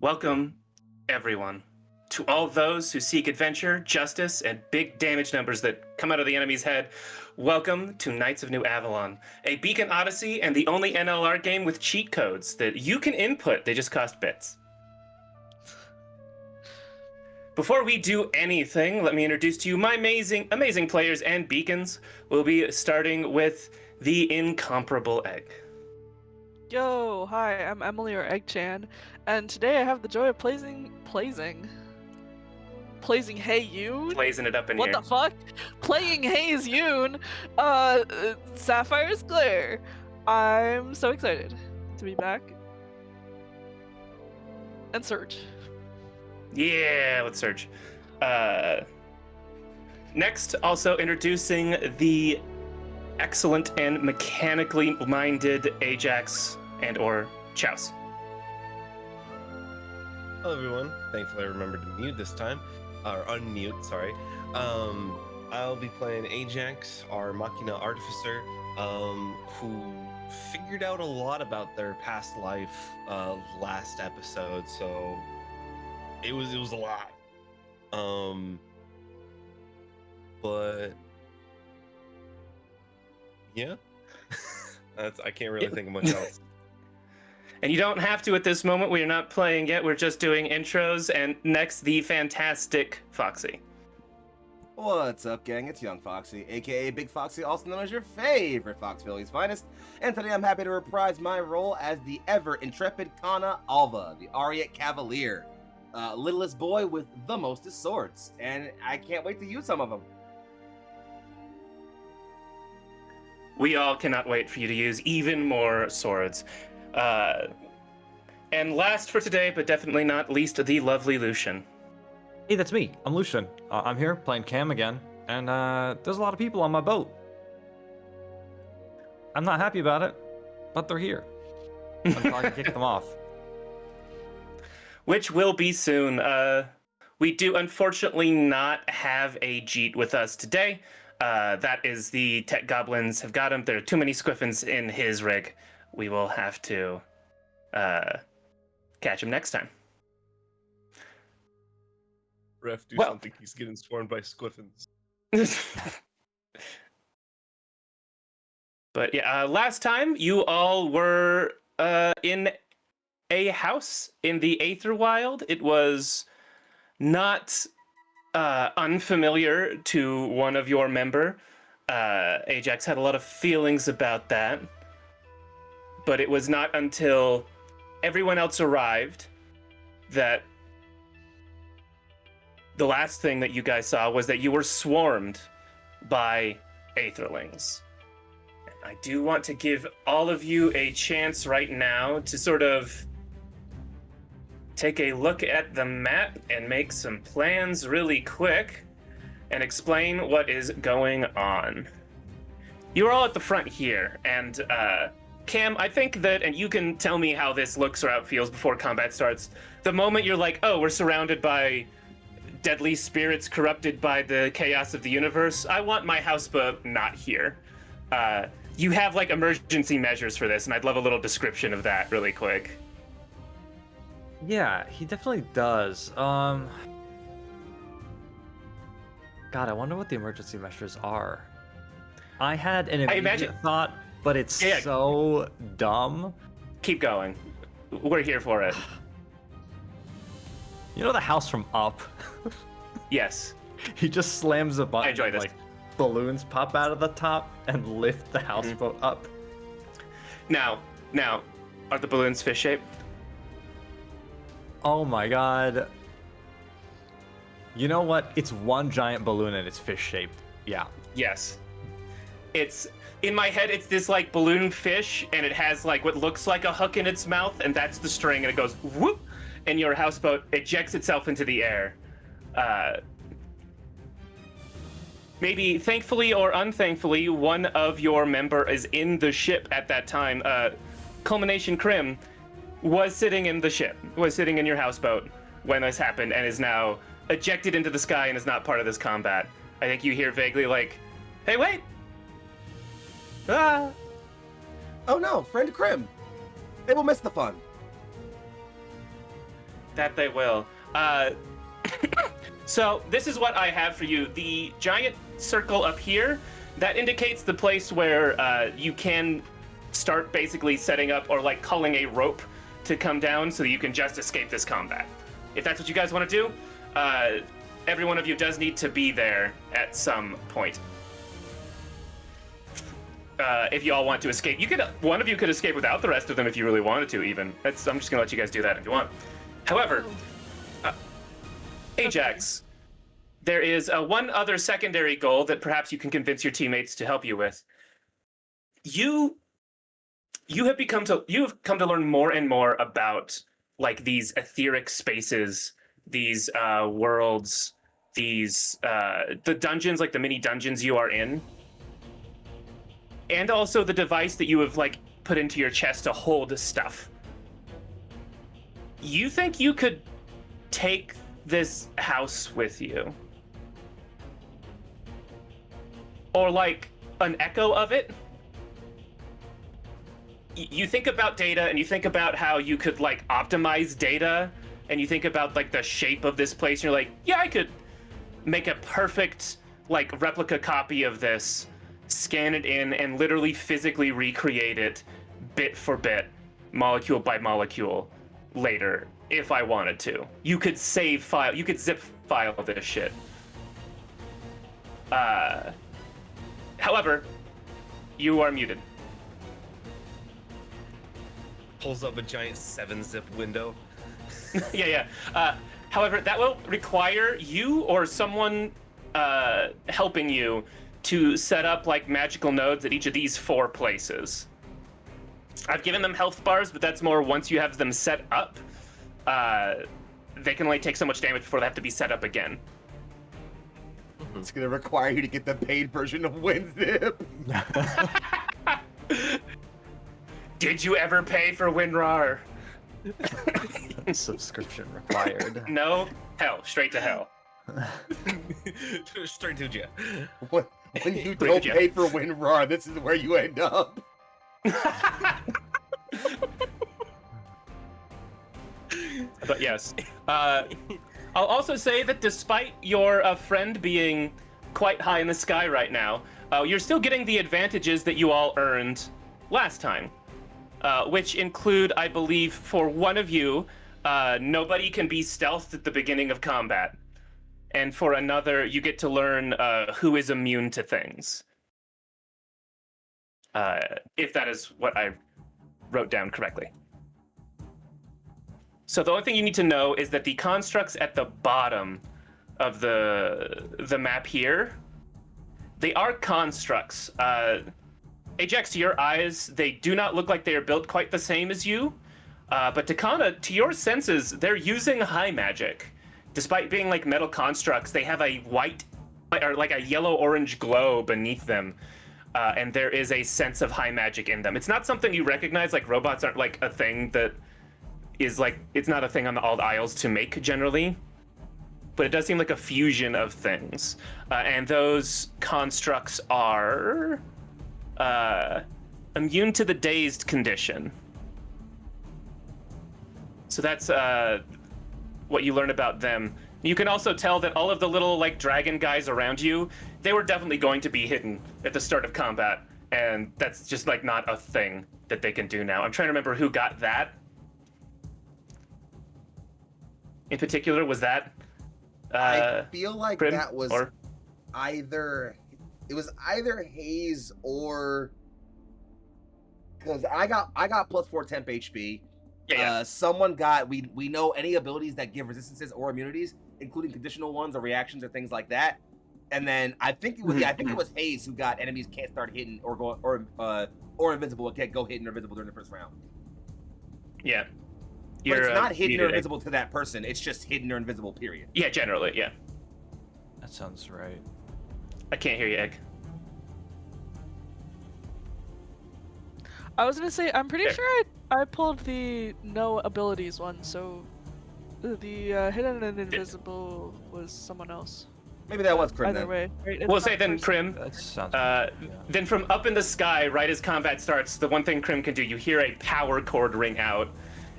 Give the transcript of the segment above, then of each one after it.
Welcome, everyone, to all those who seek adventure, justice, and big damage numbers that come out of the enemy's head. Welcome to Knights of New Avalon, a Beacon Odyssey and the only NLR game with cheat codes that you can input, they just cost bits. Before we do anything, let me introduce to you my amazing players and beacons. We'll be starting with the incomparable Egg. Yo, hi, I'm Emily or Egg-chan, and today I have the joy of blazing Hey Yoon? Blazing it up in What here. the fuck? Playing Haze Yoon, Sapphire's Glare. I'm so excited to be back. And Surge. Yeah, let's search. Next, also introducing the excellent and mechanically minded Ajax and/or Chouse. Hello everyone. Thankfully I remembered to mute this time. Or unmute, sorry. I'll be playing Ajax, our Machina Artificer, who figured out a lot about their past life last episode, so it was a lot. But yeah. I can't really think of much else. And you don't have to at this moment. We are not playing yet. We're just doing intros. And next, the fantastic Foxy. What's up, gang? It's Young Foxy, aka Big Foxy, also known as your favorite Foxville's finest. And today I'm happy to reprise my role as the ever intrepid Kana Alva, the Ariat Cavalier. Littlest boy with the mostest swords. And I can't wait to use some of them. We all cannot wait for you to use even more swords. And last for today, but definitely not least, the lovely Lucian. Hey, that's me. I'm Lucian. I'm here playing Cam again, and there's a lot of people on my boat. I'm not happy about it, but they're here. Until I can kick them off. Which will be soon. We do unfortunately not have a Jeet with us today. That is the tech goblins have got him. There are too many squiffins in his rig. We will have to catch him next time. Ref, do something. He's getting sworn by squiffins. But yeah, last time you all were in a house in the Aetherwild. It was not unfamiliar to one of your member. Ajax had a lot of feelings about that. But it was not until everyone else arrived that the last thing that you guys saw was that you were swarmed by Aetherlings. I do want to give all of you a chance right now to sort of take a look at the map and make some plans really quick and explain what is going on. You're all at the front here, and Cam, I think that, and you can tell me how this looks or how it feels before combat starts, the moment you're like, oh, we're surrounded by deadly spirits corrupted by the chaos of the universe, I want my houseboat not here. You have like emergency measures for this, and I'd love a little description of that really quick. Yeah, he definitely does. God, I wonder what the emergency measures are. I had an immediate thought, but it's so dumb. Keep going. We're here for it. You know the house from Up? Yes. He just slams a button. I enjoy this. Like balloons pop out of the top and lift the houseboat up. Now, are the balloons fish-shaped? Oh my god. You know what? It's one giant balloon and it's fish-shaped. Yeah. Yes. It's, in my head, it's this like balloon fish, and it has like what looks like a hook in its mouth, and that's the string, and it goes whoop, and your houseboat ejects itself into the air. Maybe thankfully or unthankfully, one of your member is in the ship at that time. Culmination Crim was sitting in the ship, was sitting in your houseboat when this happened, and is now ejected into the sky and is not part of this combat. I think you hear vaguely like, hey, wait! Ah! Oh no, friend Krim. They will miss the fun. That they will. So this is what I have for you. The giant circle up here, that indicates the place where you can start basically setting up or like culling a rope to come down so that you can just escape this combat. If that's what you guys want to do, every one of you does need to be there at some point. If you all want to escape, one of you could escape without the rest of them if you really wanted to. Even I'm just gonna let you guys do that if you want. However, Ajax, there is one other secondary goal that perhaps you can convince your teammates to help you with. You have come to learn more and more about like these etheric spaces, these worlds, these the dungeons, like the mini dungeons you are in. And also the device that you have like put into your chest to hold stuff. You think you could take this house with you? Or like an echo of it? You think about data and you think about how you could like optimize data, and you think about like the shape of this place and you're like, yeah, I could make a perfect like replica copy of this, scan it in, and literally physically recreate it bit for bit, molecule by molecule later if I wanted to. You could save file, you could zip file this shit. However, you are muted. Pulls up a giant 7-zip window. Yeah. However, that will require you or someone helping you to set up like magical nodes at each of these 4 places. I've given them health bars, but that's more once you have them set up. They can only take so much damage before they have to be set up again. It's gonna require you to get the paid version of WinZip. Did you ever pay for WinRAR? Subscription required. No? Hell. Straight to hell. Straight to jail. When you don't pay for WinRAR, this is where you end up. But yes. I'll also say that despite your friend being quite high in the sky right now, you're still getting the advantages that you all earned last time. Which include, I believe, for one of you, nobody can be stealthed at the beginning of combat. And for another, you get to learn who is immune to things. If that is what I wrote down correctly. So the only thing you need to know is that the constructs at the bottom of the map here, they are constructs. Ajax, to your eyes, they do not look like they are built quite the same as you. But Takana, to your senses, they're using high magic. Despite being like metal constructs, they have a white, or like a yellow-orange glow beneath them. And there is a sense of high magic in them. It's not something you recognize, like robots aren't like a thing that is like, it's not a thing on the Auld Isles to make generally. But it does seem like a fusion of things. And those constructs are immune to the dazed condition. So that's what you learn about them. You can also tell that all of the little like dragon guys around you, they were definitely going to be hidden at the start of combat, and that's just like not a thing that they can do now. I'm trying to remember who got that. In particular, was that I feel like Prim, that was or? either Hayes or because I got plus 4 temp HP. Yeah. Someone got we know any abilities that give resistances or immunities, including conditional ones or reactions or things like that. And then I think it was Hayes who got enemies can't start hitting or go or invincible can't go hidden or invisible during the first round. Yeah. But it's not hidden or invisible to that person. It's just hidden or invisible, period. Yeah, generally, yeah. That sounds right. I can't hear you, Egg. I was gonna say, I'm pretty There. sure I pulled the no abilities one, so the hidden and invisible was someone else. Maybe that was Crim Either then. way, right? It's We'll not say then, first- Crim. That sounds right. Yeah. Then from up in the sky, right as combat starts, the one thing Crim can do, you hear a power cord ring out,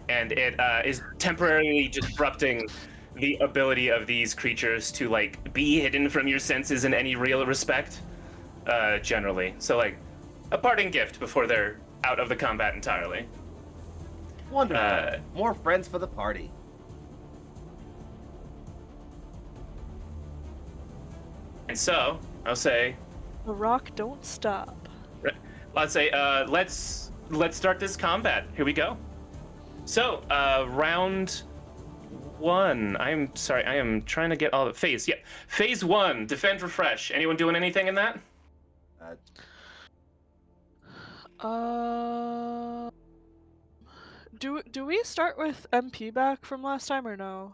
and it is temporarily disrupting the ability of these creatures to like be hidden from your senses in any real respect, generally. So like a parting gift before they're out of the combat entirely. Wonderful. More friends for the party. And so I'll say, The rock don't stop. I'll say, let's start this combat. Here we go. So, round 1. I'm sorry, I am trying to get all the phase. Yeah, phase 1. Defend, refresh. Anyone doing anything in that? Do we start with MP back from last time or no?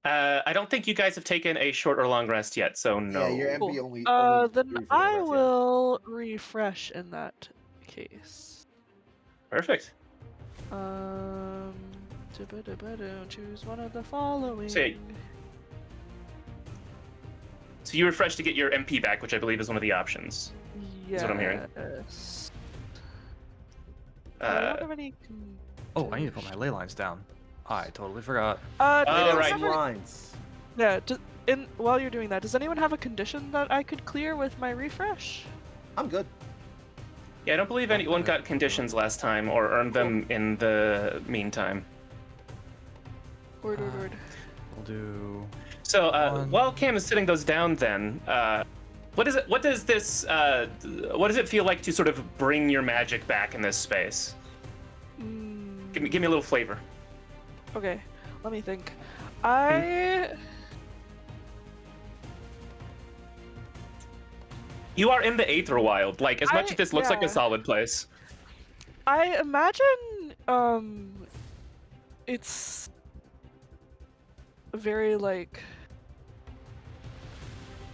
I don't think you guys have taken a short or long rest yet, so no. Yeah, your MP Cool. only. Then briefly I rest, yeah. will refresh in that case. Perfect. Choose one of the following. Say- So you refresh to get your MP back, which I believe is one of the options. Yes. what I'm hearing. I don't have any Oh, I need to put my ley lines down. I totally forgot. Oh, Lay right. down some lines. Yeah, while you're doing that, does anyone have a condition that I could clear with my refresh? I'm good. Yeah, I don't believe anyone got conditions last time or earned them in the meantime. Word. We'll do. So One. while Cam is sitting those down, then what does it feel like to sort of bring your magic back in this space? Give me a little flavor. Okay, let me think. You are in the Aether Wild. Like, as much as this looks like a yeah. solid place. I imagine it's very like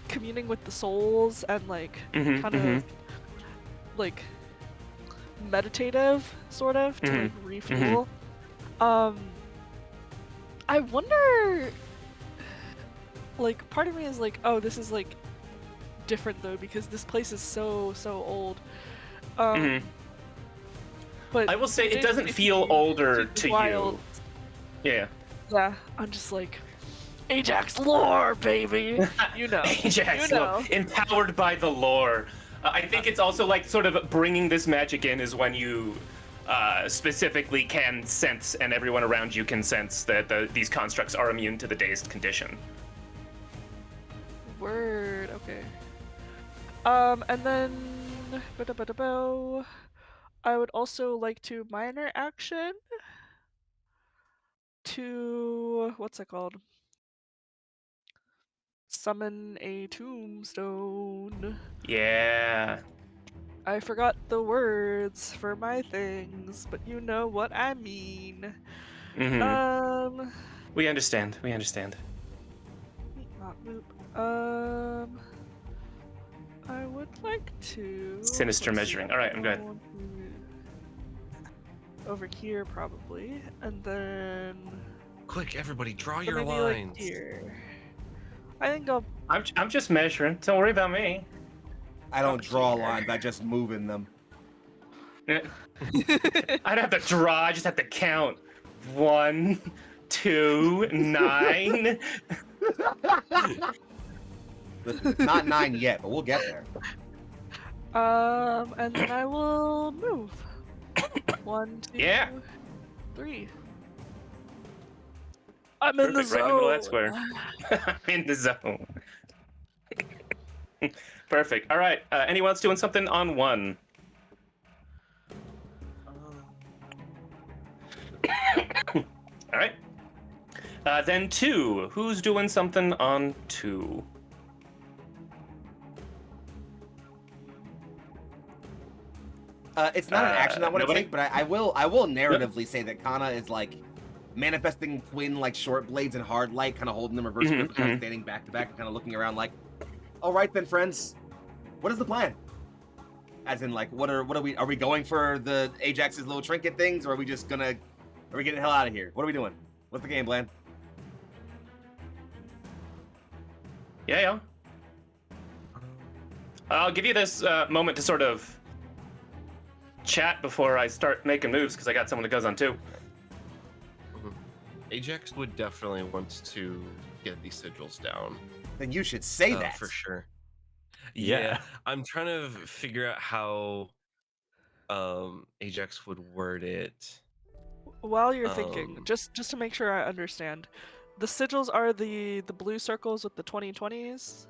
communing with the souls and like kind of like meditative sort of to like refuel. I wonder, like, part of me is like, oh, this is like different though because this place is so old. But I will say it doesn't if feel you older keep it to wild, you. Yeah, I'm just like, Ajax lore, baby. You know. Ajax, you know. empowered by the lore. I think it's also like sort of bringing this magic in is when you specifically can sense, and everyone around you can sense that these constructs are immune to the dazed condition. Word. Okay. And then, I would also like to minor action to what's it called? Summon a tombstone. Yeah. I forgot the words for my things, but you know what I mean. We understand. We understand. Not loop. I would like to. Sinister let's measuring. see, All right, I'm good. Over here, probably, and then. Quick, everybody, draw or your maybe, lines. Like here. I think I'll. I'm just measuring. Don't worry about me. I don't draw lines. I just move in them. I don't have to draw. I just have to count. 1, 2, 9. Listen, not 9 yet, but we'll get there. And then I will move. 1, 2, Yeah. 3. I'm in the Perfect, right in the middle of that square. I'm in the zone. Perfect. All right. Anyone else doing something on 1? All right. Then 2. Who's doing something on 2? It's not an action I want to nobody? take, but I will narratively say that Kana is like manifesting twin like short blades and hard light, kind of holding them reverse grip, kind of standing back to back, and kind of looking around like, all right then, friends, what is the plan? As in, like, are we going for the Ajax's little trinket things, or are we just gonna, are we getting the hell out of here? What are we doing? What's the game plan? Yeah. I'll give you this moment to sort of chat before I start making moves because I got someone that goes on too. Ajax would definitely want to get these sigils down. Then you should say that. For sure. Yeah. I'm trying to figure out how Ajax would word it. While you're thinking, just to make sure I understand, the sigils are the blue circles with the 2020s?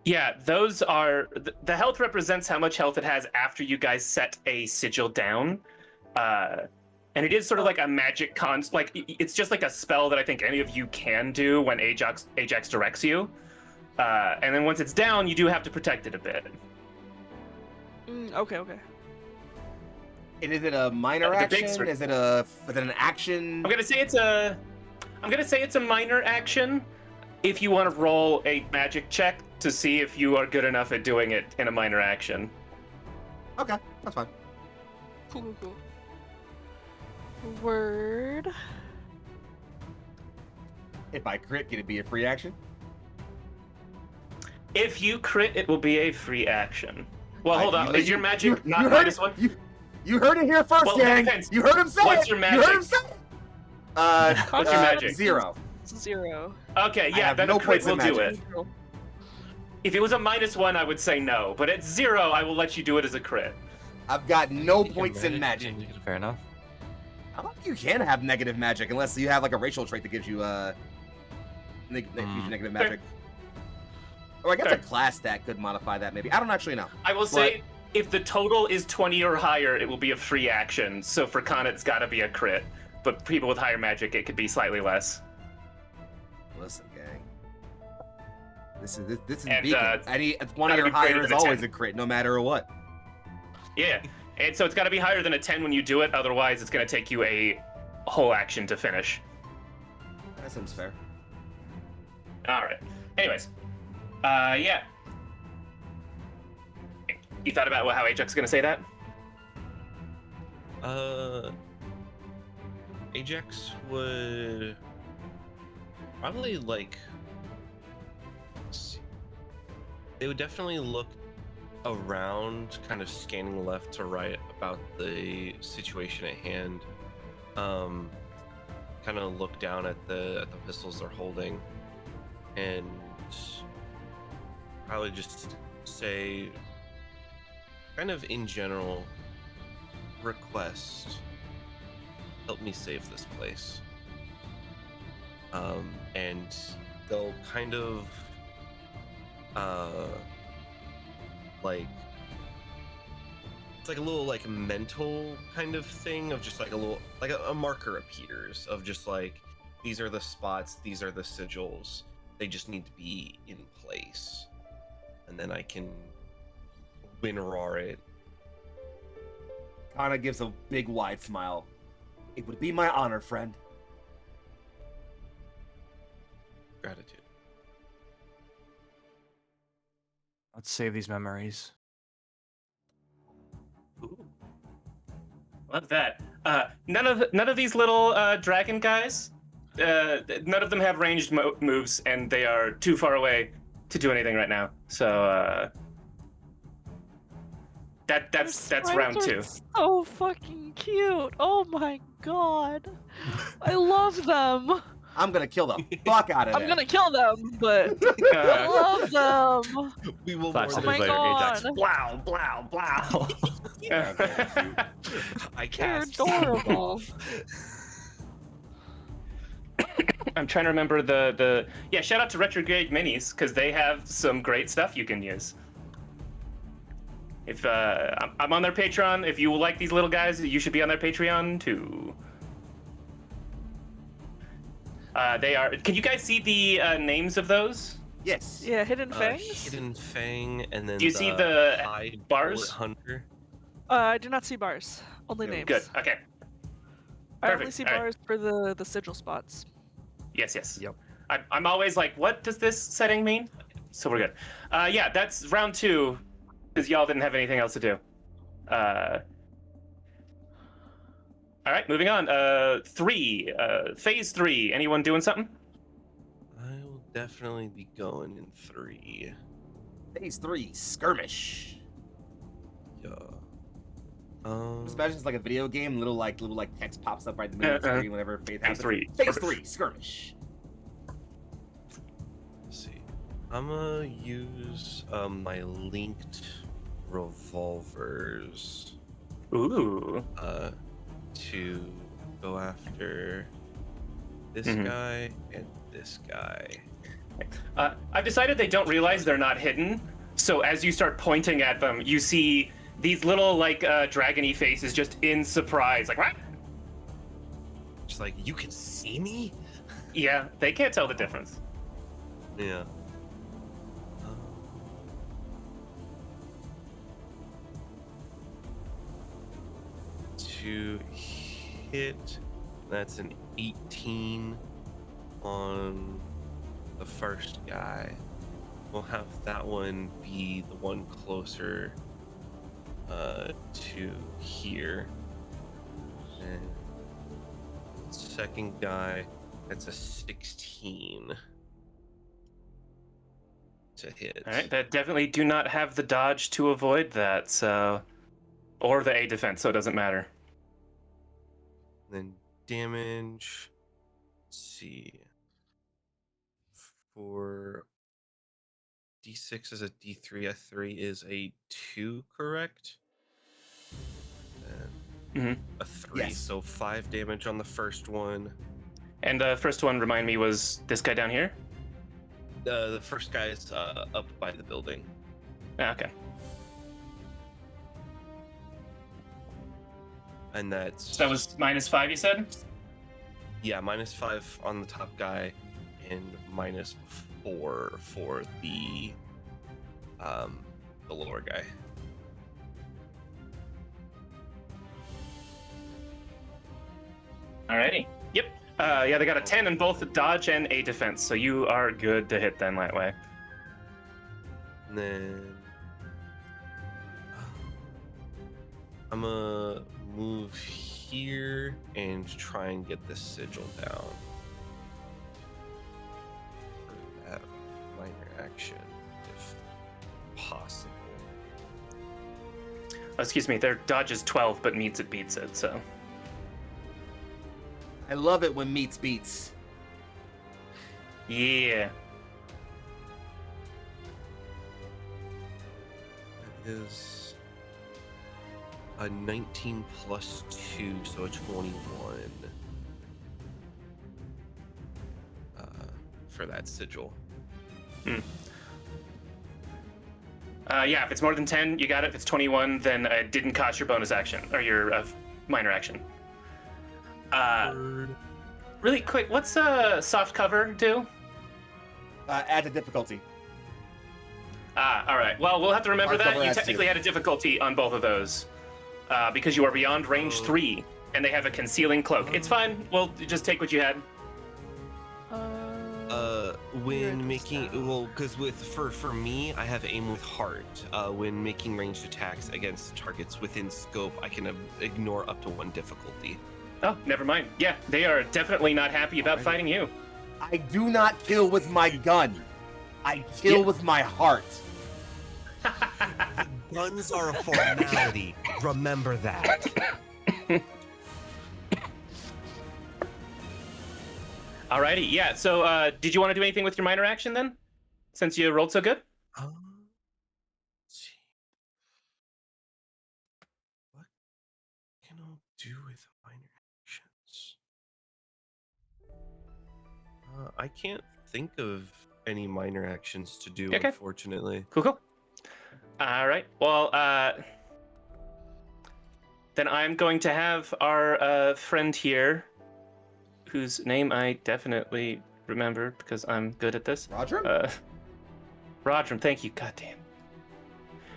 Yeah, those are the health represents how much health it has after you guys set a sigil down. And it is sort of like a magic like it's just like a spell that I think any of you can do when Ajax directs you. And then once it's down, you do have to protect it a bit. Okay. And is it a minor action? Is it an action? I'm gonna say it's a minor action. If you want to roll a magic check to see if you are good enough at doing it in a minor action. Okay, that's fine. Cool. Word. If I crit, can it be a free action? If you crit, it will be a free action. Well, hold on. Is your magic not -1? You heard it here first, gang. You heard him say What's your magic? You heard him say it. What's your magic? 0. 0. Okay, yeah, then no a crit points in will do magic. it. If it was a -1, I would say no, but at 0, I will let you do it as a crit. I've got no points in magic. Fair enough. I don't think you can have negative magic unless you have like a racial trait that gives you negative magic. Or I guess a class stat could modify that maybe. I don't actually know. I will say, if the total is 20 or higher, it will be a free action. So for Con, it's got to be a crit. But people with higher magic, it could be slightly less. Listen, gang. This is And, Beacon. Any 20 or higher is always a crit, no matter what. Yeah, and so it's got to be higher than a 10 when you do it. Otherwise, it's going to take you a whole action to finish. That seems fair. All right. Anyways, yeah. You thought about how Ajax is going to say that? Ajax would probably like. Let's see. They would definitely look around, kind of scanning left to right about the situation at hand. Kind of look down at the pistols they're holding, and probably just say, kind of in general, request, help me save this place. And they'll kind of like, it's like a little like mental kind of thing of just like a little like a marker appears of just like, these are the spots, these are the sigils, they just need to be in place, and then I can WinRAR it. Kana gives a big wide smile. It would be my honor, friend. Gratitude. Let's save these memories. Ooh. Love that. None of these little dragon guys, none of them have ranged moves, and they are too far away to do anything right now. So that's round 2. So fucking cute. Oh my god. I love them. I'm gonna kill the fuck out of them. I'm gonna kill them, but I love them. We will. Five Oh seconds my later, Ajax. god. Blow, blow, blow. I They're cast. adorable. I'm trying to remember the yeah. Shout out to Retrograde Minis because they have some great stuff you can use. If I'm on their Patreon, if you like these little guys, you should be on their Patreon too. They are. Can you guys see the names of those? Yes. Yeah, Hidden Fangs? Hidden Fang, and then Do you see the High bars? Hunter. I do not see bars. Only names. Good. Okay. I only Perfect. see All right. bars for the sigil spots. Yes. Yep. I'm always like, what does this setting mean? So we're good. Yeah, that's round 2, because y'all didn't have anything else to do. All right, moving on. 3. Phase 3. Anyone doing something? I will definitely be going in 3. Phase 3, skirmish. Yeah. Just imagine it's like a video game. Little text pops up right in the middle of the screen whenever phase happens. Phase 3, skirmish. Let's see. I'm gonna use my linked revolvers. Ooh. To go after this guy and this guy. I've decided they don't realize they're not hidden. So as you start pointing at them, you see these little dragon-y faces just in surprise, like what? Just like, you can see me? Yeah, they can't tell the difference. Yeah. To hit, that's an 18 on the first guy. We'll have that one be the one closer to here. And second guy, that's a 16 to hit. All right, that definitely do not have the dodge to avoid that, so, or the A defense, so it doesn't matter. Then damage, let's see, for D6 is a D3, a 3 is a 2, correct? And a 3, yes. So 5 damage on the first one. And the first one, remind me, was this guy down here? The first guy is up by the building. Okay. And that's... So that was -5, you said? Yeah, -5 on the top guy, and -4 for the lower guy. Alrighty. Yep. Yeah, they got a 10 in both the dodge and A defense, so you are good to hit them that way. And then I'm gonna move here and try and get this sigil down. For that minor action, if possible. Oh, excuse me, their dodge is 12, but meets it beats it, so. I love it when meets beats. Yeah. That is a 19 plus 2, so a 21 for that sigil. Yeah, if it's more than 10, you got it. If it's 21, then it didn't cost your bonus action, or your minor action. Really quick, what's soft cover do? Add the difficulty. All right. Well, we'll have to remember Soft that. cover You adds technically 2. had a difficulty on both of those because you are beyond range 3, and they have a concealing cloak. It's fine. We'll just take what you had. When making, well, because for me, I have aim with heart. When making ranged attacks against targets within scope, I can ignore up to 1 difficulty. Oh, never mind. Yeah, they are definitely not happy about fighting you. I do not kill with my gun. I kill with my heart. Guns are a formality. Remember that. Alrighty, yeah. So, did you want to do anything with your minor action then, since you rolled so good? Let's see. What can I do with minor actions? I can't think of any minor actions to do, Okay. Unfortunately. Cool. All right. Well, then I'm going to have our friend here, whose name I definitely remember because I'm good at this. Rodram? Rodram, thank you. Goddamn.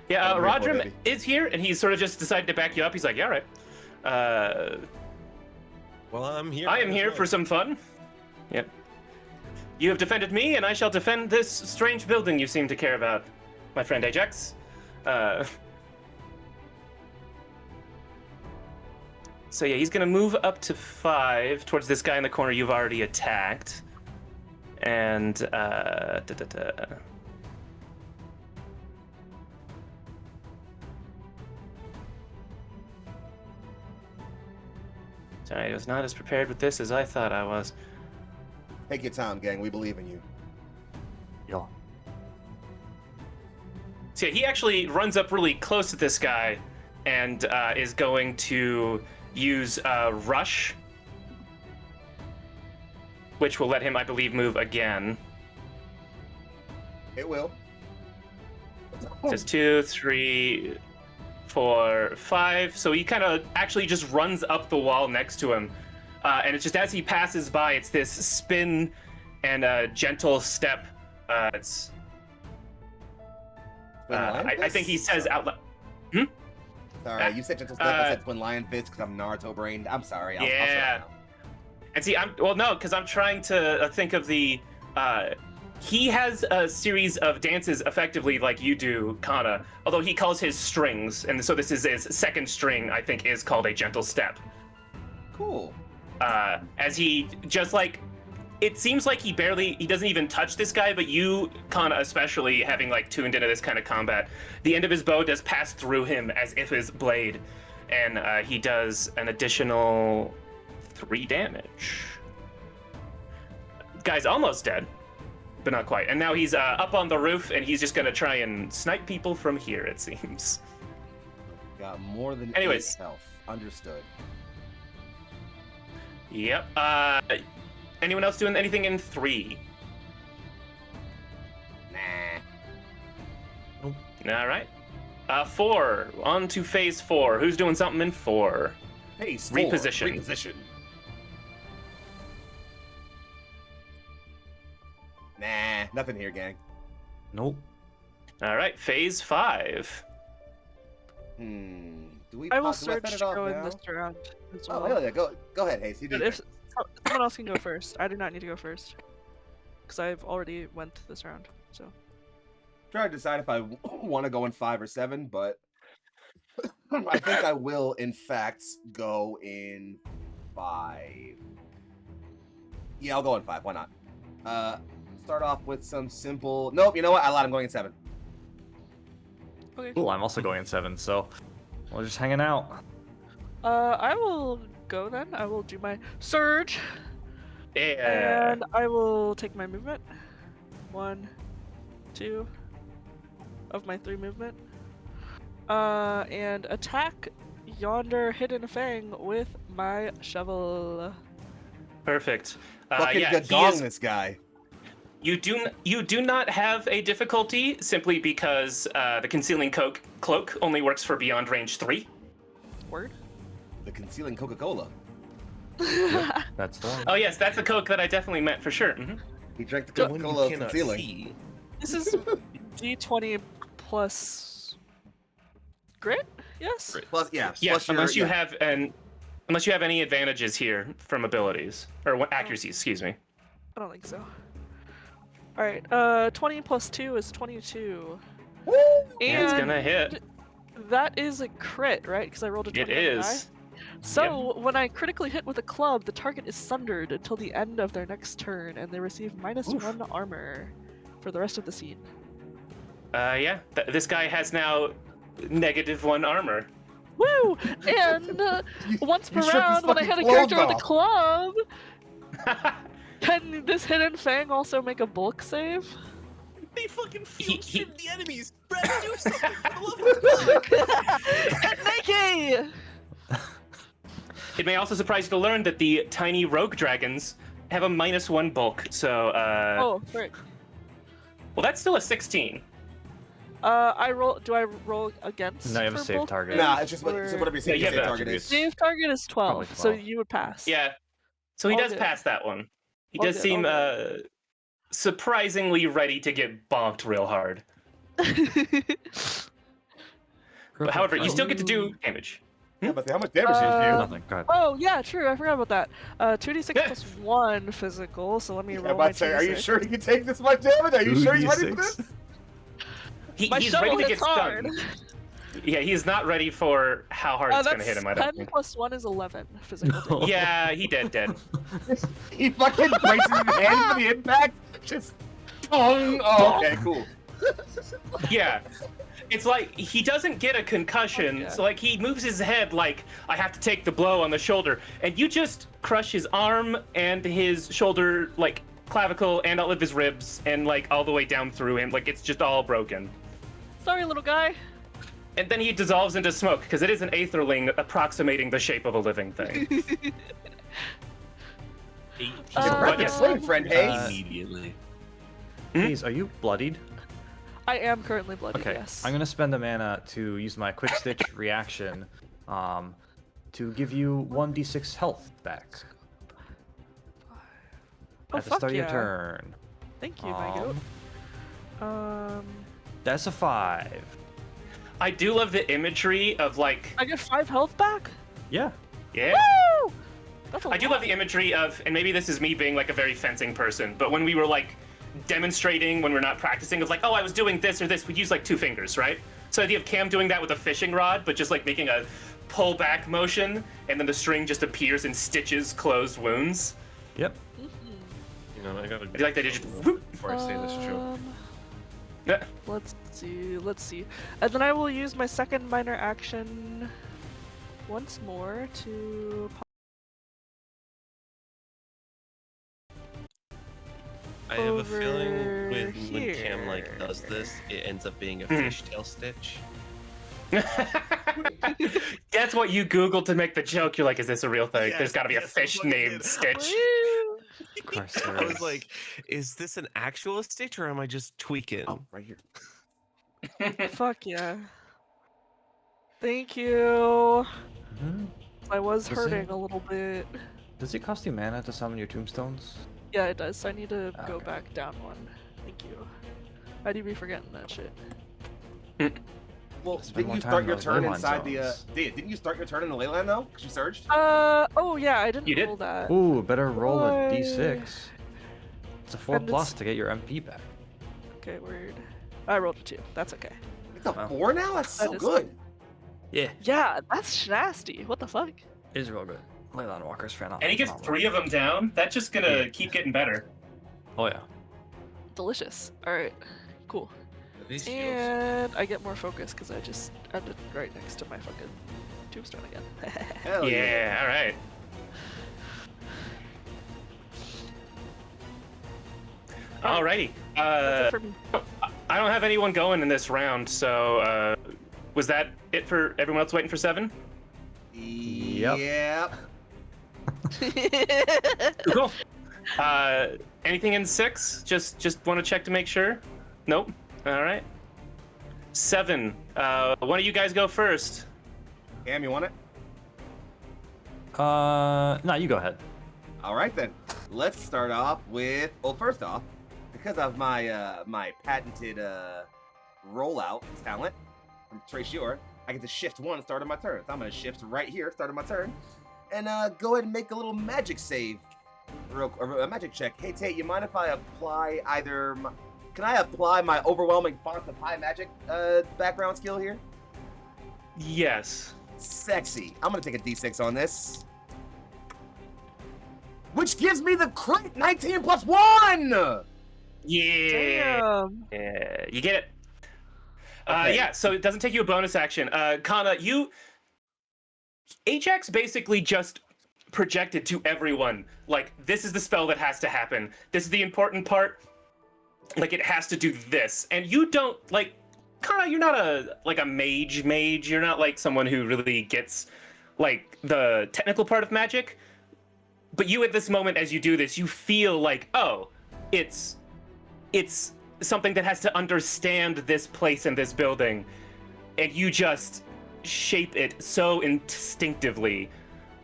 Yeah, Rodram is here, and he's sort of just decided to back you up. He's like, yeah, all right. Well, I'm here. I am here for some fun. Yep. You have defended me, and I shall defend this strange building you seem to care about, my friend Ajax. So yeah, he's gonna move up to 5 towards this guy in the corner you've already attacked. And I was not as prepared with this as I thought I was. Take your time, gang. We believe in you. Yo. So yeah, he actually runs up really close to this guy and is going to use Rush, which will let him, I believe, move again. It will. It says 2, 3, 4, 5. So he kind of actually just runs up the wall next to him. And it's just as he passes by, it's this spin and a gentle step. It's. I think he says out loud. Sorry, you said gentle step. I said twin lion fist because I'm Naruto brained. I'm sorry. I'll yeah. And see, because I'm trying to think of the. He has a series of dances effectively like you do, Kana, although he calls his strings, and so this is his second string, I think, is called a gentle step. Cool. As he just like, it seems like he doesn't even touch this guy, but you, Kana especially, having like tuned into this kind of combat, the end of his bow does pass through him as if his blade, and he does an additional 3 damage. Guy's almost dead, but not quite. And now he's up on the roof, and he's just gonna try and snipe people from here, it seems. Got more than 8 health. Understood. Yep. Anyone else doing anything in 3? Nah. All right. 4. On to phase 4. Who's doing something in 4? Phase 4. Reposition. Nah, nothing here, gang. Nope. All right. Phase 5. Do we? I will set search it to off go now? in this round as Oh, well. hell yeah. Go ahead, Hayes. You do But if that. someone else can go first, I do not need to go first because I've already went this round. So Trying to decide if I want to go in 5 or 7, but I think I will, in fact, go in 5. Yeah, I'll go in 5. Why not? Start off with some simple. Nope. You know what? I lied. I'm going in 7. okay. Cool, I'm also going in 7, so we're just hanging out. I will go then. I will do my surge. Yeah. And I will take my movement. 1, 2 of my 3 movement. And attack yonder hidden fang with my shovel. Perfect. Fucking yeah, good he dong, is, this guy. you do not have a difficulty simply because the concealing cloak only works for beyond range 3. Word. The concealing Coca-Cola. That's the one. Oh yes, that's the Coke that I definitely meant for sure. Mm-hmm. He drank the The one you Coca-Cola cannot concealing. see. This is D20 plus grit? Yes? Plus, yeah. Yeah, Plus your, unless you yeah. have any advantages here from abilities or accuracy, excuse me. I don't think so. Alright, 20 plus 2 is 22. Woo! Yeah, it's gonna hit. That is a crit, right? Because I rolled a 20 It on the is. die. So, when I critically hit with a club, the target is sundered until the end of their next turn, and they receive -1 armor for the rest of the scene. Yeah, this guy has now -1 armor. Woo! And once per you stripped his round, when I fucking hit a character clothes with a club, can this hidden fang also make a bulk save? They fucking field He- strip the enemies. Brad, do something for the love of God. Nikki! It may also surprise you to learn that the tiny rogue dragons have a -1 bulk. So, Oh, right. well, that's still a 16. I roll. Do I roll against? No, you have a for save bulk target. Nah, it's just or- whatever you say Yeah, your yeah, save target is. Save target is 12, Probably so 12. you would pass. Yeah, so he All does good. pass that one. He All does good, seem all surprisingly ready to get bonked real hard. But however, you still get to do damage. Yeah, but how much damage did you do? Nothing. Go ahead. Oh yeah, true. I forgot about that. 2d6 plus 1 physical. So let me I'm roll about my to say, are you 2d6. sure you can take this much damage? Are you sure he's ready for 2d6. this? My He's shovel ready to hits get hard. stunned. Yeah, he's not ready for how hard it's gonna hit him. I don't 10 think. plus 1 is 11 physical damage. Yeah, he dead. He fucking braces his hand for the impact. Just tongue. Oh, okay, cool. Yeah. It's like he doesn't get a concussion, Okay. so like he moves his head like I have to take the blow on the shoulder, and you just crush his arm and his shoulder, like clavicle and all of his ribs, and like all the way down through him, like it's just all broken. Sorry, little guy. And then he dissolves into smoke because it is an aetherling approximating the shape of a living thing. Right, yes. swing, friend Hayes. Immediately. Hayes, are you bloodied? I am currently bloody. Okay, Yes. I'm gonna spend a mana to use my quick stitch reaction, to give you 1d6 health back Oh, at the fuck start of your yeah. turn. Thank you, my goat. That's a 5. I do love the imagery of like, I get 5 health back. Yeah. yeah. Woo! That's a I do lot. love the imagery of, and maybe this is me being like a very fencing person, but when we were like demonstrating, when we're not practicing, of like, oh, I was doing this or this, we'd use like 2 fingers, right? So the idea of Cam doing that with a fishing rod, but just like making a pull back motion, and then the string just appears and stitches closed wounds. Yep. You know, I gotta. I do like that it just whoop. Before I say this joke. Yeah. Let's see. And then I will use my second minor action once more to. I have a feeling over when Cam like here. does this, it ends up being a Mhm. fishtail stitch. That's what you Googled to make the joke. You're like, is this a real thing? Yes, There's got to be a yes, fish that's what I named did. Stitch. Woo! Of course there I was is. like, is this an actual stitch or am I just tweaking? Oh, right here. Fuck yeah. Thank you. Mhm. I was Was hurting it- a little bit. Does it cost you mana to summon your tombstones? Yeah, it does. So I need to go Okay. back down one. Thank you. I do be forgetting that shit. Well, Spend didn't more you time start in your those turn leyline inside zones. didn't you start your turn in the Leyland though? Because you surged? Oh yeah, I didn't You did? roll that. Ooh, better roll a Why? d6. It's a 4 And plus it's- to get your MP back. Okay, weird. I rolled a 2. That's okay. It's a Wow. 4 now? That's That so is- good. Yeah, Yeah, that's nasty. What the fuck? it is real good. Leyline Walker's phenomenal. And he gets 3 of them down. That's just gonna Yeah. keep getting better. Oh yeah. Delicious. Alright, cool. These shields. And I get more focus because I just ended right next to my fucking tombstone again. Hell Yeah, all right. Alrighty. That's it for me. I don't have anyone going in this round, so was that it for everyone else waiting for 7? Yep. Yep. Cool. Anything in 6? Just want to check to make sure. Nope. All right. 7. One of you guys go first. Cam, you want it? No, you go ahead. All right then. Let's start off with. Well, first off, because of my my patented rollout talent from Traceur, I get to shift 1 start of my turn. So I'm gonna shift right here, start of my turn, and go ahead and make a little magic save, or a magic check. Hey Tate, you mind if I apply either? Can I apply my overwhelming font of high magic background skill here? Yes. Sexy. I'm gonna take a d6 on this. Which gives me the crit 19 plus 1! Yeah. Damn. Yeah. You get it. Okay. Yeah, so it doesn't take you a bonus action. Kana, Ajax basically just projected to everyone, like, this is the spell that has to happen. This is the important part. Like, it has to do this. And you don't, like, Kana, you're not a mage. You're not, like, someone who really gets, like, the technical part of magic. But you, at this moment, as you do this, you feel like, oh, it's something that has to understand this place and this building, and you just shape it so instinctively.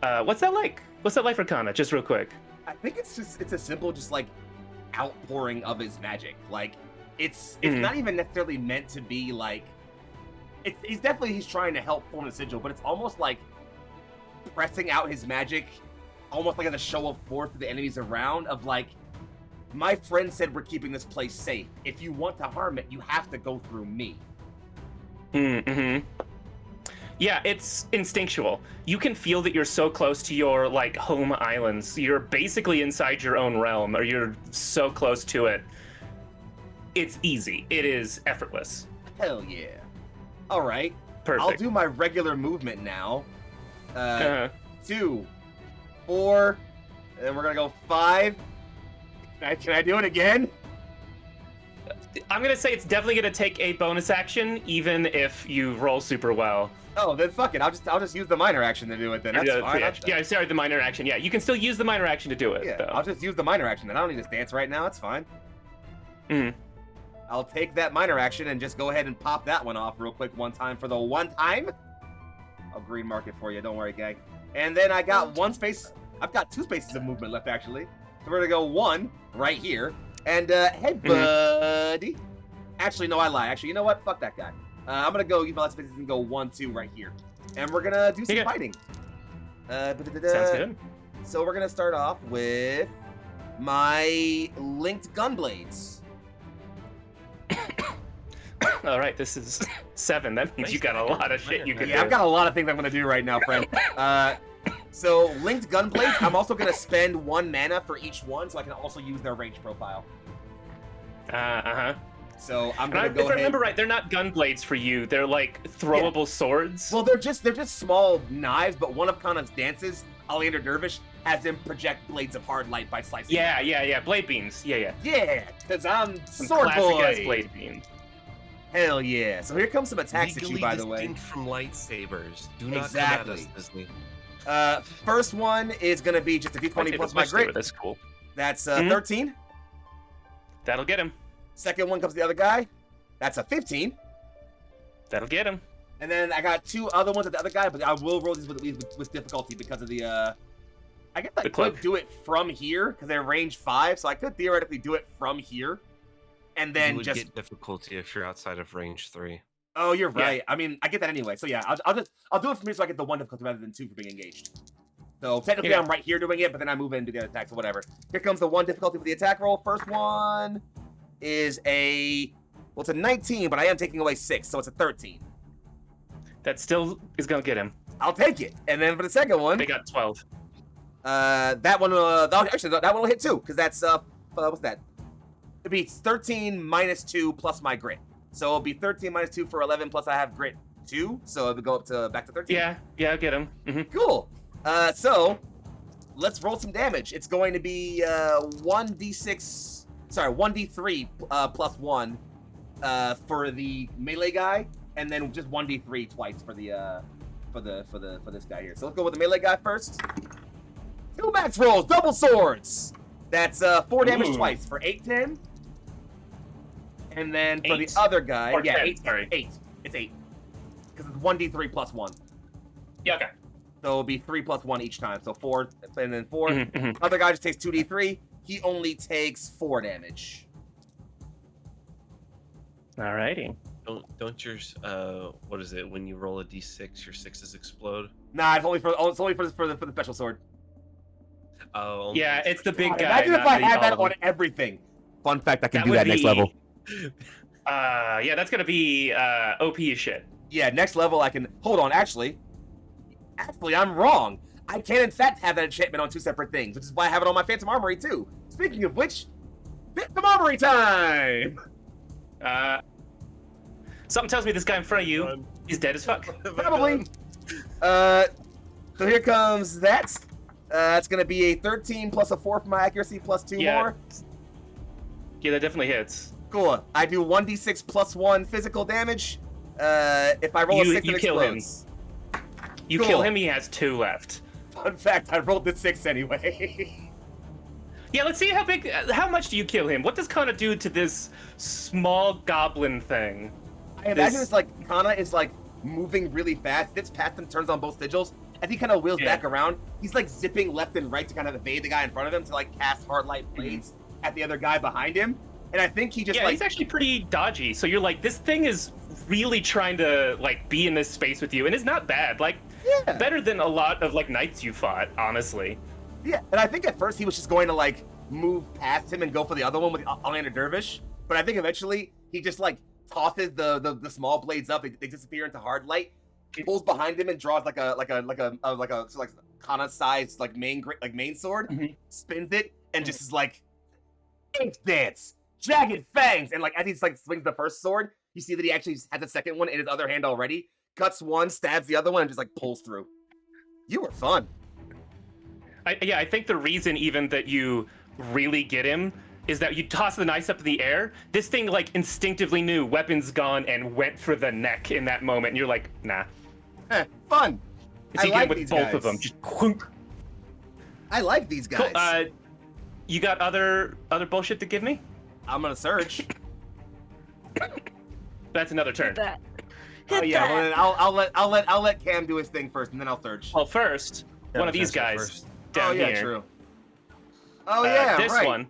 What's that like? What's that like for Kana? Just real quick. I think it's a simple, just like outpouring of his magic. Like it's not even necessarily meant to be like. He's trying to help form the sigil, but it's almost like pressing out his magic, almost like as a show of force to the enemies around. Of like, my friend said we're keeping this place safe. If you want to harm it, you have to go through me. Mm-hmm. Yeah, it's instinctual. You can feel that you're so close to your, like, home islands. You're basically inside your own realm, or you're so close to it. it's easy. It is effortless. Hell yeah. All right. Perfect. I'll do my regular movement now. 2, 4, and then we're gonna go 5. Can I do it again? I'm gonna say it's definitely gonna take a bonus action, even if you roll super well. Oh, then fuck it. I'll just use the minor action to do it then. That's fine. Yeah, sorry, the minor action. Yeah, you can still use the minor action to do it. Yeah, though. I'll just use the minor action then. I don't need to dance right now. It's fine. Mm. I'll take that minor action and just go ahead and pop that one off real quick one time for the one time. I'll green mark it for you. Don't worry, gang. And then I got one space. I've got 2 spaces of movement left, actually. So we're gonna go 1 right here. And hey, buddy. Actually, no, I lie. Actually, you know what? Fuck that guy. I'm gonna go use my last spaces and go 1, 2 right here. And we're gonna do some fighting. Sounds good. So we're gonna start off with my linked gunblades. All right, this is 7. That means you got a lot of shit you can do. Yeah, I've got a lot of things I'm gonna do right now, friend. So linked gunblades, I'm also gonna spend 1 mana for each one, so I can also use their range profile. So I'm gonna go If I ahead. remember right, they're not gun blades for you. They're like throwable swords. Well, they're just small knives, but one of Kana's dances, Oleander Dervish, has them project blades of hard light by slicing. Yeah. Blade beams. Yeah. Yeah, because I'm Some sword classic boy. ass blade beam. Hell yeah. So here comes some attacks at you, Legally by the way. distinct from lightsabers. Do not Exactly. come at us, Disney. First one is gonna be just a d20 plus my grit. That's cool. That's 13. That'll get him. Second one comes the other guy. That's a 15. That'll get him. And then I got 2 other ones at the other guy, but I will roll these with difficulty because of the, I guess I could do it from here, because they're range 5, so I could theoretically do it from here. And then you would just... get difficulty if you're outside of range 3. Oh, you're right. Yeah. I mean, I get that anyway. So yeah, I'll do it from here so I get the 1 difficulty rather than 2 for being engaged. So technically I'm right here doing it, but then I move in and do the other attacks or whatever. Here comes the 1 difficulty for the attack roll. First one is it's a 19, but I am taking away 6, so it's a 13. That still is gonna get him. I'll take it. And then for the second one, They got 12. that one, actually that one will hit too, because that's what's that? It'd be 13 minus 2 plus my grit. So it'll be 13 minus 2 for 11, plus I have grit 2, so it'll go up to back to 13. Yeah, I'll get him. Cool. So let's roll some damage. It's going to be 1d3 plus 1 for the melee guy, and then just 1d3 twice for the for this guy here. So let's go with the melee guy first. 2 max rolls, double swords. That's 4 damage twice for 8, 10. And then for the other guy, Or 10, 8. sorry. 8. It's 8. Because it's 1d3 plus 1. Yeah, okay. So it'll be 3 plus 1 each time. So 4, and then 4. Other guy just takes 2d3. He only takes 4 damage. Alrighty. Don't your what is it when you roll a d6 your 6s explode? Nah, it's only for the special sword. Oh, only Yeah, the it's the special- big guy. Imagine if not I the had that all- on everything. Fun fact, I can do would that next be- level. Yeah, that's gonna be OP as shit. Yeah, next level I can. Hold on, actually, I'm wrong. I can in fact have that enchantment on 2 separate things, which is why I have it on my Phantom Armory too. Speaking of which, Phantom Armory time! Something tells me this guy in front of you, he's dead as fuck. Probably. So here comes that. It's gonna be a 13 plus a 4 for my accuracy plus 2 more. Yeah, that definitely hits. Cool. I do 1d6 plus 1 physical damage. If I roll a 6, you it kill him. explodes. You Cool. kill him, he has 2 left. Fun fact, I rolled the 6 anyway. Yeah, let's see how much do you kill him? What does Kana do to this small goblin thing? I imagine it's like Kana is like moving really fast. It's past him, turns on both sigils. As he kind of wheels back around, he's like zipping left and right to kind of evade the guy in front of him to like cast hard light blades at the other guy behind him. And I think he just he's actually pretty dodgy. So you're like, this thing is really trying to like be in this space with you, and it's not bad. Like, better than a lot of like knights you fought, honestly. Yeah, and I think at first he was just going to like move past him and go for the other one with Oleander Dervish, but I think eventually he just like tosses the small blades up. They disappear into hard light. He pulls behind him and draws like a Kana sized like main sword, spins it, and just is like, ink dance. jagged fangs, and like as he like swings the first sword, you see that he actually has the second one in his other hand already. Cuts one, stabs the other one, and just like pulls through. You were fun. I think the reason even that you really get him is that you toss the knife up in the air. This thing like instinctively knew weapons gone and went for the neck in that moment. And you're like, nah. Fun. I like with both guys. Of them. Just clunk. I like these guys. Cool. You got other bullshit to give me? I'm gonna search. That's another turn. Hit that. Oh yeah, well, I'll let Cam do his thing first, and then I'll search. Well, first, one of these guys down here. True. Oh yeah, this right. one.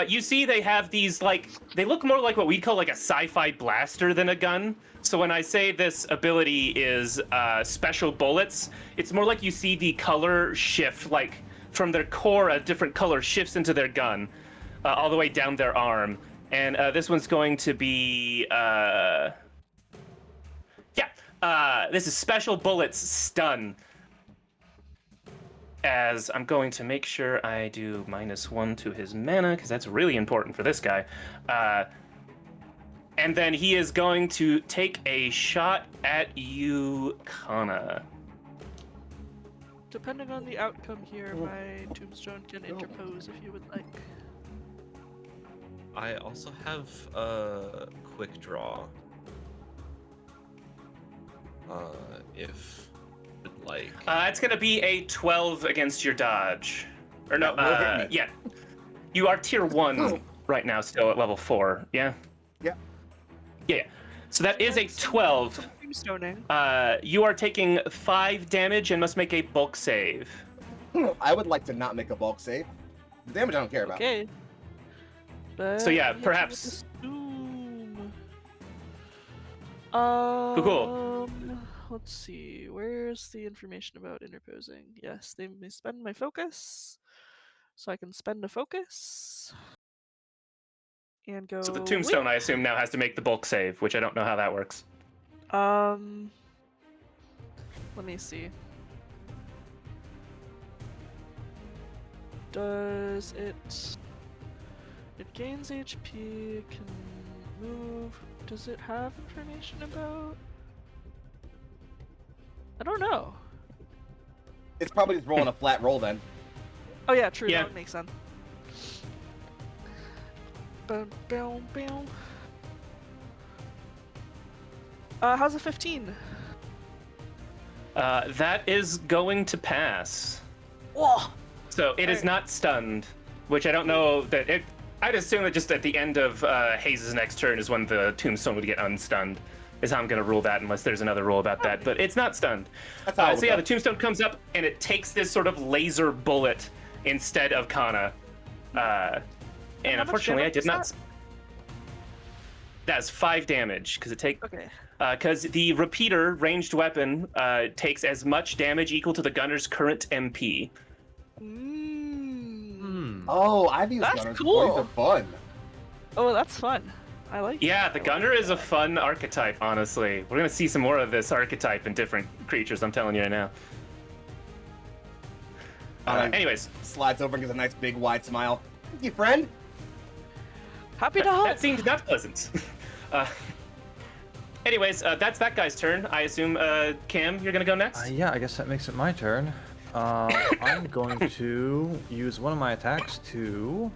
You see, they have these like they look more like what we'd call like a sci-fi blaster than a gun. So when I say this ability is special bullets, it's more like you see the color shift, like from their core, a different color shifts into their gun, all the way down their arm. And this one's going to be this is special bullets stun. As I'm going to make sure I do -1 to his mana, because that's really important for this guy. And then he is going to take a shot at you, Kana. Depending on the outcome here, my tombstone can interpose if you would like. I also have a quick draw. If you'd like. It's going to be a 12 against your dodge. Or no, yeah. You are tier 1 right now, still at level 4, yeah? Yeah. Yeah. So that is a 12. You are taking 5 damage and must make a bulk save. I would like to not make a bulk save. The damage I don't care about. Okay. So yeah, perhaps. Cool. Let's see. Where's the information about interposing? Yes, they may spend my focus, so I can spend a focus and go. So the tombstone, I assume, now has to make the bulk save, which I don't know how that works. Let me see. Does it? It gains HP, can move. Does it have information about? I don't know. It's probably just rolling a flat roll then. Oh yeah, true. Yeah. That would make sense. Boom, boom, boom. How's a 15? That is going to pass. Whoa! So it is not stunned, which I don't know that it. I'd assume that just at the end of Hayes' next turn is when the tombstone would get unstunned. Is how I'm going to rule that, unless there's another rule about that. But it's not stunned. So yeah, the tombstone comes up and it takes this sort of laser bullet instead of Kana. And unfortunately, I did not. That's 5 damage because it takes. Okay. Because the repeater ranged weapon takes as much damage equal to the gunner's current MP. Oh, I've used That's gunners cool. before. These are fun. Oh, that's fun. I like. Yeah, the gunner is a fun archetype. Honestly, we're gonna see some more of this archetype in different creatures. I'm telling you right now. Anyways, slides over and gives a nice big wide smile. Thank you, friend. Happy to help. That seemed not pleasant. Anyways, that's that guy's turn. I assume, Cam, you're gonna go next? Yeah, I guess that makes it my turn. I'm going to use one of my attacks to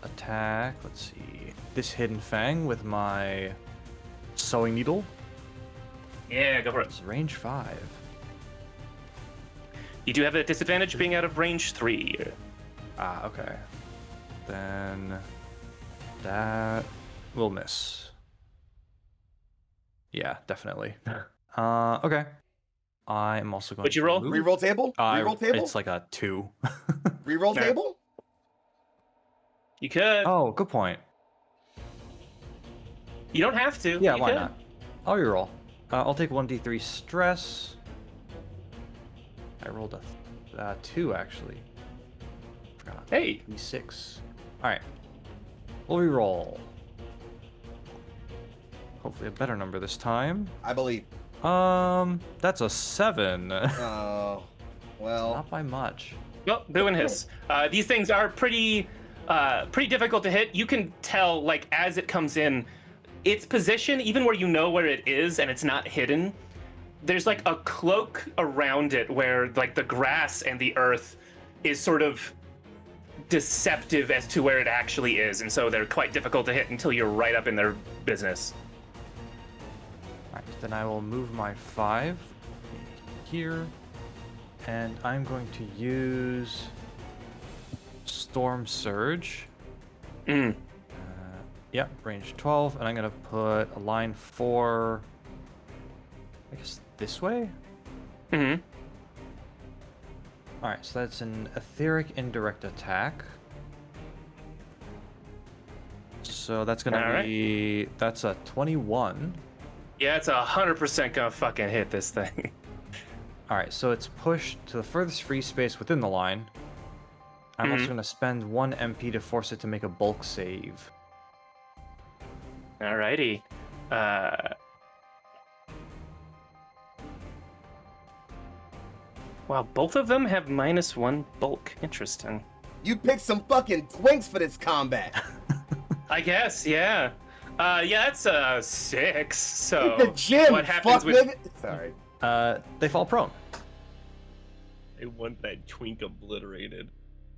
attack, let's see, this Hidden Fang with my sewing needle. Yeah, go for it. It's range 5. You do have a disadvantage being out of range 3. Okay. Then that will miss. Yeah, definitely. Okay. I'm also going What'd you to roll? move. Reroll table? Reroll table? It's like a 2. Reroll No. table? You could. Oh, good point. You don't have to. Yeah, You why could. not? I'll reroll. I'll take 1d3 stress. I rolled a 2 actually. Forgot. Hey. D6. All right. We'll reroll. Hopefully a better number this time. I believe. That's a 7. Oh. Well, Not by much. Well, doing his. These things are pretty difficult to hit. You can tell, like, as it comes in, its position, even where you know where it is and it's not hidden, there's like a cloak around it where like the grass and the earth is sort of deceptive as to where it actually is, and so they're quite difficult to hit until you're right up in their business. Alright, then I will move my 5 here, and I'm going to use Storm Surge. Yeah, range 12, and I'm gonna put a line 4, I guess this way? Mm-hmm. Alright, so that's an etheric indirect attack. So that's gonna be, that's a 21. Yeah, it's 100% gonna fucking hit this thing. Alright, so it's pushed to the furthest free space within the line. I'm also gonna spend 1 MP to force it to make a bulk save. Alrighty. Wow, both of them have -1 bulk. Interesting. you picked some fucking twinks for this combat. I guess, yeah. Yeah, that's 6. So the gym, what happens fuck with? nigga. Sorry. They fall prone. I want that twink obliterated.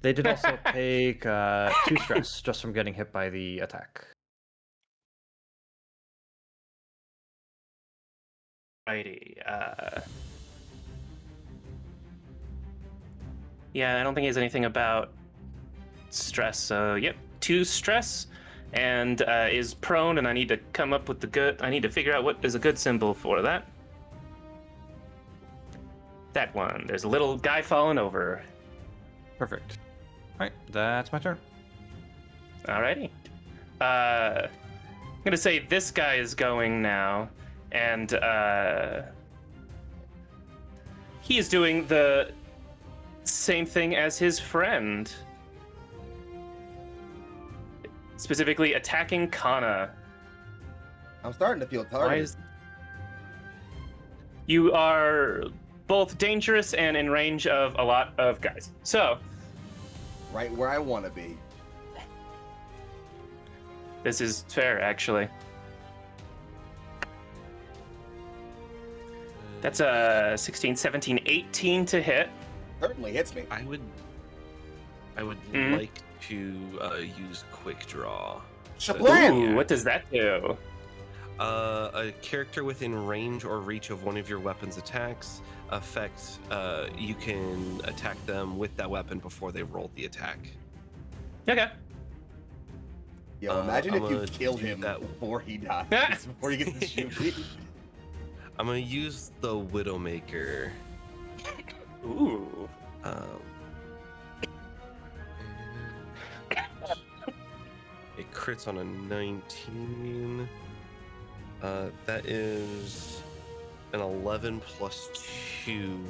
They did also take 2 stress just from getting hit by the attack. Righty. Yeah, I don't think he has anything about stress. So, yep, 2 stress, and is prone. And I need to come up with the good. I need to figure out what is a good symbol for that. That one. There's a little guy falling over. Perfect. Alright, that's my turn. Alrighty. I'm gonna say this guy is going now, and he is doing the same thing as his friend. Specifically attacking Kana. I'm starting to feel targeted. You are both dangerous and in range of a lot of guys. So, Right where I want to be. this is fair, actually. That's a 16, 17, 18 to hit. Certainly hits me. I would Mhm. like to use quick draw. Shablam! Ooh, what does that do? A character within range or reach of one of your weapon's attacks affects you can attack them with that weapon before they roll the attack. Okay. Yo, imagine I'm if you gonna killed do him that. before he dies, before he gets to shoot me. I'm gonna use the Widowmaker. Ooh. It crits on a 19. That is an 11 plus 2,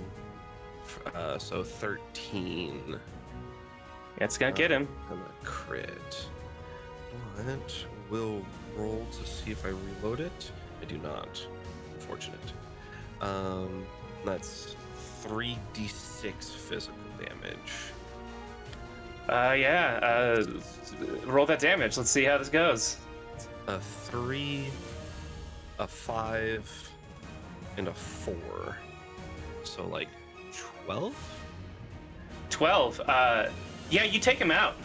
so 13. Yeah, it's gonna get him. I'm gonna crit. But we'll roll to see if I reload it. I do not. Unfortunate. That's 3d6 physical damage. Yeah. Roll that damage. Let's see how this goes. A 3, a 5, and a 4. So like 12? 12. Yeah, you take him out.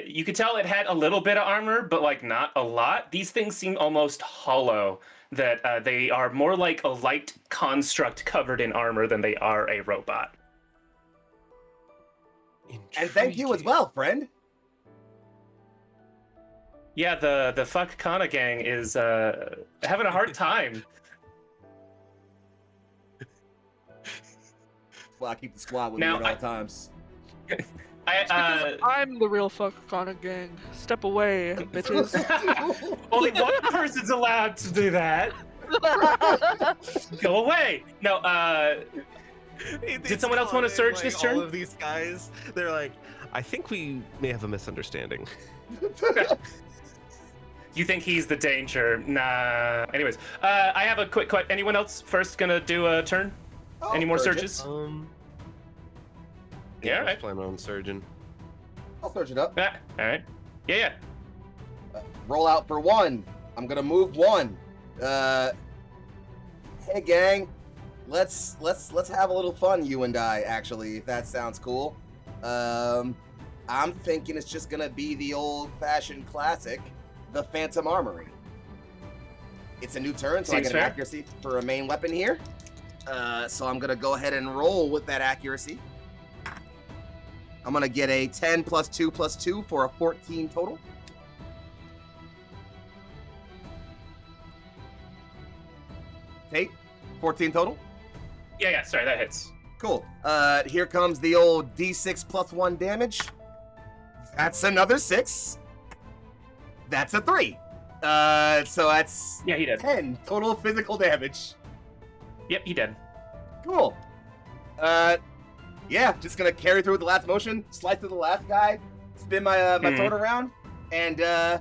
You could tell it had a little bit of armor, but like not a lot. These things seem almost hollow, that they are more like a light construct covered in armor than they are a robot. And thank you as well, friend. Yeah, the fuck Kana gang is having a hard time. Well, I keep the squad with Now, me at all times. I'm the real fuck Kana gang. Step away, bitches. Only one person's allowed to do that. Go away. No, did someone else want to search this turn? All of these guys, they're like, I think we may have a misunderstanding. You think he's the danger? Nah. Anyways, I have a quick question. Anyone else first gonna do a turn? Oh, Any more surge it. searches? Yeah, I was alright. planning on surgeon. I'll search it up. Ah, all right. Yeah. Roll out for 1. I'm gonna move 1. Hey gang, let's have a little fun, you and I. Actually, if that sounds cool. I'm thinking it's just gonna be the old-fashioned classic, the Phantom Armory. It's a new turn, so I Seems get an fair. accuracy for a main weapon here. So I'm gonna go ahead and roll with that accuracy. I'm gonna get a 10 plus 2 plus 2 for a 14 total. Tate, 14 total. Yeah. Sorry, that hits. Cool. Here comes the old D6 plus 1 damage. That's another 6. That's a 3. So that's Yeah, he did. 10 total physical damage. Yep, he did. Cool. Yeah, just gonna carry through with the last motion, slice through the last guy, spin my my sword around, and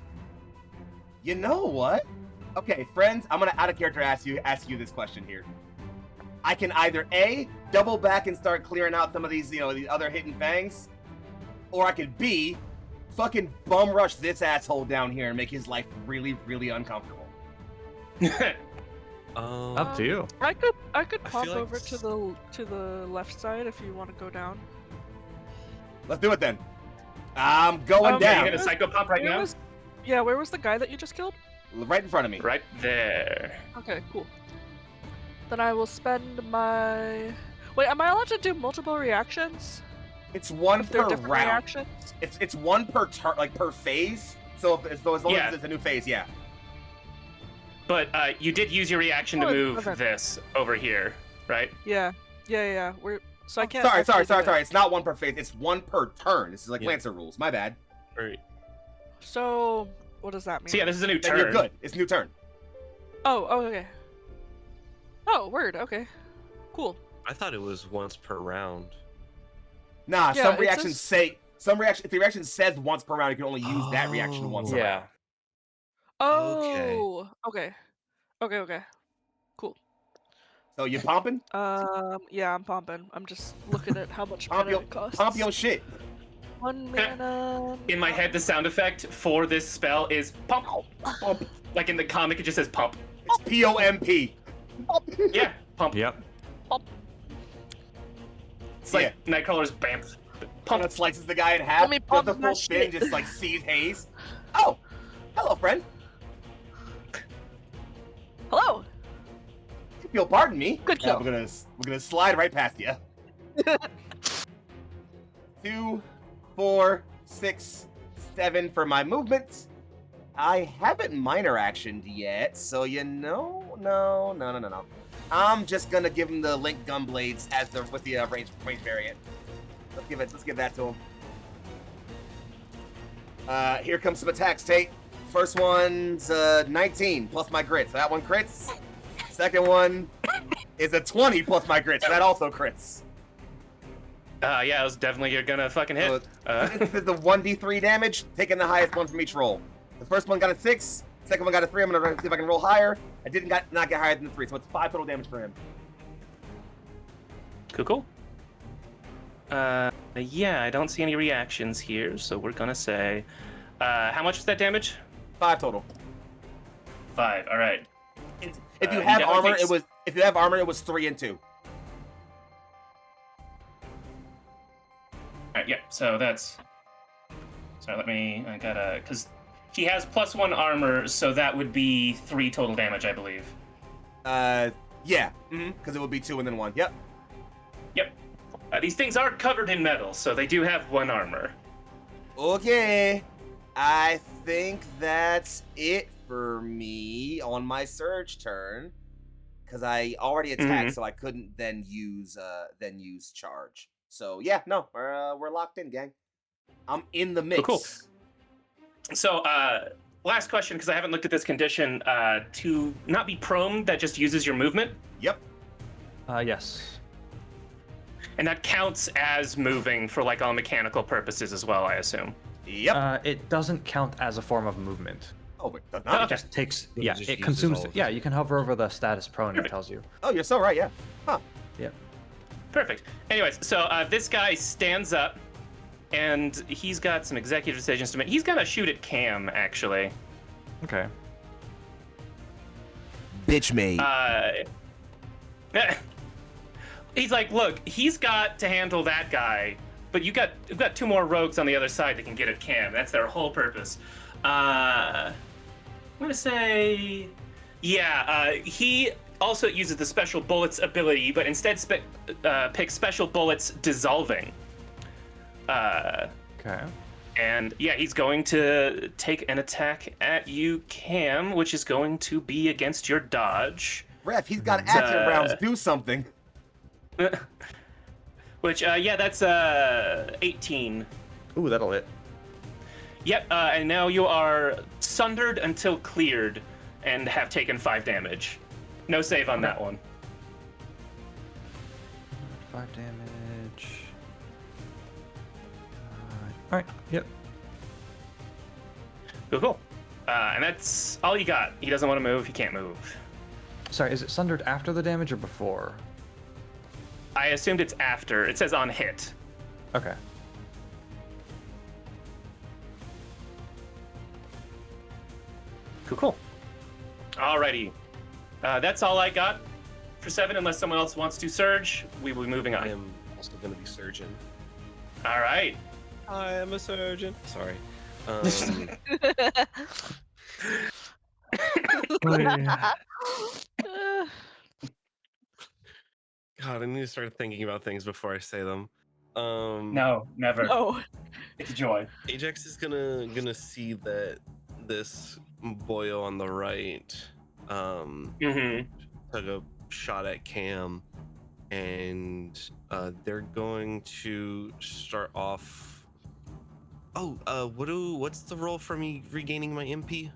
you know what? Okay, friends, I'm gonna out of character ask you this question here. I can either A, double back and start clearing out some of these, these other hidden fangs, or I could B, fucking bum rush this asshole down here and make his life really, really uncomfortable. Up to you. I could I pop feel like over to the left side if you want to go down. Let's do it then. I'm going Okay. down. You're gonna psycho pop right now? Where was the guy that you just killed? Right in front of me. Right there. Okay, cool. Then I will spend my... Wait, am I allowed to do multiple reactions? It's one If they're per different round. reactions? It's one per turn, like per phase. So as long Yeah. as it's a new phase, yeah. But you did use your reaction to Oh, move okay. this over here, right? Yeah. So I can't... Sorry. actually do it. It's not one per phase. It's one per turn. This is like Yeah. Lancer rules. My bad. Right. So, what does that mean? So yeah, this is a new Then turn. you're good. It's new turn. Oh, okay. Oh, word, okay. Cool. I thought it was once per round. Nah, Yeah, some it reactions says- if the reaction says once per round, you can only use that reaction once a Yeah. round. Oh, okay. Okay. So you pumping? Yeah, I'm pumping. I'm just looking at how much Pump mana your, it costs. pump your shit. 1 mana. In my head, the sound effect for this spell is pump. Pump. Like in the comic, it just says pump. It's POMP. Yeah, pump. Yep. It's like Nightcrawler's bam. Pump. It slices the guy in half. Let me Does pump the my full spin, shit. just like sees haze. Oh, hello, friend. Hello. If you'll pardon me. Good kill. We're gonna slide right past you. 2, 4, 6, 7 for my movement. I haven't minor actioned yet, so no. I'm just gonna give him the Link gun blades as with the range variant. Let's give that to him. Here comes some attacks, Tate. First one's 19 plus my grit, so that one crits. Second one is a 20 plus my grit, so that also crits. Yeah, it was definitely you're gonna fucking hit. This is the 1d3 damage, taking the highest one from each roll. The first one got a 6, second one got a 3. I'm gonna see if I can roll higher. I not get higher than the 3, so it's 5 total damage for him. Cool. Yeah, I don't see any reactions here, so we're gonna say, how much was that damage? 5 total. 5. All right. If you He have definitely armor, takes- it was 3 and 2. All right. Yeah. So that's. Sorry. I gotta. Because he has +1 armor, so that would be 3 total damage, I believe. Yeah, because it would be 2 and then 1. Yep. Yep. These things are covered in metal, so they do have 1 armor. Okay, I think that's it for me on my surge turn, because I already attacked, so I couldn't then use charge. So yeah, no, we're locked in, gang. I'm in the mix. Cool. So, last question, because I haven't looked at this condition. To not be prone, that just uses your movement, Yep. Yes. and that counts as moving for like all mechanical purposes as well, I assume. Yep. It doesn't count as a form of movement. Oh, but does It not. Okay. just takes. It Yeah, just it uses consumes. all of Yeah, it. you can hover over the status prone and it Perfect. tells you. Oh, you're so right. Yeah. Huh. Yep. Perfect. Anyways, so this guy stands up, and he's got some executive decisions to make. He's gonna shoot at Cam, actually. Okay. Bitch made. He's like, look, he's got to handle that guy, but you've got 2 more rogues on the other side that can get at Cam. That's their whole purpose. I'm gonna say, yeah. He also uses the special bullets ability, but instead picks special bullets dissolving. Okay. And yeah, he's going to take an attack at you, Cam, which is going to be against your dodge. Ref, he's got action rounds. Do something. Which, yeah, that's 18. Ooh, that'll hit. Yep, and now you are sundered until cleared and have taken 5 damage. No save on that one. 5 damage. All right. Yep. Cool. And that's all you got. He doesn't want to move. He can't move. Sorry, is it sundered after the damage or before? I assumed it's after. It says on hit. Okay. Cool. Alrighty. That's all I got for 7, unless someone else wants to surge. We will be moving I on. am also going to be surgeon. All right. I am a surgeon. Sorry. God, I need to start thinking about things before I say them. No, never. Oh, It's a joy. Ajax is gonna see that this boyo on the right Mm-hmm. took a shot at Cam, and they're going to start off. Oh, what's the roll for me regaining my MP?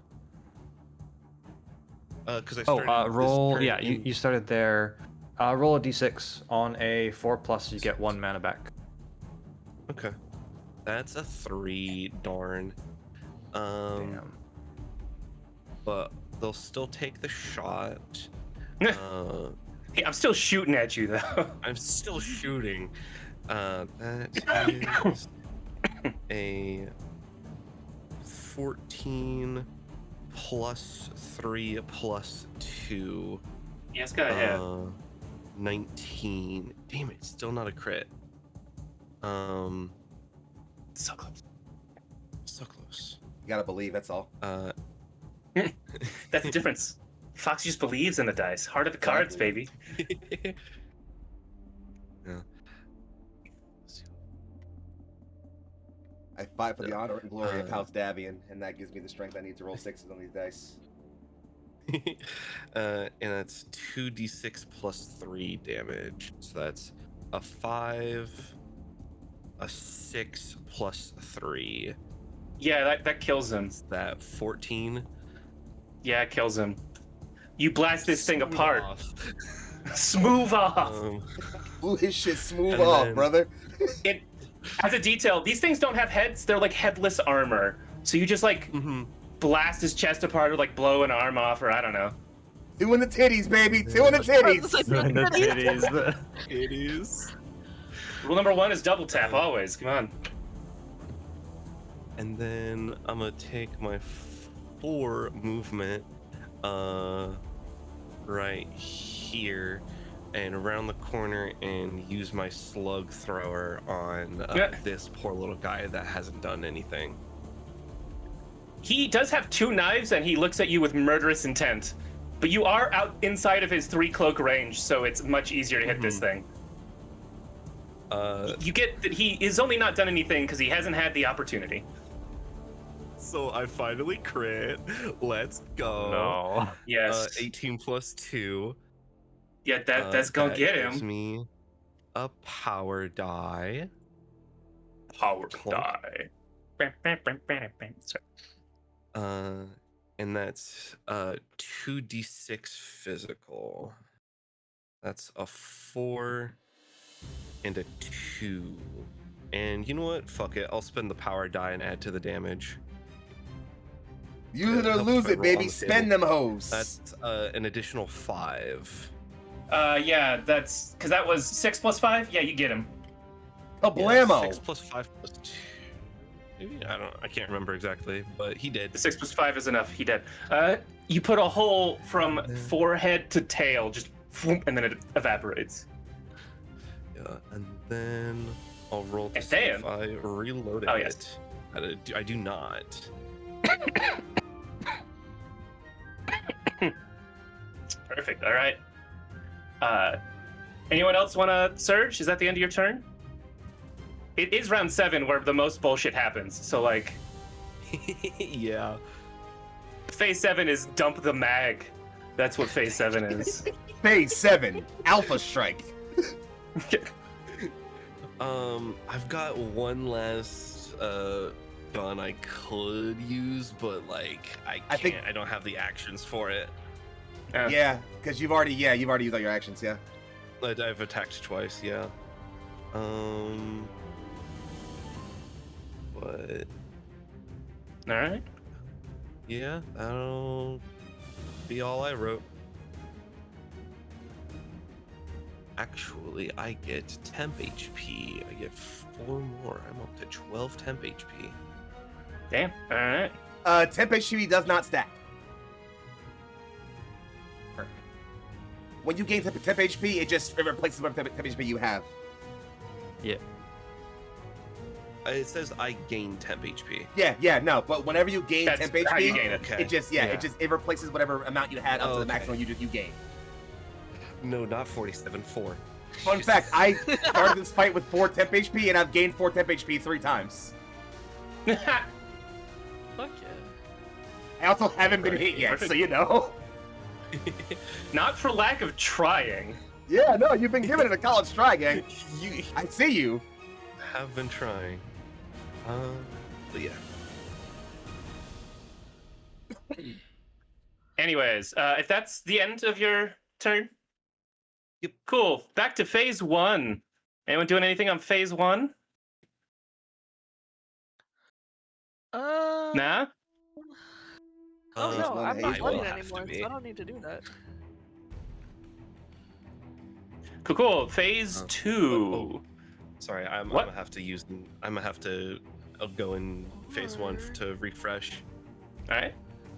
Because I started this roll. turn Yeah, in- you started there. Roll a d6 on a 4+. You get 1 mana back. Okay, that's a 3. Darn. Damn. But they'll still take the shot. Hey, I'm still shooting at you, though. I'm still shooting. That is a 14 plus 3 plus 2. Yes, go ahead. 19. Damn it, still not a crit. So close. So close. You gotta believe. That's all. That's the difference. Fox just believes in the dice. Heart of the cards, baby. Yeah. I fight for the honor and glory of Uh, House Davian, and that gives me the strength I need to roll 6s on these dice. And that's 2d6 plus 3 damage. So that's a 5, a 6 plus 3. Yeah, that kills him. Is that 14? Yeah, it kills him. You blast this thing Smooth apart. off. Smooth off. Ooh, his shit smooth And off, then- brother. It, as a detail, these things don't have heads. They're like headless armor. So you just like blast his chest apart or like blow an arm off, or I don't know. 2 in the titties, baby. 2 in the titties. It is. Rule number 1 is double tap always. Come on. And then I'm gonna take my 4 movement right here and around the corner and use my slug thrower on Yeah. this poor little guy that hasn't done anything. He does have 2 knives, and he looks at you with murderous intent. But you are out inside of his 3 cloak range, so it's much easier to hit this thing. You get that he is only not done anything because he hasn't had the opportunity. So I finally crit. Let's go. No. Yes. 18 plus 2. Yeah, that's gonna that get gives him. me a power die. Power Clunk. die. Sorry. And that's 2d6 physical. That's a 4 and a 2. And you know what? Fuck it. I'll spend the power die and add to the damage. Use it or helps lose if I it, roll baby. on the Spend table. them hoes. That's an additional 5. Yeah, that's because that was 6 plus 5. Yeah, you get him. Kablamo. 6 plus 5 plus 2. Maybe? I can't remember exactly, but he did. The 6 plus 5 is enough. He did. You put a hole from forehead to tail, just whoop, and then it evaporates. Yeah, and then I'll roll to And see then- if I reloaded Oh, it. yes. I do not. Perfect. All right. Anyone else want to surge? Is that the end of your turn? It is round 7 where the most bullshit happens. So like, Yeah. phase 7 is dump the mag. That's what phase 7 is. Phase 7. Alpha Strike. I've got one last gun I could use, but like I I think- can't. I don't have the actions for it. Yeah, because you've already used all your actions, yeah. I've attacked twice, yeah. But All right. yeah, that'll be all I wrote. Actually, I get temp HP. I get 4 more. I'm up to 12 temp HP. Damn. All right. Temp HP does not stack. When you gain temp HP, it replaces whatever temp HP you have. Yeah. It says I gain temp HP. Yeah, no, but whenever you gain That's temp HP, how you gain it. Okay. it replaces whatever amount you had up to the Okay. maximum you gain. No, not 47. 4. Fun fact, I started this fight with 4 temp HP and I've gained 4 temp HP 3 times. Fuck yeah. I also haven't been Right. hit yet, so you know. Not for lack of trying. Yeah, no, you've been giving it a college try, gang. You I see you. have been trying. But yeah. Anyways, if that's the end of your turn. Yep. Cool. Back to phase 1. Anyone doing anything on phase 1? Nah? Oh Uh, no, one I'm that not Hayes running will have to anymore, be. so I don't need to do that. Cool. Phase Oh. 2. Sorry, I'm What? gonna have to use. I'm gonna have to go in phase 1 to refresh. All right.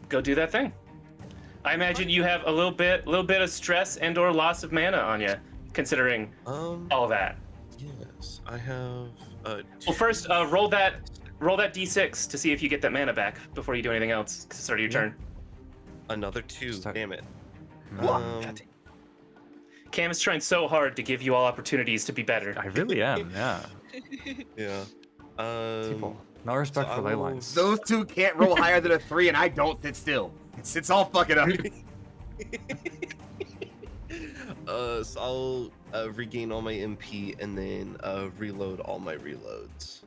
Go do that thing. I imagine you have a little bit of stress and or loss of mana on you, considering all that. Yes, I have. Well, first, roll that d6 to see if you get that mana back before you do anything else. 'Cause it's start of your turn. Another 2. Start- Damn it. What? Cam is trying so hard to give you all opportunities to be better. I really am, yeah. Yeah. People. No respect so for I ley will- lines. Those 2 can't roll higher than a 3, and I don't sit still. It's all fucking up. So I'll regain all my MP and then reload all my reloads.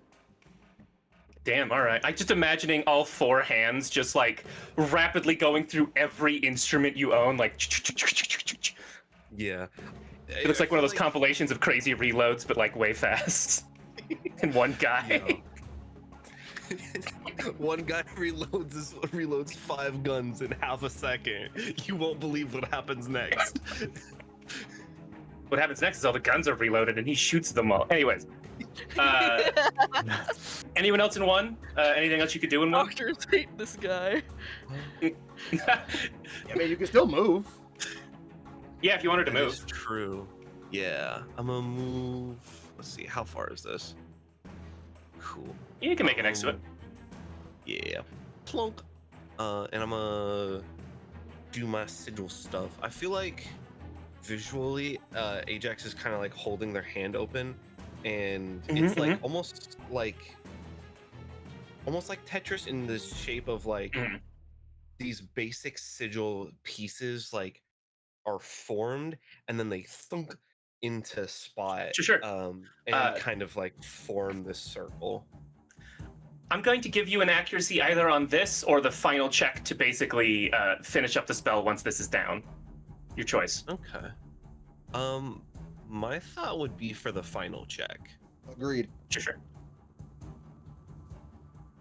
Damn, all right. I just imagining all 4 hands just like rapidly going through every instrument you own, like Yeah. it looks like one of those compilations of crazy reloads, but like way fast. In one guy. One guy reloads 5 guns in half a second. You won't believe what happens next. What happens next is all the guns are reloaded and he shoots them all. Anyways. Anyone else in 1? Anything else you could do in 1? Doctors hate this guy. I mean, you can still move. Yeah, if you wanted to That move. is true. Yeah, I'm gonna move. Let's see, how far is this? Cool. You can make it next to it. Yeah. Plunk. And I'm gonna do my sigil stuff. I feel like visually, Ajax is kind of like holding their hand open, and it's like almost like Tetris in the shape of like Mhm. these basic sigil pieces like are formed and then they thunk into spot Sure. and kind of like form this circle. I'm going to give you an accuracy either on this or the final check to basically finish up the spell once this is down. Your choice. Okay. My thought would be for the final check. Agreed. Sure.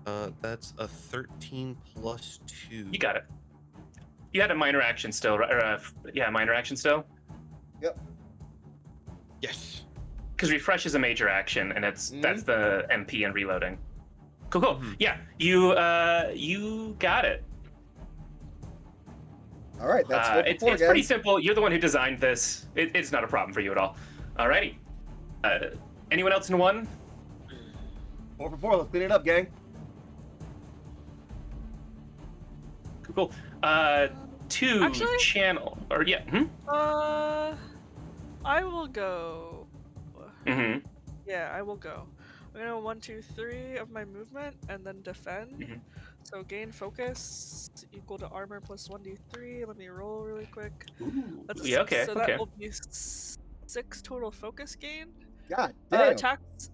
That's a 13 plus 2. You got it. You had a minor action still, right? Or, yeah, minor action still. Yes. Because refresh is a major action, and that's the MP and reloading. Cool. Yeah, you got it. All right, that's what It's before, pretty guys. simple. You're the one who designed this. It's not a problem for you at all. Alrighty. Anyone else in one? 4 for 4. Let's clean it up, gang. Cool. Two Actually- channel or yeah. I will go. Mm-hmm. Yeah, I will go. I'm gonna 1, 2, 3 of my movement and then defend. Mhm. So gain focus equal to armor plus 1d3. Let me roll really quick. Ooh. That's a Yeah. 6, Okay. so Okay. that will be 6 total focus gain. God damn. Attacks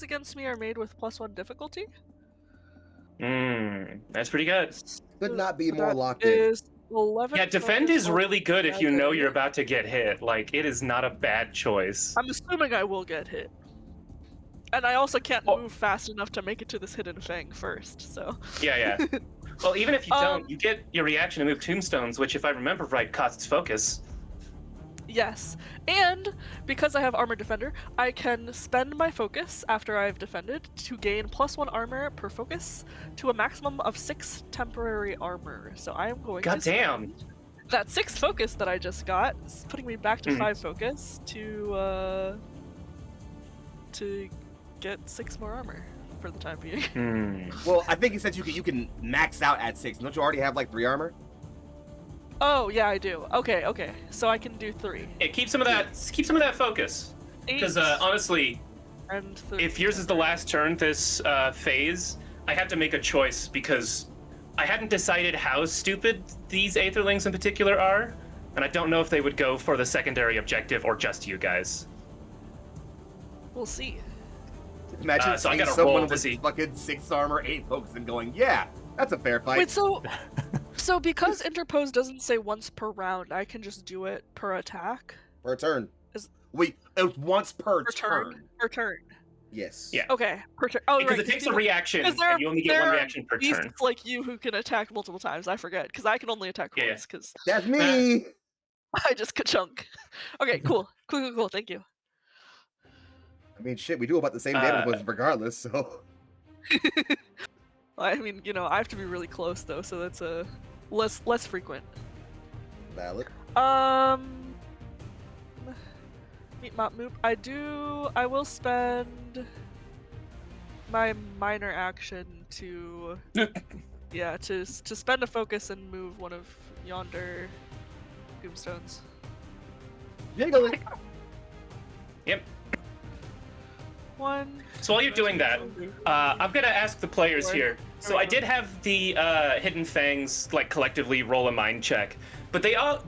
against me are made with +1 difficulty. That's pretty good. Could not be So more that locked in. is 11 Yeah, defend focus is really good if you know altogether. you're about to get hit. Like, it is not a bad choice. I'm assuming I will get hit. And I also can't Oh. move fast enough to make it to this hidden fang first, so. Yeah. Well, even if you Um, don't, you get your reaction to move tombstones, which, if I remember right, costs focus. Yes. And because I have armor defender, I can spend my focus after I've defended to gain +1 armor per focus to a maximum of 6 temporary armor. So I am going God to damn. spend that 6 focus that I just got, putting me back to Mhm. 5 focus to get 6 more armor for the time being. Well, I think it said you can max out at 6. Don't you already have like 3 armor? Oh, yeah, I do. Okay. So I can do 3. Yeah, keep some of that focus. 8 Because honestly, and 3 if yours is the last turn this phase, I have to make a choice because I hadn't decided how stupid these Aetherlings in particular are, and I don't know if they would go for the secondary objective or just you guys. We'll see. Imagine So I seeing gotta someone roll to with see. fucking 6 armor, 8 focus, and going, yeah, that's a fair fight. Wait, so because interpose doesn't say once per round, I can just do it per attack? Per turn. Is- Wait, it's once per Per turn. turn? Per turn. Yes. Yeah. Okay, per turn. Oh, Because right. it takes a because reaction, because and you only get there one are reaction per beasts turn. like you who can attack multiple times. I forget, because I can only attack Yeah. once, because That's me. I just ka-chunk. Okay, cool. Cool. Thank you. I mean, shit, we do about the same damage was regardless, so. I mean, I have to be really close, though, so that's less frequent. Valid. Meet Mop Moop. I will spend my minor action to spend a focus and move one of yonder tombstones. Jiggly. Yep. 1. So while you're doing that, I'm gonna ask the players Sure. here. So I did have the Hidden Fangs like collectively roll a mind check, but they are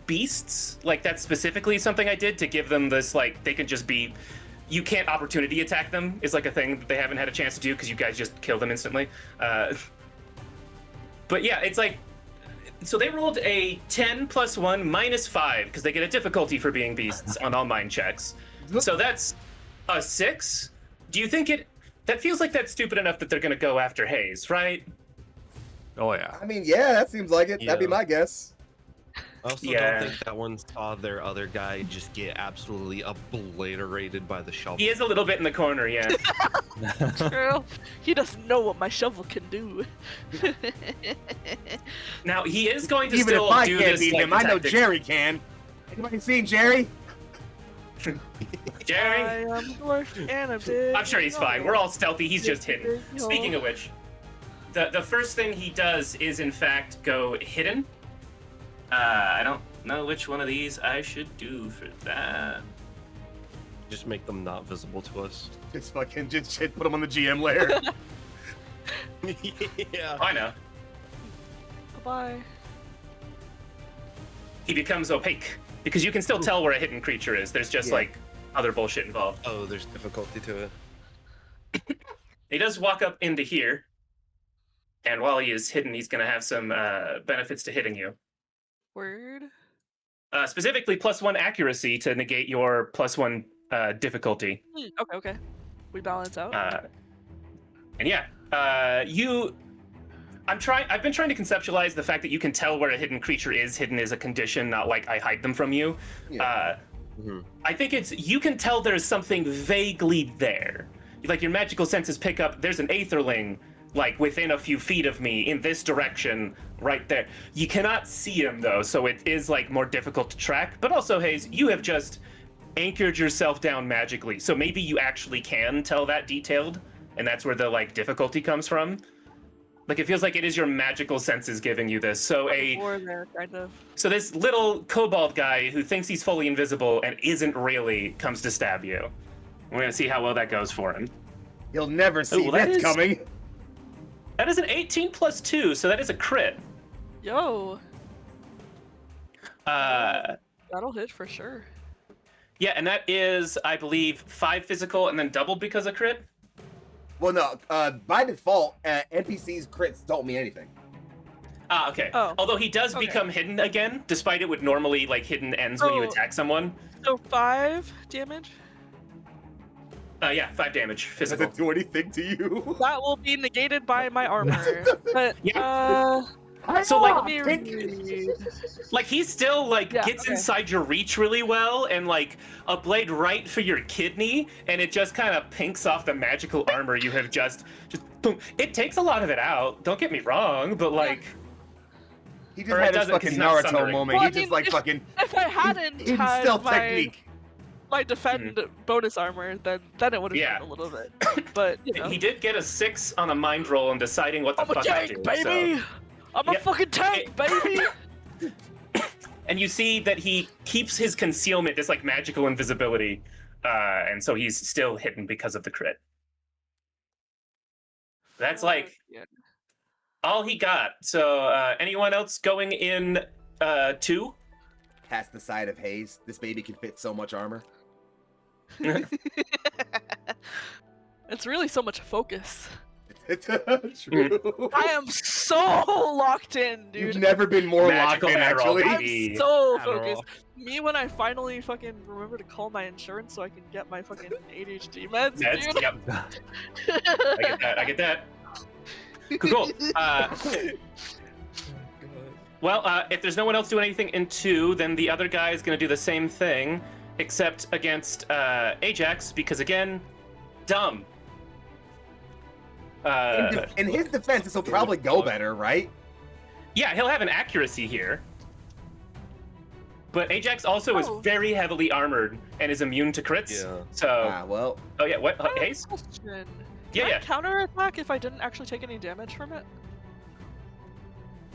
beasts. Like that's specifically something I did to give them this like they can just be. You can't opportunity attack them is like a thing that they haven't had a chance to do because you guys just kill them instantly. But yeah, it's like. So they rolled a 10 plus 1 minus 5 because they get a difficulty for being beasts on all mind checks. So that's a 6. Do you think that feels like that's stupid enough that they're gonna go after Hayes, right? Oh yeah. I mean, yeah, that seems like it. That'd be Yeah. my guess. I also Yeah. don't think that one saw their other guy just get absolutely obliterated by the shovel. He is a little bit in the corner, yeah. Girl, he doesn't know what my shovel can do. Now he is going to Even still if I do can't this beat like him, I know tactic. Jerry can. Anybody seen Jerry? Jerry, I am a dwarf and a big. I'm sure he's fine. We're all stealthy. He's just hidden. Speaking of which, the first thing he does is in fact go hidden. I don't know which one of these I should do for that. Just make them not visible to us. Just fucking just put him on the GM layer. Yeah. I know. Bye. He becomes opaque because you can still tell where a hidden creature is. There's just Yeah. like other bullshit involved. Oh, there's difficulty to it. He does walk up into here, and while he is hidden, he's going to have some benefits to hitting you. Word. Specifically, +1 accuracy to negate your +1 difficulty. Okay. We balance out. And yeah, I've been trying to conceptualize the fact that you can tell where a hidden creature is hidden as a condition, not like I hide them from you. Yeah. I think it's you can tell there's something vaguely there. Like your magical senses pick up there's an aetherling like within a few feet of me in this direction right there. You cannot see him though, so it is like more difficult to track. But also, Hayes, you have just anchored yourself down magically, so maybe you actually can tell that detailed, and that's where the like difficulty comes from. Like it feels like it is your magical senses giving you this. So kind of. so this little kobold guy who thinks he's fully invisible and isn't really comes to stab you. We're gonna see how well that goes for him. You'll never see well, that this is- coming. That is an 18 plus 2, so that is a crit. Yo, Uh, that'll hit for sure. yeah, and that is, I believe, 5 physical and then doubled because of crit. Well, no. By default, NPCs crits don't mean anything. Ah, okay. Oh, Although he does okay. become hidden again, despite it would normally like hidden ends when you Oh. attack someone. So 5 damage. Yeah, 5 damage Does physical. it do anything to you? That will be negated by my armor. But So, like, let me read. Like he's still like Yeah, gets okay. inside your reach really well, and like a blade right for your kidney, and it just kind of pinks off the magical armor you have just boom. It takes a lot of it out. Don't get me wrong, but like He just Or it had his doesn't, 'cause fucking he's not Naruto sundering. moment. Well, He I just mean, like if- fucking If I hadn't in had stealth technique. my defend bonus armor, then it would have Yeah. been a little bit. But you know, he did get a 6 on a mind roll and deciding what the I'm a fuck I do. tank, baby. I'm a Yeah. fucking tank, baby. And you see that he keeps his concealment, this like magical invisibility, and so he's still hidden because of the crit. That's like Yeah. all he got. So anyone else going in 2? Past the side of Hayes, this baby can fit so much armor. It's really so much focus. True. I am so locked in, dude. You've never been more Magical locked in, Adderall, actually. baby. I'm so Adderall. focused. Me when I finally fucking remember to call my insurance so I can get my fucking ADHD meds, That's, dude. yep, I get that. Cool. Well, if there's no one else doing anything in 2, then the other guy is going to do the same thing, except against Ajax, because again, dumb. In his defense, this will probably go better, right? Yeah, he'll have an accuracy here. But Ajax also is Oh. very heavily armored and is immune to crits. Yeah. So, Well, oh yeah, what? I have a Hayes? question. Yeah, Can I yeah. counterattack if I didn't actually take any damage from it?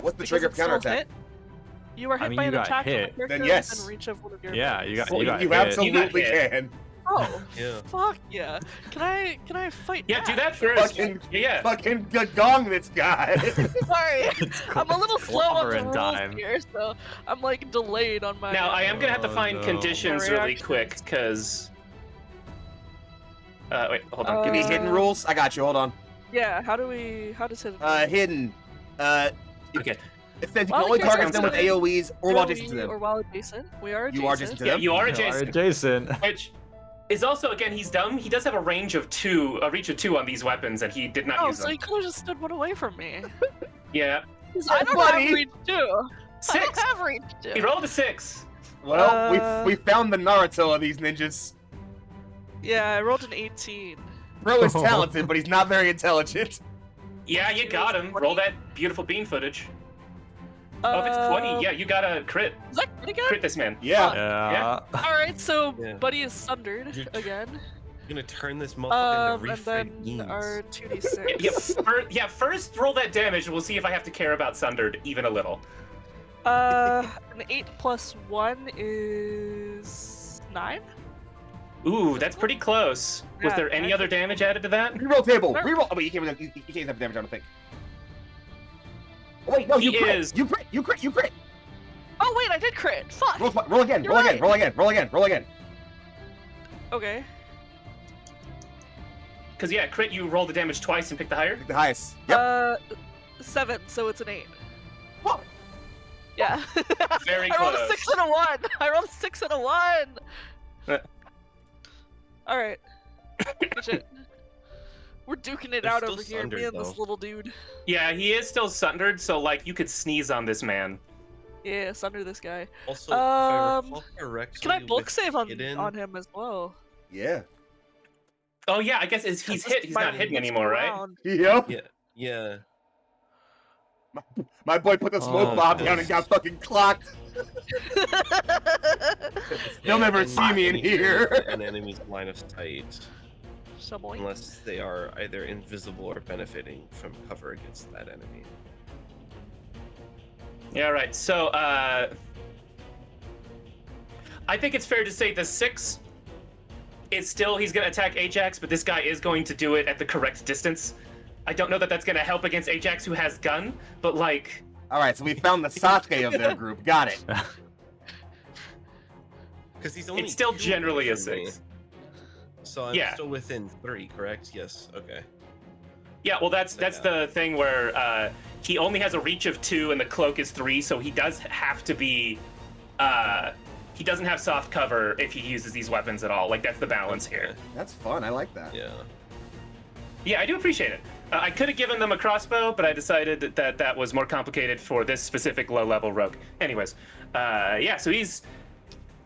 what's the Because trigger it's for still counterattack? hit? You were hit mean, by you an got attack from a hit. character Then yes. within reach of one of your Yeah, opponents. you got Well, you got you hit. absolutely hit. can. Oh, Yeah. fuck yeah. Can I fight Yeah, back? do that first. Fucking- Yeah. Fucking gong this guy. Sorry, I'm a little slow on the clobbering rules time. here, so I'm like delayed on my. Now, I am going to have to Oh, find no. conditions really Reactions. quick, because... wait, hold on. Give Give me me a hidden rules. I got you. Hold on. Yeah, how does hidden? Hidden. Okay. It says you Well, can only I guess target them with it's AOE's or while adjacent to AoE them. Or while adjacent. We are adjacent. You are adjacent to Yeah, them. you are You are adjacent. adjacent. Which is also, again, he's dumb. He does have a reach of 2 on these weapons, and he did not Oh, use so them. you could have just stood one away from me. Yeah. I don't Buddy. have reach too. 6. I don't have reach He too. rolled a 6. Well, we found the Naruto of these ninjas. Yeah, I rolled an 18. Bro is talented, but he's not very intelligent. Yeah, you got him. Roll that beautiful bean footage. Oh, if it's 20, yeah, you got a crit. Is that pretty good? Crit this man. Yeah. Yeah. All right, so Yeah. Buddy is sundered You're- again. You're gonna turn this motherfucker into And refried then beans. our 2d6. First roll that damage, and we'll see if I have to care about Sundered even a little. An 8 plus 1 is 9. Ooh, that's pretty close. Was Yeah, there any I other damage added to that? Reroll table. Sure. Reroll. Oh, wait, you can't have damage, I don't think. Oh, wait, no, you He crit. is- You crit. You crit. You crit. Oh wait, I did crit. Fuck. Roll again. You're Roll again. right. Roll again. Roll again. Roll again. Okay. Because, yeah, crit, you roll the damage twice and pick the higher. Pick the highest. Yep. 7, so it's an 8. Whoa. Yeah. Very I rolled a close. 6 and a 1. I rolled a 6 and a 1. Uh. All right. Good shit. We're duking it They're out still over here, me sundered, and this though. little dude. Yeah, he is still sundered, so like you could sneeze on this man. Yeah, sunder this guy. Also, if I Um, recall correctly, Can I bulk with save on hidden, him as well? Yeah. Oh yeah, I guess he's This hit. He's not might hidden mix anymore, right? around. Yep. yeah. My boy put the smoke Oh, bomb down and got fucking clocked. They'll never And see me in anything here. within an enemy's line of sight, Someone. unless they are either invisible or benefiting from cover against that enemy. Yeah, right. So, I think it's fair to say the 6 is still, he's going to attack Ajax, but this guy is going to do it at the correct distance. I don't know that that's going to help against Ajax, who has gun, but like... All right, so we found the Sasuke of their group. Got it. Because he's only It's still 2 generally a from me, 6. So I'm Yeah. still within 3, correct? Yes. Okay. Yeah, well, that's Yeah. the thing where he only has a reach of 2 and the cloak is 3, so he does have to be... he doesn't have soft cover if he uses these weapons at all. Like, that's the balance here. That's fun. I like that. Yeah. Yeah, I do appreciate it. I could have given them a crossbow, but I decided that that was more complicated for this specific low-level rogue. Anyways, yeah, so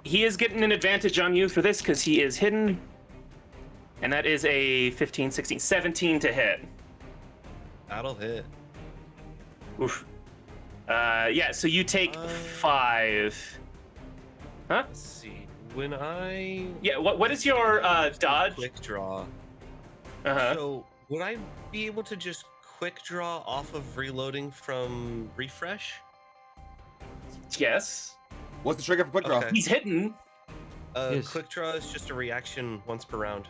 he is getting an advantage on you for this because he is hidden. And that is a 15, 16, 17 to hit. That'll hit. Oof. Yeah, so you take 5. Huh? Let's see. When I Yeah, what is your dodge? quick draw, Uh-huh. so would I be able to just quick draw off of reloading from refresh? Yes. What's the trigger for quick draw? Okay. He's hidden. Yes. Quick draw is just a reaction once per round.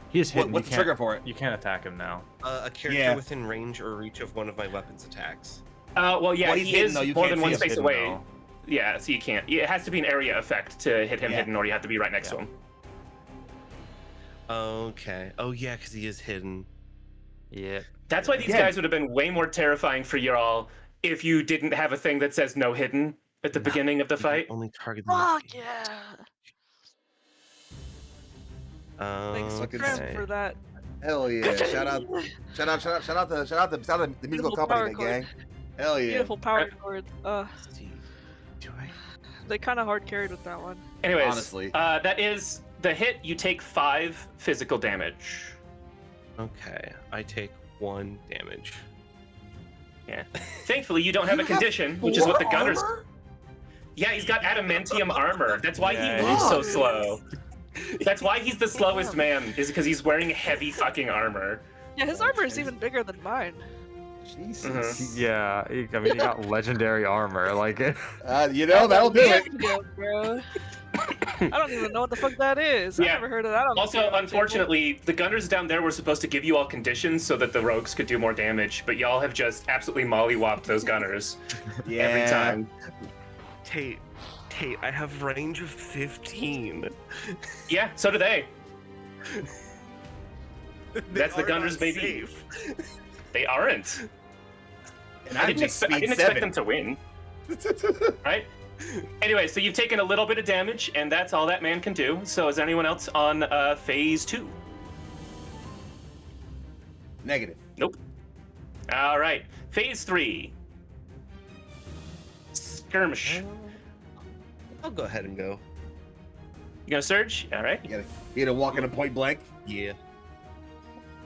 He is hidden. What's you the can't- trigger for it? You can't attack him now. A character Yeah. within range or reach of one of my weapons attacks. Well, yeah, Well, he's he hidden, is though. You more can't than see one him. space Hidden, away. though. Yeah, so you can't. It has to be an area effect to hit him Yeah. hidden, or you have to be right next Yeah. to him. Okay. Oh yeah, because he is hidden. Yeah. That's why these Yeah. guys would have been way more terrifying for y'all if you didn't have a thing that says no hidden at the beginning of the You can fight. only target the Fuck enemy. yeah! Thanks, Okay. Grim, for that. Hell yeah! Shout out the musical Beautiful company, power that chord. gang. Hell yeah! Beautiful power chords. Let's see. Do I? They kind of hard carried with that one. Anyways, Honestly. that is the hit. You take 5 physical damage. Okay. I take 1 damage. Yeah. Thankfully, you don't have a condition, which is what the gunners. Yeah, he's got adamantium armor. That's why Yeah, he moves so he's- slow. That's why he's the slowest man, is because he's wearing heavy fucking armor. Yeah, his armor is even bigger than mine. Jesus. Yeah, I mean, he got legendary armor. Like, That'll do it. Yeah, bro. I don't even know what the fuck that is. Yeah. I never heard of that. On the Also, table. unfortunately, the gunners down there were supposed to give you all conditions so that the rogues could do more damage, but y'all have just absolutely mollywopped those gunners Yeah. every time. Tate, I have range of 15. Yeah, so do they. They That's the are gunners, not baby. safe. They aren't. And I I'm didn't, just I speed didn't expect 7. them to win, right? Anyway, so you've taken a little bit of damage, and that's all that man can do. So is anyone else on phase 2? Negative. Nope. All right, phase 3. Skirmish. I'll go ahead and go. You gonna surge? All right. You gotta walk in a point blank. Yeah.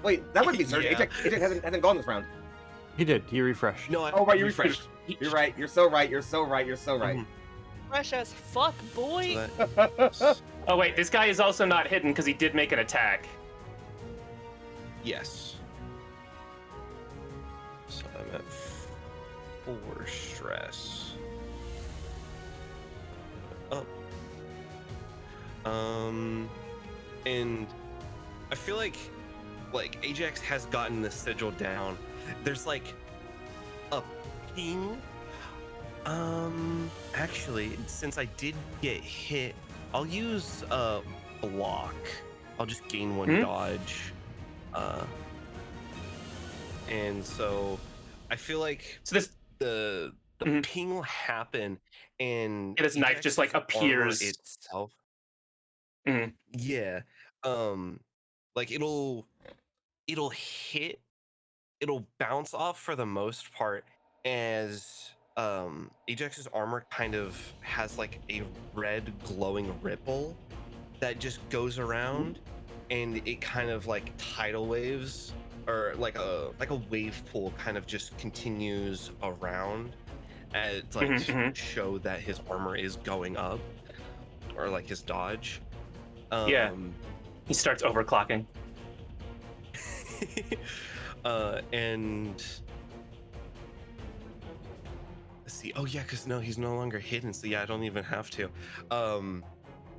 Wait, that would be surge. Yeah. Ajax hasn't gone this round. he did. He refreshed. No, I Oh right, you refreshed. refreshed. You're right. You're so right. You're so right. You're so right. Mhm. Fresh as fuck, boy. So that- Oh wait, this guy is also not hidden because he did make an attack. yes. So I'm at 4 stress. Up. And I feel like Ajax has gotten the sigil down. There's like a ping. Actually, since I did get hit, I'll use block. I'll just gain 1 Hmm? dodge. And so I feel like So this the Mhm. ping will happen, and Yeah, this knife just, like, Ajax's armor appears. itself. Mhm. Yeah, like it'll it'll bounce off for the most part as Ajax's armor kind of has like a red glowing ripple that just goes around, and it kind of like tidal waves or like a wave pool kind of just continues around as like to show that his armor is going up, or like his dodge. Yeah. He starts overclocking. And let's see. Oh yeah, because no, he's no longer hidden. So yeah, I don't even have to.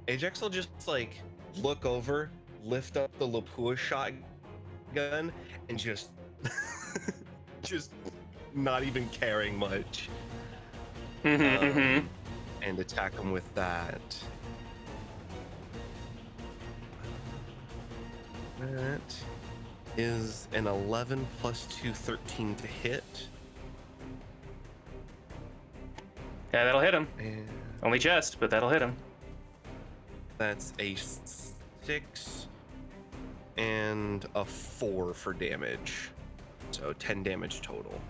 Ajax will just like look over, lift up the Lapua shotgun, and just just not even caring much. And attack him with that. That is an 11 plus 2, 13 to hit. Yeah, that'll hit him. And Only just, but that'll hit him. that's a 6 and a 4 for damage. So 10 damage total.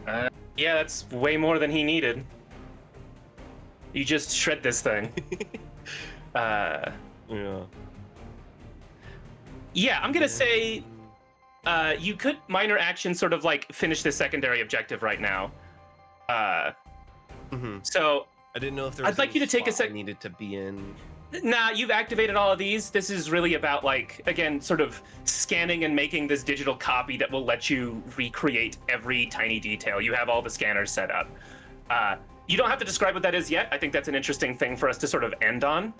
Yeah, that's way more than he needed. You just shred this thing. Yeah. Yeah, I'm gonna say you could minor action sort of like finish the secondary objective right now. So I didn't know if there was I'd like any you to take a spot I sec. needed to be in. Nah, you've activated all of these. This is really about like, again, sort of scanning and making this digital copy that will let you recreate every tiny detail. You have all the scanners set up. You don't have to describe what that is yet. I think that's an interesting thing for us to sort of end on.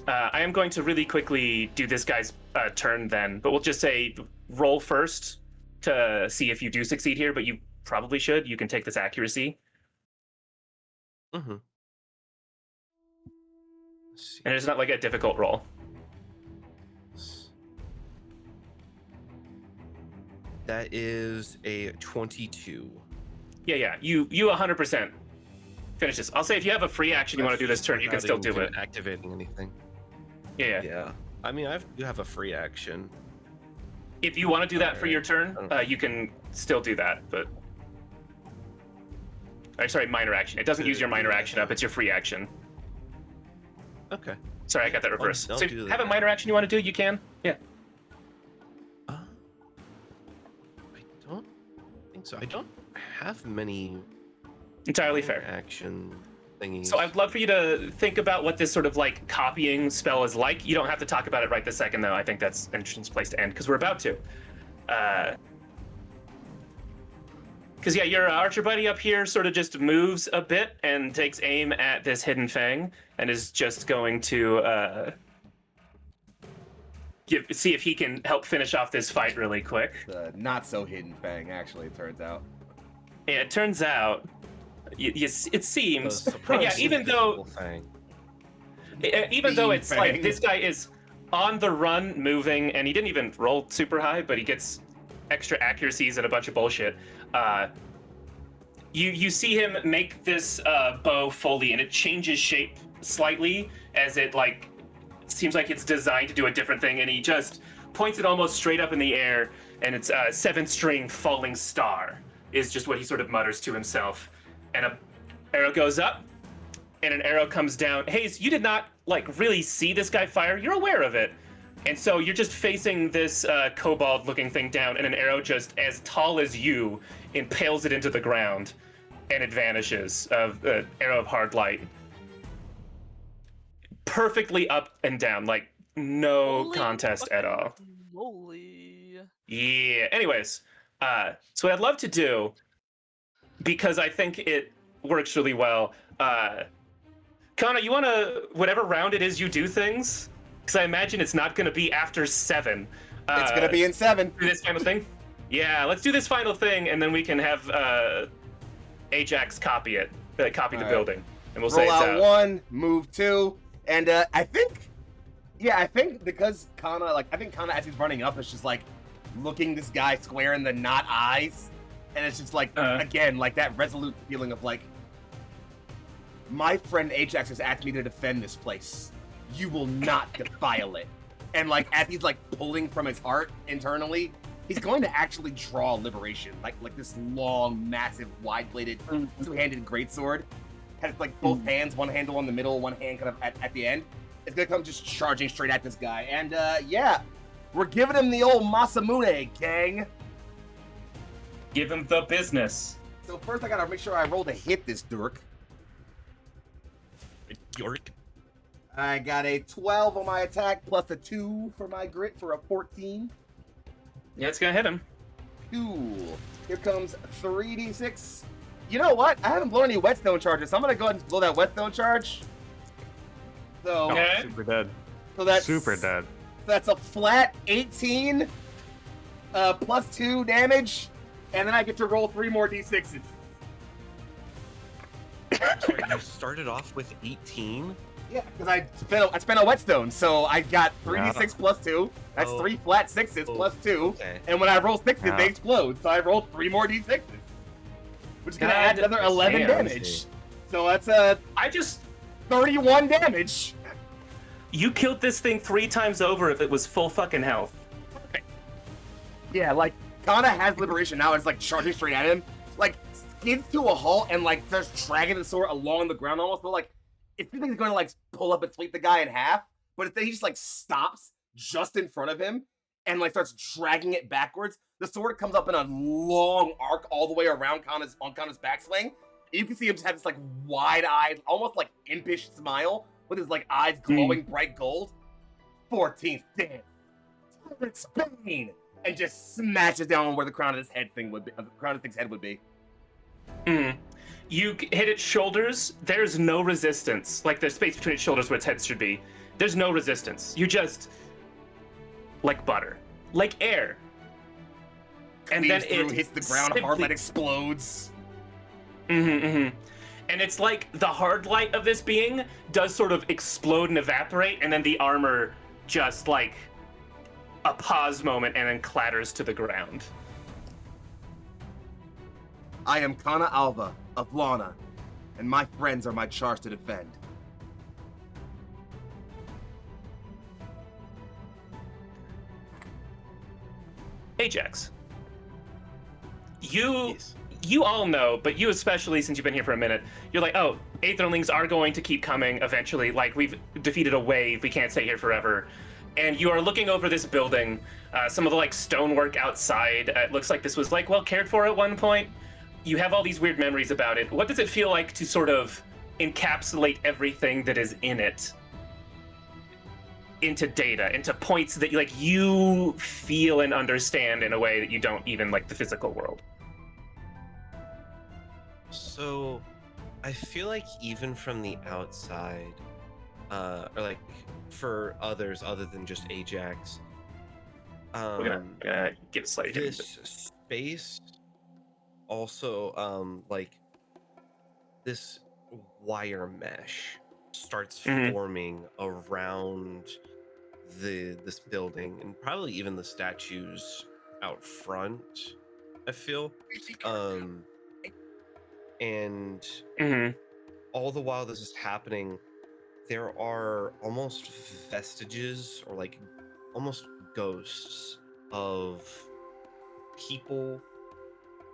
I am going to really quickly do this guy's turn then, but we'll just say roll first to see if you do succeed here, but you probably should. You can take this accuracy. Let's see. And it's not like a difficult roll. That is a 22. Yeah, you 100% finish this. I'll say if you have a free action you want to do this turn, you can still do it. Activating anything. Yeah. Yeah. I mean, you have a free action. If you want to do that for your turn, you can still do that, but... Sorry, minor action. It doesn't use your minor action up, it's your free action. Okay. Sorry, I got that reversed. I'll So if do you that. have a minor action you want to do, you can. Yeah. I don't think so. I don't have many Entirely minor fair. action thingies. So I'd love for you to think about what this sort of like copying spell is like. You don't have to talk about it right this second, though. I think that's an interesting place to end, because we're about to. Because yeah, your archer buddy up here sort of just moves a bit and takes aim at this hidden fang and is just going to see if he can help finish off this fight really quick. Not so hidden fang, actually, it turns out. Yeah, it turns out, it seems, The surprise yeah, even though thing. it's like Fang. this guy is on the run, moving, and he didn't even roll super high, but he gets extra accuracies and a bunch of bullshit. You see him make this bow fully, and it changes shape slightly as it like seems like it's designed to do a different thing, and he just points it almost straight up in the air, and it's a 7-string falling star is just what he sort of mutters to himself, and an arrow goes up, and an arrow comes down. Hayes, you did not like really see this guy fire. You're aware of it. And so you're just facing this kobold-looking thing down, and an arrow just as tall as you impales it into the ground, and it vanishes. Arrow of hard light. Perfectly up and down, like no Holy contest at all. Moly. Yeah. Anyways, so what I'd love to do, because I think it works really well. Kana, you want to, whatever round it is you do things, because I imagine it's not going to be after 7. It's gonna be in 7. Do this final thing? Yeah, let's do this final thing, and then we can have Ajax copy it, copy the All right. building, and we'll say Roll it's out out. 1, move 2, and I think because Kana, as he's running up, is just like looking this guy square in the not eyes, and it's just like again like that resolute feeling of like, my friend Ajax has asked me to defend this place. You will not defile it. And like as he's like pulling from his heart internally, he's going to actually draw liberation, like this long, massive, wide-bladed, two-handed greatsword. Has like both hands, one handle in the middle, one hand kind of at the end. It's gonna come just charging straight at this guy. And yeah, we're giving him the old Masamune, gang. Give him the business. So first I gotta make sure I roll to hit this dork. York. I got a 12 on my attack plus a 2 for my grit for a 14. Yeah, it's gonna hit him. Cool. Here comes 3d6. You know what? I haven't blown any whetstone charges, so I'm gonna go ahead and blow that whetstone charge. So, Okay. Super dead. so that's Super dead. That's a flat 18 plus 2 damage, and then I get to roll 3 more d6s. Sorry, you started off with 18. Yeah, because I spent a whetstone, so I got 3d6 plus 2. That's Oh. 3 flat 6s plus 2. Okay. And when I roll 6s, Yeah. they explode. So I rolled 3 more d6s, which is gonna God add another 11 damn. damage. So that's I just 31 damage. you killed this thing 3 times over if it was full fucking health. Yeah, like Kana has liberation now. It's like charging straight at him, like skids to a halt and like starts dragging the sword along the ground almost. But like it feels like he's going to like pull up and split the guy in half, but instead he just like stops just in front of him and like starts dragging it backwards. The sword comes up in a long arc all the way around Kana's backswing. You can see him just have this like wide-eyed, almost like impish smile with his like eyes glowing bright gold. 14th dance, Spain, and just smashes down on where the crown of his head thing would be. The crown of the thing's head would be. You hit its shoulders. There's no resistance. Like there's space between its shoulders where its head should be. There's no resistance. You just like butter, like air. And then Cleaves through, it hits the ground simply- hard, light explodes. And it's like the hard light of this being does sort of explode and evaporate, and then the armor just like a pause moment and then clatters to the ground. I am Kana Alva of Lana, and my friends are my charge to defend. Ajax, you Yes. you all know, but you especially since you've been here for a minute, you're like, oh, Aetherlings are going to keep coming eventually. Like we've defeated a wave, we can't stay here forever. And you are looking over this building, some of the like stonework outside. It looks like this was like well cared for at one point. You have all these weird memories about it. What does it feel like to sort of encapsulate everything that is in it into data, into points that you feel and understand in a way that you don't even like the physical world? So, I feel like even from the outside, or like for others other than just Ajax, We're gonna give a slightly different. this space also like this wire mesh starts Mhm. forming around this building and probably even the statues out front, I feel. And Mhm. all the while this is happening, there are almost vestiges or like almost ghosts of people,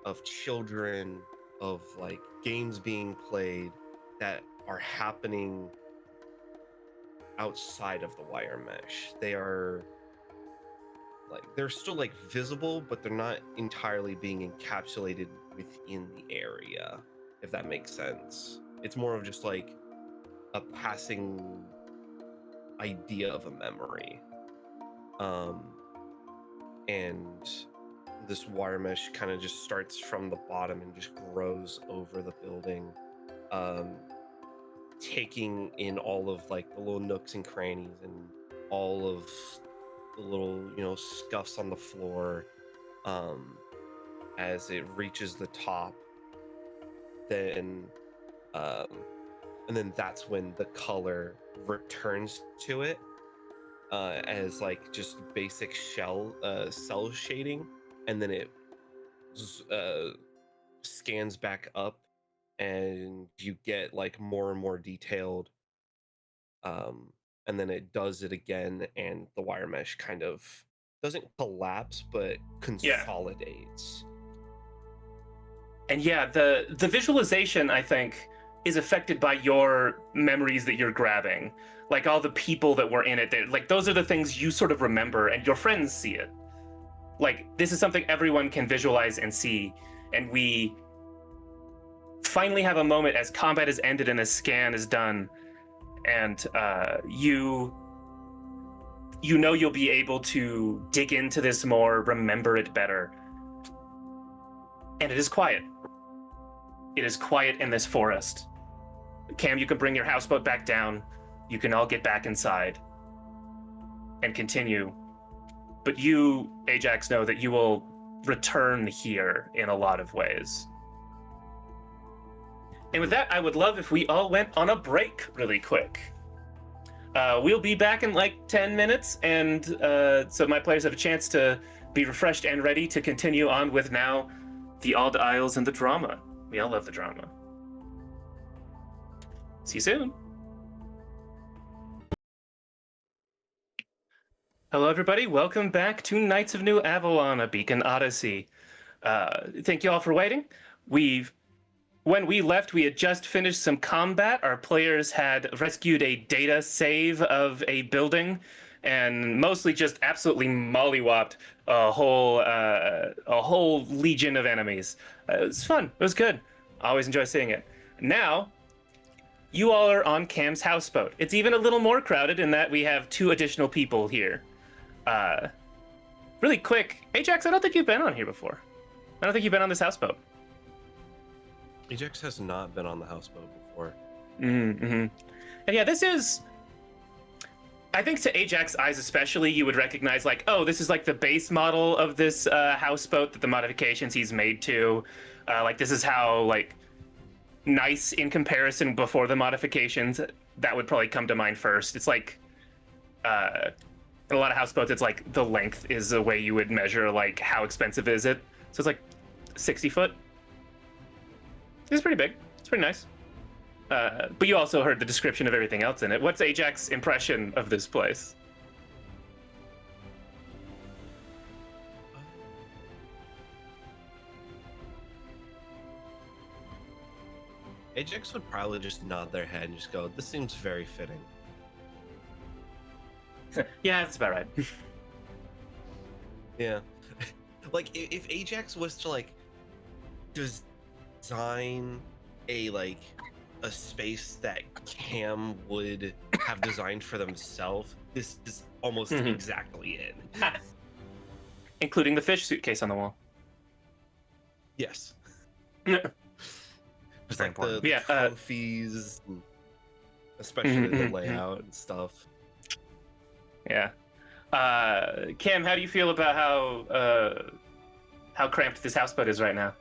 of children, of like games being played that are happening outside of the wire mesh. They are like they're still like visible, but they're not entirely being encapsulated within the area, if that makes sense. It's more of just like a passing idea of a memory. And this wire mesh kind of just starts from the bottom and just grows over the building, taking in all of like the little nooks and crannies and all of the little scuffs on the floor, as it reaches the top. Then and then that's when the color returns to it, as like just basic cell shading, and then it scans back up and you get like more and more detailed and then it does it again, and the wire mesh kind of doesn't collapse, but consolidates. And yeah, the visualization, I think, is affected by your memories that you're grabbing. Like all the people that were in it, like those are the things you sort of remember, and your friends see it. Like this is something everyone can visualize and see, and we finally have a moment as combat is ended and a scan is done, and you know you'll be able to dig into this more, remember it better. And it is quiet. It is quiet in this forest. Cam, you can bring your houseboat back down. You can all get back inside and continue. But you, Ajax, know that you will return here in a lot of ways. And with that, I would love if we all went on a break really quick. We'll be back in like 10 minutes, and so my players have a chance to be refreshed and ready to continue on with now the Auld Isles and the drama. We all love the drama. See you soon. Hello, everybody. Welcome back to Knights of New Avalon, a Beacon Odyssey. Thank you all for waiting. When we left, we had just finished some combat. Our players had rescued a data save of a building and mostly just absolutely mollywopped a whole legion of enemies. It was fun. It was good. I always enjoy seeing it. Now, you all are on Cam's houseboat. It's even a little more crowded in that we have 2 additional people here. Really quick, Ajax, I don't think you've been on here before. I don't think you've been on this houseboat. Ajax has not been on the houseboat before. Mm-hmm. And yeah, this is, I think to Ajax's eyes especially, you would recognize like, oh, this is like the base model of this houseboat that the modifications he's made to. Like this is how like nice in comparison before the modifications. That would probably come to mind first. It's like, in a lot of houseboats, it's like the length is a way you would measure like how expensive is it. So it's like 60 foot. It's pretty big. It's pretty nice. But you also heard the description of everything else in it. What's Ajax's impression of this place? Ajax would probably just nod their head and just go, "This seems very fitting." Yeah, that's about right. Yeah. Like if Ajax was to like design a space that Cam would have designed for themselves, this is almost exactly it. Including the fish suitcase on the wall. Yes. Just Very like the important. trophies, and especially the layout and stuff. Yeah. Cam, how do you feel about how cramped this houseboat is right now?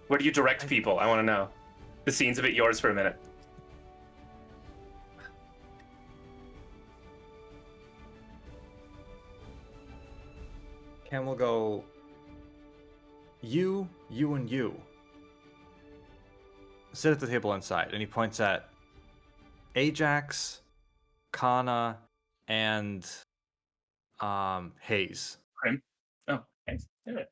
Where do you direct people? I want to know. The scene's a bit yours for a minute. Cam will go, you, and you. Sit at the table inside, and he points at Ajax, Kana, and Hayes. Grim? Oh, thanks. Yeah.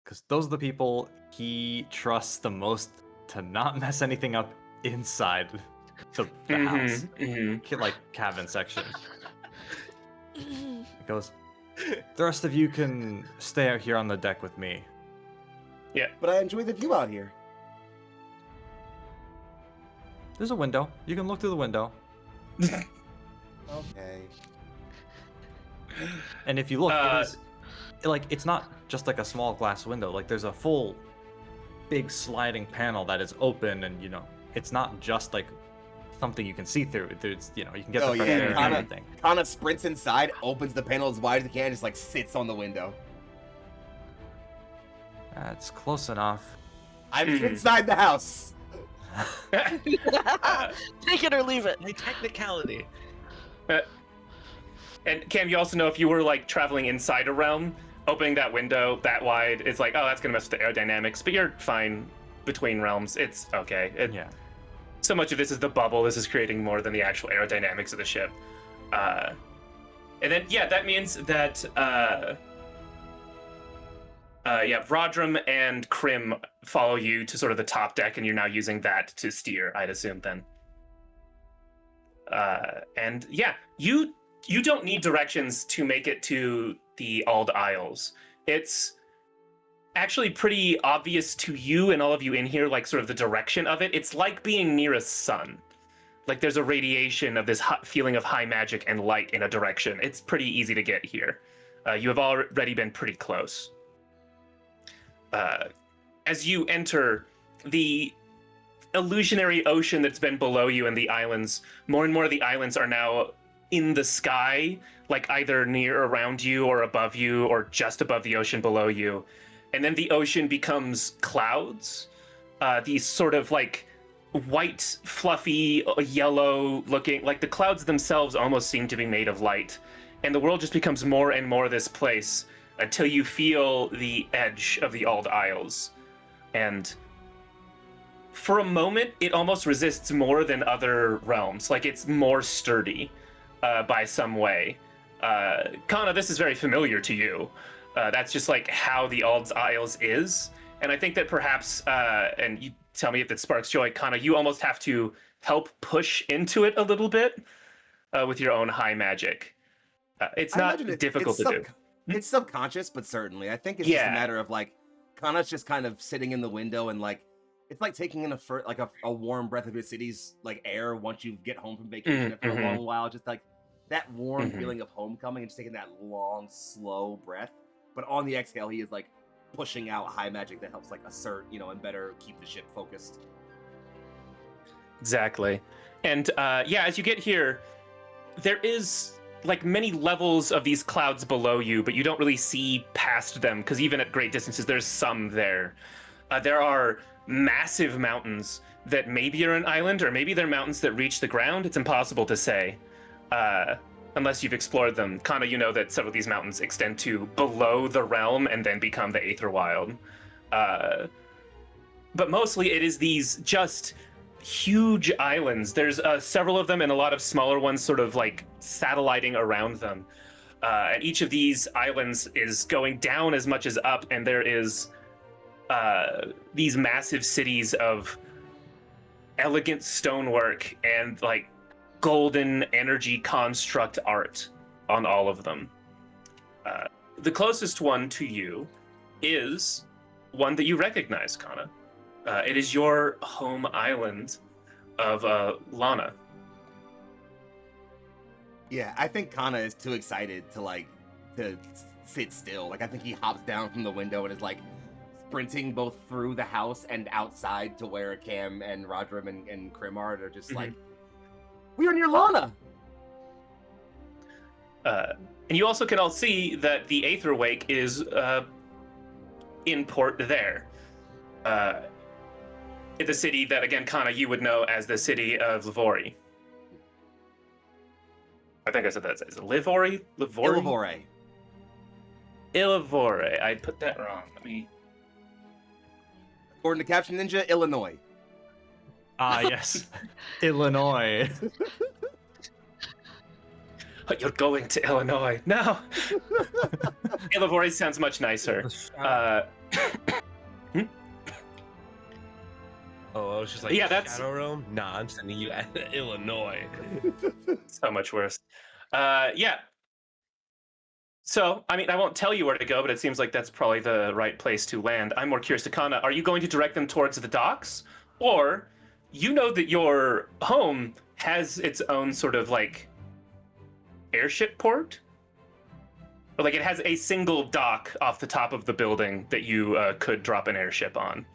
Because those are the people he trusts the most to not mess anything up inside the house. Like cabin section. He goes, the rest of you can stay out here on the deck with me. Yeah. But I enjoy the view out here. There's a window. You can look through the window. Okay. And if you look, it's not just like a small glass window. Like there's a full big sliding panel that is open, and it's not just like something you can see through. There's you can get the fresh air and everything. Kana sprints inside, opens the panel as wide as he can, and just like sits on the window. That's close enough. I'm inside the house. Take it or leave it. A technicality. And Cam, you also know if you were like traveling inside a realm, opening that window that wide, it's like, oh, that's gonna mess with the aerodynamics. But you're fine between realms. It's okay. Yeah. so much of this is the bubble. This is creating more than the actual aerodynamics of the ship. And then, yeah, that means that, Rodrum and Krim follow you to sort of the top deck, and you're now using that to steer, I'd assume, then. And yeah, you don't need directions to make it to the Auld Isles. It's actually pretty obvious to you and all of you in here, like sort of the direction of it. It's like being near a sun. Like there's a radiation of this feeling of high magic and light in a direction. It's pretty easy to get here. You have already been pretty close. As you enter the illusionary ocean that's been below you and the islands, more and more of the islands are now in the sky, like either near around you or above you or just above the ocean below you. And then the ocean becomes clouds, these sort of like white, fluffy, yellow looking, like the clouds themselves almost seem to be made of light. And the world just becomes more and more this place until you feel the edge of the Auld Isles. And for a moment, it almost resists more than other realms. Like it's more sturdy by some way. Kana, this is very familiar to you. That's just like how the Auld Isles is. And I think that perhaps, and you tell me if it sparks joy, Kana, you almost have to help push into it a little bit with your own high magic. It's not difficult to do. It's subconscious, but certainly. I think it's just a matter of like, Kana's just kind of sitting in the window and like, it's like taking in a warm breath of your city's like air once you get home from vacation after a long while. Just like that warm feeling of homecoming and just taking that long, slow breath. But on the exhale, he is like pushing out high magic that helps like assert, and better keep the ship focused. Exactly. And as you get here, there is like many levels of these clouds below you, but you don't really see past them because even at great distances, there's some there. There are massive mountains that maybe are an island or maybe they're mountains that reach the ground. It's impossible to say unless you've explored them. Kana, you know that several of these mountains extend to below the realm and then become the Aetherwild. But mostly it is these just huge islands. There's several of them and a lot of smaller ones sort of like satelliting around them. And each of these islands is going down as much as up, and there is these massive cities of elegant stonework and like golden energy construct art on all of them. The closest one to you is one that you recognize, Kana. It is your home island of Lana. Yeah, I think Kana is too excited to sit still. Like I think he hops down from the window and is like sprinting both through the house and outside to where Cam and Rodrum and Krim are. They're just like, we are near Lana! And you also can all see that the Aetherwake is in port there. In the city that, again, Kana, you would know as the city of Livori. I think I said that. Is it Livori? Ilivore. Ilivore. I put that wrong. Let me... According to Caption Ninja, Illinois. Ah, yes. Illinois. You're going to Illinois. No! Ilivore sounds much nicer. Oh, I was just like, yeah, that's Shadow Realm? Nah, I'm sending you to Illinois. So much worse. Yeah. So, I mean, I won't tell you where to go, but it seems like that's probably the right place to land. I'm more curious to Kana, are you going to direct them towards the docks? Or, you know that your home has its own sort of, like, airship port? Or, like, it has a single dock off the top of the building that you could drop an airship on.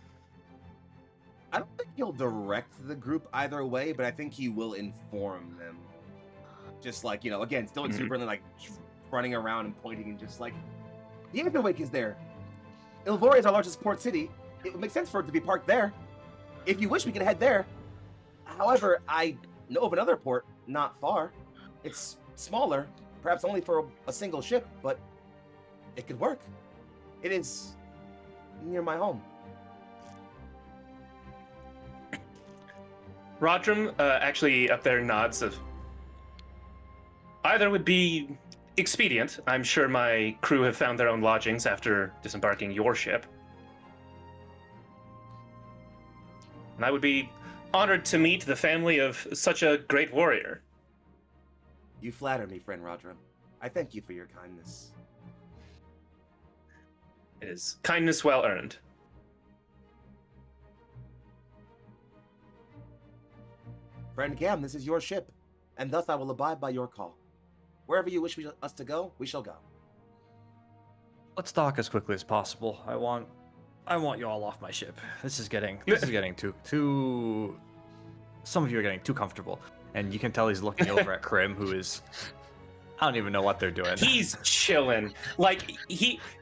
I don't think he'll direct the group either way, but I think he will inform them. Just like, again, still exuberantly, like, running around and pointing and just like, the Aetherwake is there. Ilvori is our largest port city. It would make sense for it to be parked there. If you wish, we can head there. However, I know of another port not far. It's smaller, perhaps only for a single ship, but it could work. It is near my home. Rodram actually up there nods of either would be expedient. I'm sure my crew have found their own lodgings after disembarking your ship. And I would be honored to meet the family of such a great warrior. You flatter me, friend Rodram. I thank you for your kindness. It is kindness well earned. Friend Cam, this is your ship, and thus I will abide by your call. Wherever you wish us to go, we shall go. Let's dock as quickly as possible. I want you all off my ship. This is getting too. Some of you are getting too comfortable, and you can tell he's looking over at Krim, who is. I don't even know what they're doing. He's chilling. Like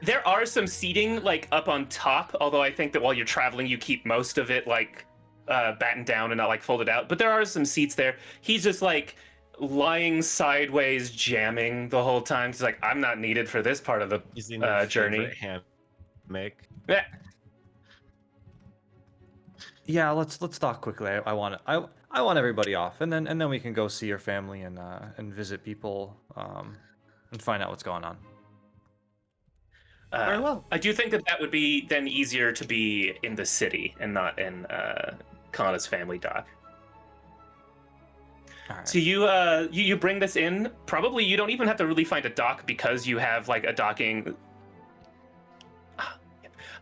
there are some seating like up on top. Although I think that while you're traveling, you keep most of it like battened down and not like folded out. But there are some seats there. He's just like lying sideways, jamming the whole time. He's like, I'm not needed for this part of the journey. Hammock. Yeah. Yeah, let's dock quickly. I want everybody off, and then we can go see your family and visit people and find out what's going on. Very well. I do think that would be then easier to be in the city and not in Kana's family dock. All right. So you bring this in. Probably you don't even have to really find a dock because you have like a docking.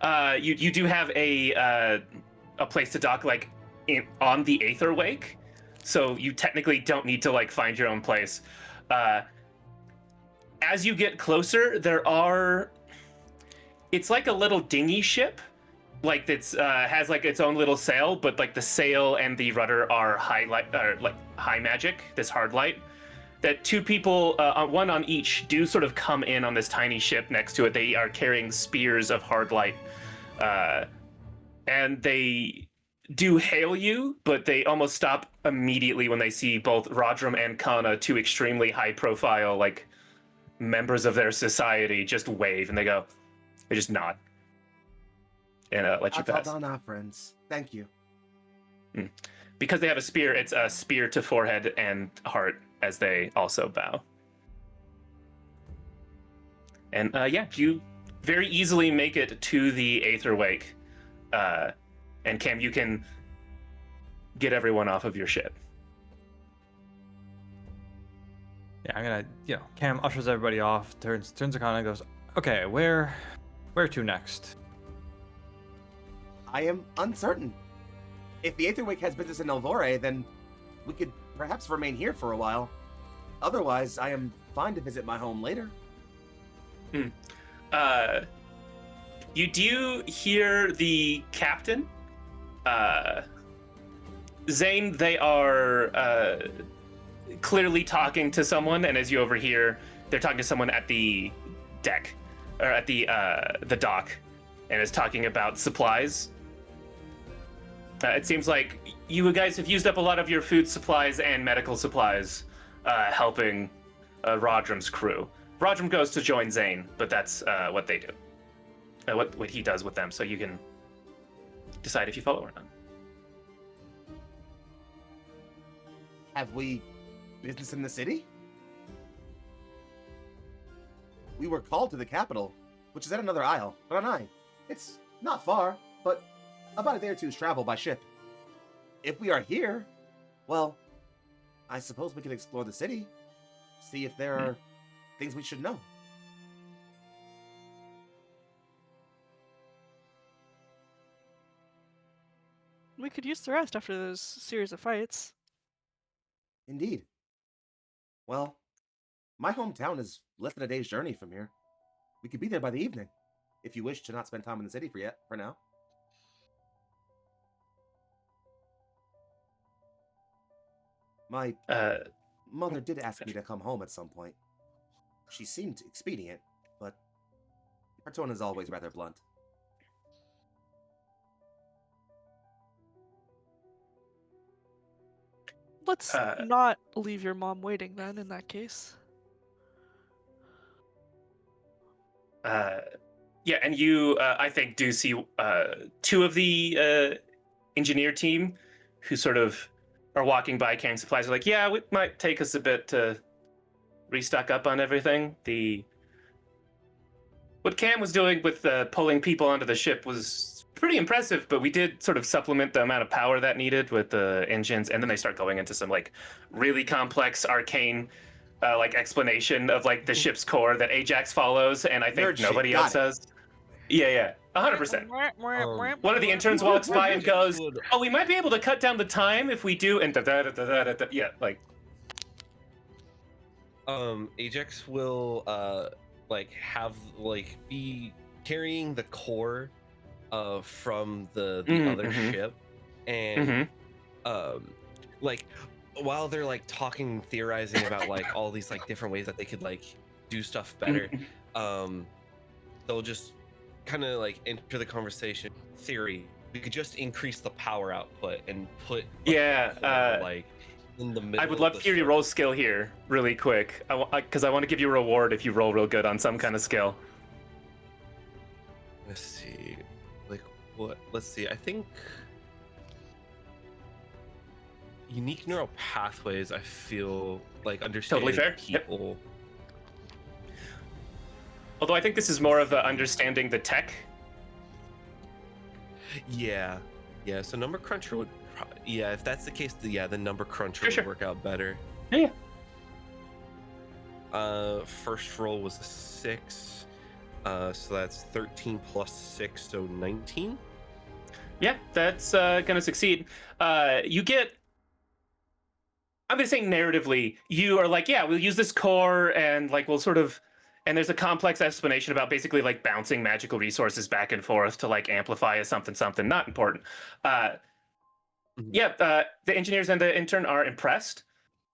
You do have a place to dock like on the Aether Wake, so you technically don't need to like find your own place. As you get closer, it's like a little dinghy ship, like that's has like its own little sail, but like the sail and the rudder are high magic, this hard light. That two people, one on each, do sort of come in on this tiny ship next to it. They are carrying spears of hard light, and they do hail you, but they almost stop immediately when they see both Rodram and Kana, two extremely high-profile like members of their society, just wave and they just nod and let you pass. Atadana, friends. Thank you. Because they have a spear, it's a spear to forehead and heart as they also bow. And you very easily make it to the Aether Wake. And Cam, you can get everyone off of your ship. Yeah, I'm gonna, Cam ushers everybody off, turns to Kana and goes, okay, where to next? I am uncertain. If the Aetherwake has business in Elvore, then we could perhaps remain here for a while. Otherwise, I am fine to visit my home later. You do hear the captain. Zane, they are clearly talking to someone, and as you overhear, they're talking to someone at the deck, or at the dock, and is talking about supplies. It seems like you guys have used up a lot of your food supplies and medical supplies helping Rodram's crew. Rodram goes to join Zane, but that's what they do. What he does with them, so you can decide if you follow or not. Have we business in the city? We were called to the capital, which is at another isle, Ranai. It's not far, but about a day or two's travel by ship. If we are here, well, I suppose we could explore the city, see if there are things we should know. We could use the rest after those series of fights. Indeed. Well, my hometown is less than a day's journey from here. We could be there by the evening, if you wish to not spend time in the city for now. My mother did ask me to come home at some point. She seemed expedient, but her tone is always rather blunt. Let's not leave your mom waiting then, in that case. Yeah, and you, I think, do see two of the engineer team who sort of are walking by carrying supplies are like, yeah, it might take us a bit to restock up on everything. What Cam was doing with pulling people onto the ship was pretty impressive, but we did sort of supplement the amount of power that needed with the engines, and then they start going into some like really complex arcane like explanation of like the ship's core that Ajax follows, and I think nobody else does. Yeah, 100%. One of the interns walks by and goes, "Oh, we might be able to cut down the time if we do," and yeah, like. Ajax will like have like be carrying the core from the other ship, and like while they're like talking, theorizing about like all these like different ways that they could like do stuff better, they'll just kind of like enter the conversation. Theory: we could just increase the power output and put like in the middle. I would love to hear you roll skill here really quick, because I want to give you a reward if you roll real good on some kind of skill. Let's see, like what? Let's see. I think unique neural pathways. I feel like understanding totally fair. people. Yep. Although I think this is more of understanding the tech. Yeah. So number cruncher would. Yeah, if that's the case, the number cruncher would work out better. Yeah. First roll was a 6, so that's 13 plus 6, so 19. Yeah, that's gonna succeed. You get. I'm gonna say narratively, you are like, yeah, we'll use this core and like we'll sort of. And there's a complex explanation about basically like bouncing magical resources back and forth to like amplify a something, not important. The engineers and the intern are impressed.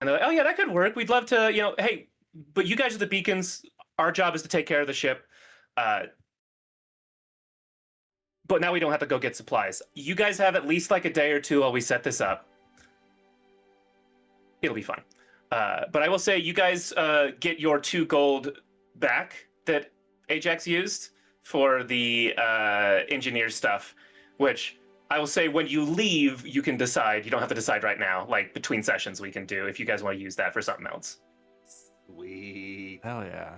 And they're like, oh yeah, that could work. We'd love to, hey, but you guys are the beacons. Our job is to take care of the ship. But now we don't have to go get supplies. You guys have at least like a day or two while we set this up. It'll be fun. But I will say you guys get your 2 gold back that Ajax used for the engineer stuff, which I will say when you leave, you can decide. You don't have to decide right now. Like between sessions, we can do if you guys want to use that for something else. Sweet. Hell yeah.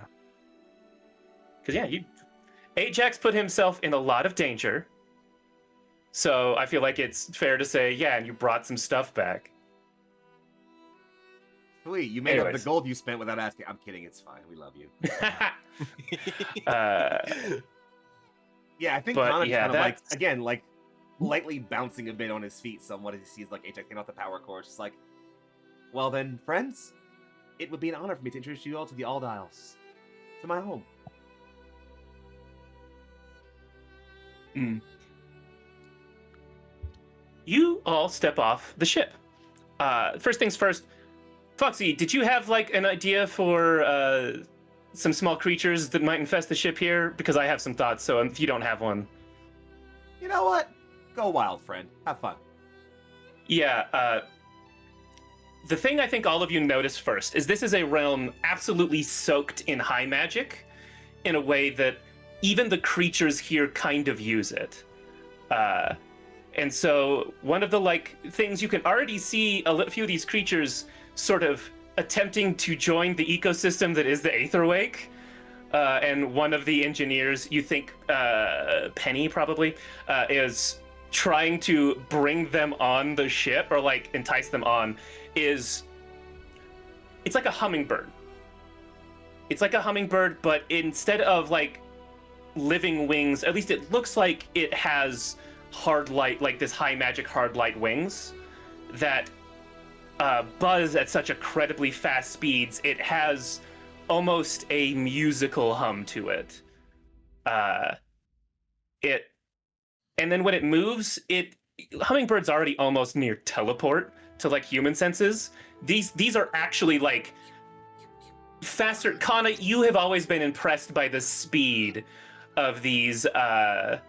Because Ajax put himself in a lot of danger. So I feel like it's fair to say, yeah, and you brought some stuff back. Sweet, you made up the gold you spent without asking. I'm kidding, it's fine. We love you. Yeah, I think Connor's kind of like, again, like lightly bouncing a bit on his feet somewhat as he sees like Ajax getting off the power core. It's just like, well then, friends, it would be an honor for me to introduce you all to the Auld Isles, to my home. You all step off the ship. First things first, Foxy, did you have like an idea for some small creatures that might infest the ship here? Because I have some thoughts, so if you don't have one. You know what? Go wild, friend. Have fun. Yeah, the thing I think all of you notice first is this is a realm absolutely soaked in high magic in a way that even the creatures here kind of use it. And so one of the like things you can already see a few of these creatures sort of attempting to join the ecosystem that is the Aetherwake. And one of the engineers, you think Penny probably, is trying to bring them on the ship or like entice them on. It's like a hummingbird. It's like a hummingbird, but instead of like living wings, at least it looks like it has hard light, like this high magic hard light wings that buzz at such incredibly fast speeds. It has almost a musical hum to it. And then when it moves, hummingbird's already almost near teleport to like human senses. These are actually like faster. Kana, you have always been impressed by the speed of these. I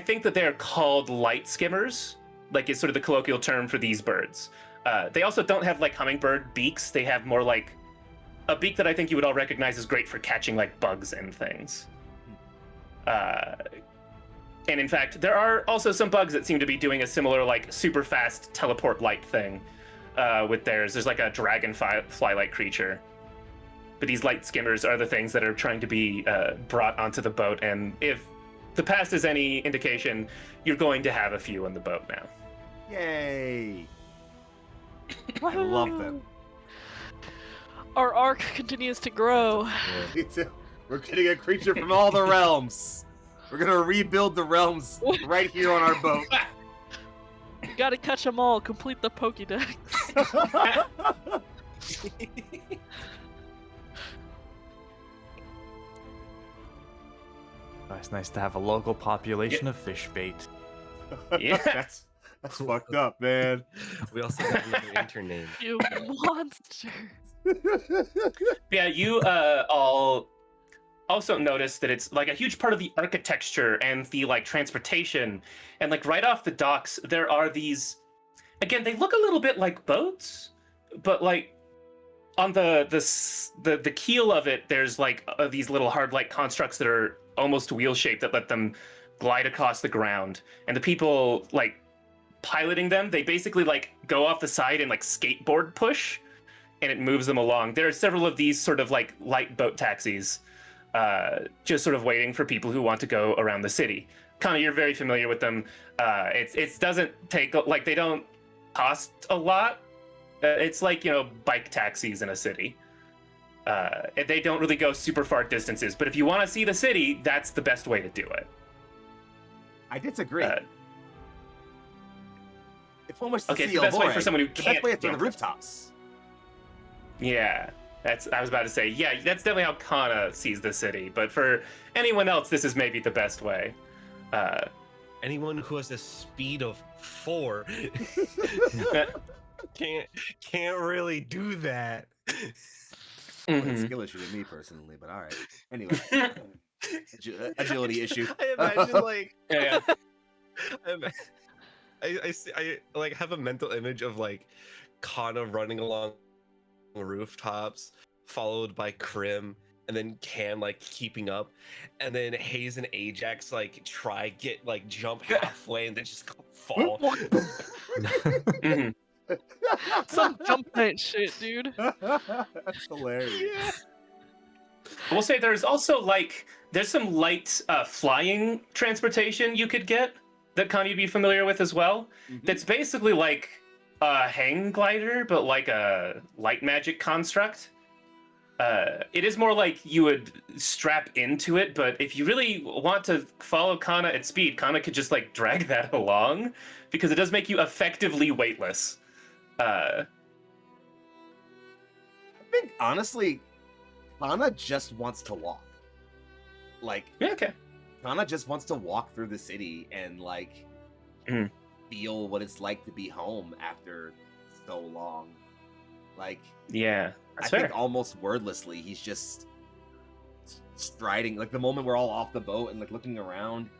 think that they're called light skimmers, like is sort of the colloquial term for these birds. They also don't have like hummingbird beaks. They have more like a beak that I think you would all recognize is great for catching like bugs and things. And in fact, there are also some bugs that seem to be doing a similar, like, super fast teleport light thing with theirs. There's like a dragonfly-like creature. But these light skimmers are the things that are trying to be brought onto the boat. And if the past is any indication, you're going to have a few on the boat now. Yay! I love them. Our arc continues to grow. We're getting a creature from all the realms. We're gonna rebuild the realms right here on our boat. You gotta catch them all, complete the Pokédex. It's nice to have a local population of fish bait. Yeah. That's fucked up, man. We also got another intern name. You monster. Yeah, you all also notice that it's like a huge part of the architecture and the like transportation, and like right off the docks there are these, again, they look a little bit like boats, but like on the keel of it there's like these little hard light constructs that are almost wheel shaped that let them glide across the ground, and the people like piloting them, they basically like go off the side and like skateboard push, and it moves them along. There are several of these sort of like light boat taxis, just sort of waiting for people who want to go around the city. Connor, you're very familiar with them. It doesn't take, like, they don't cost a lot. It's like, you know, bike taxis in a city. They don't really go super far distances, but if you want to see the city, that's the best way to do it. I disagree. It's almost okay, it's the best way for someone who can't. The best way is to the jump. rooftops. Yeah, I was about to say, yeah, that's definitely how Kana sees the city, but for anyone else, this is maybe the best way. Anyone who has a speed of 4 can't really do that. Well, it's a skill issue to me personally, but all right. Anyway, agility issue. I imagine like Yeah. I like have a mental image of like Kana running along rooftops, followed by Krim, and then Can like keeping up, and then Hayes and Ajax like jump halfway and then just fall. Mm-hmm. Some jump night shit, dude. That's hilarious. Yeah. I will say there's also there's some light flying transportation you could get that Connie would be familiar with as well. Mhm. That's basically like a hang glider, but like a light magic construct. It is more like you would strap into it, but if you really want to follow Kana at speed, Kana could just like drag that along, because it does make you effectively weightless. I think honestly, Kana just wants to walk. Like, Yeah, okay. Kana just wants to walk through the city and like Mhm. feel what it's like to be home after so long. Like, Yeah, that's I fair. think almost wordlessly, he's just striding. Like the moment we're all off the boat and like looking around,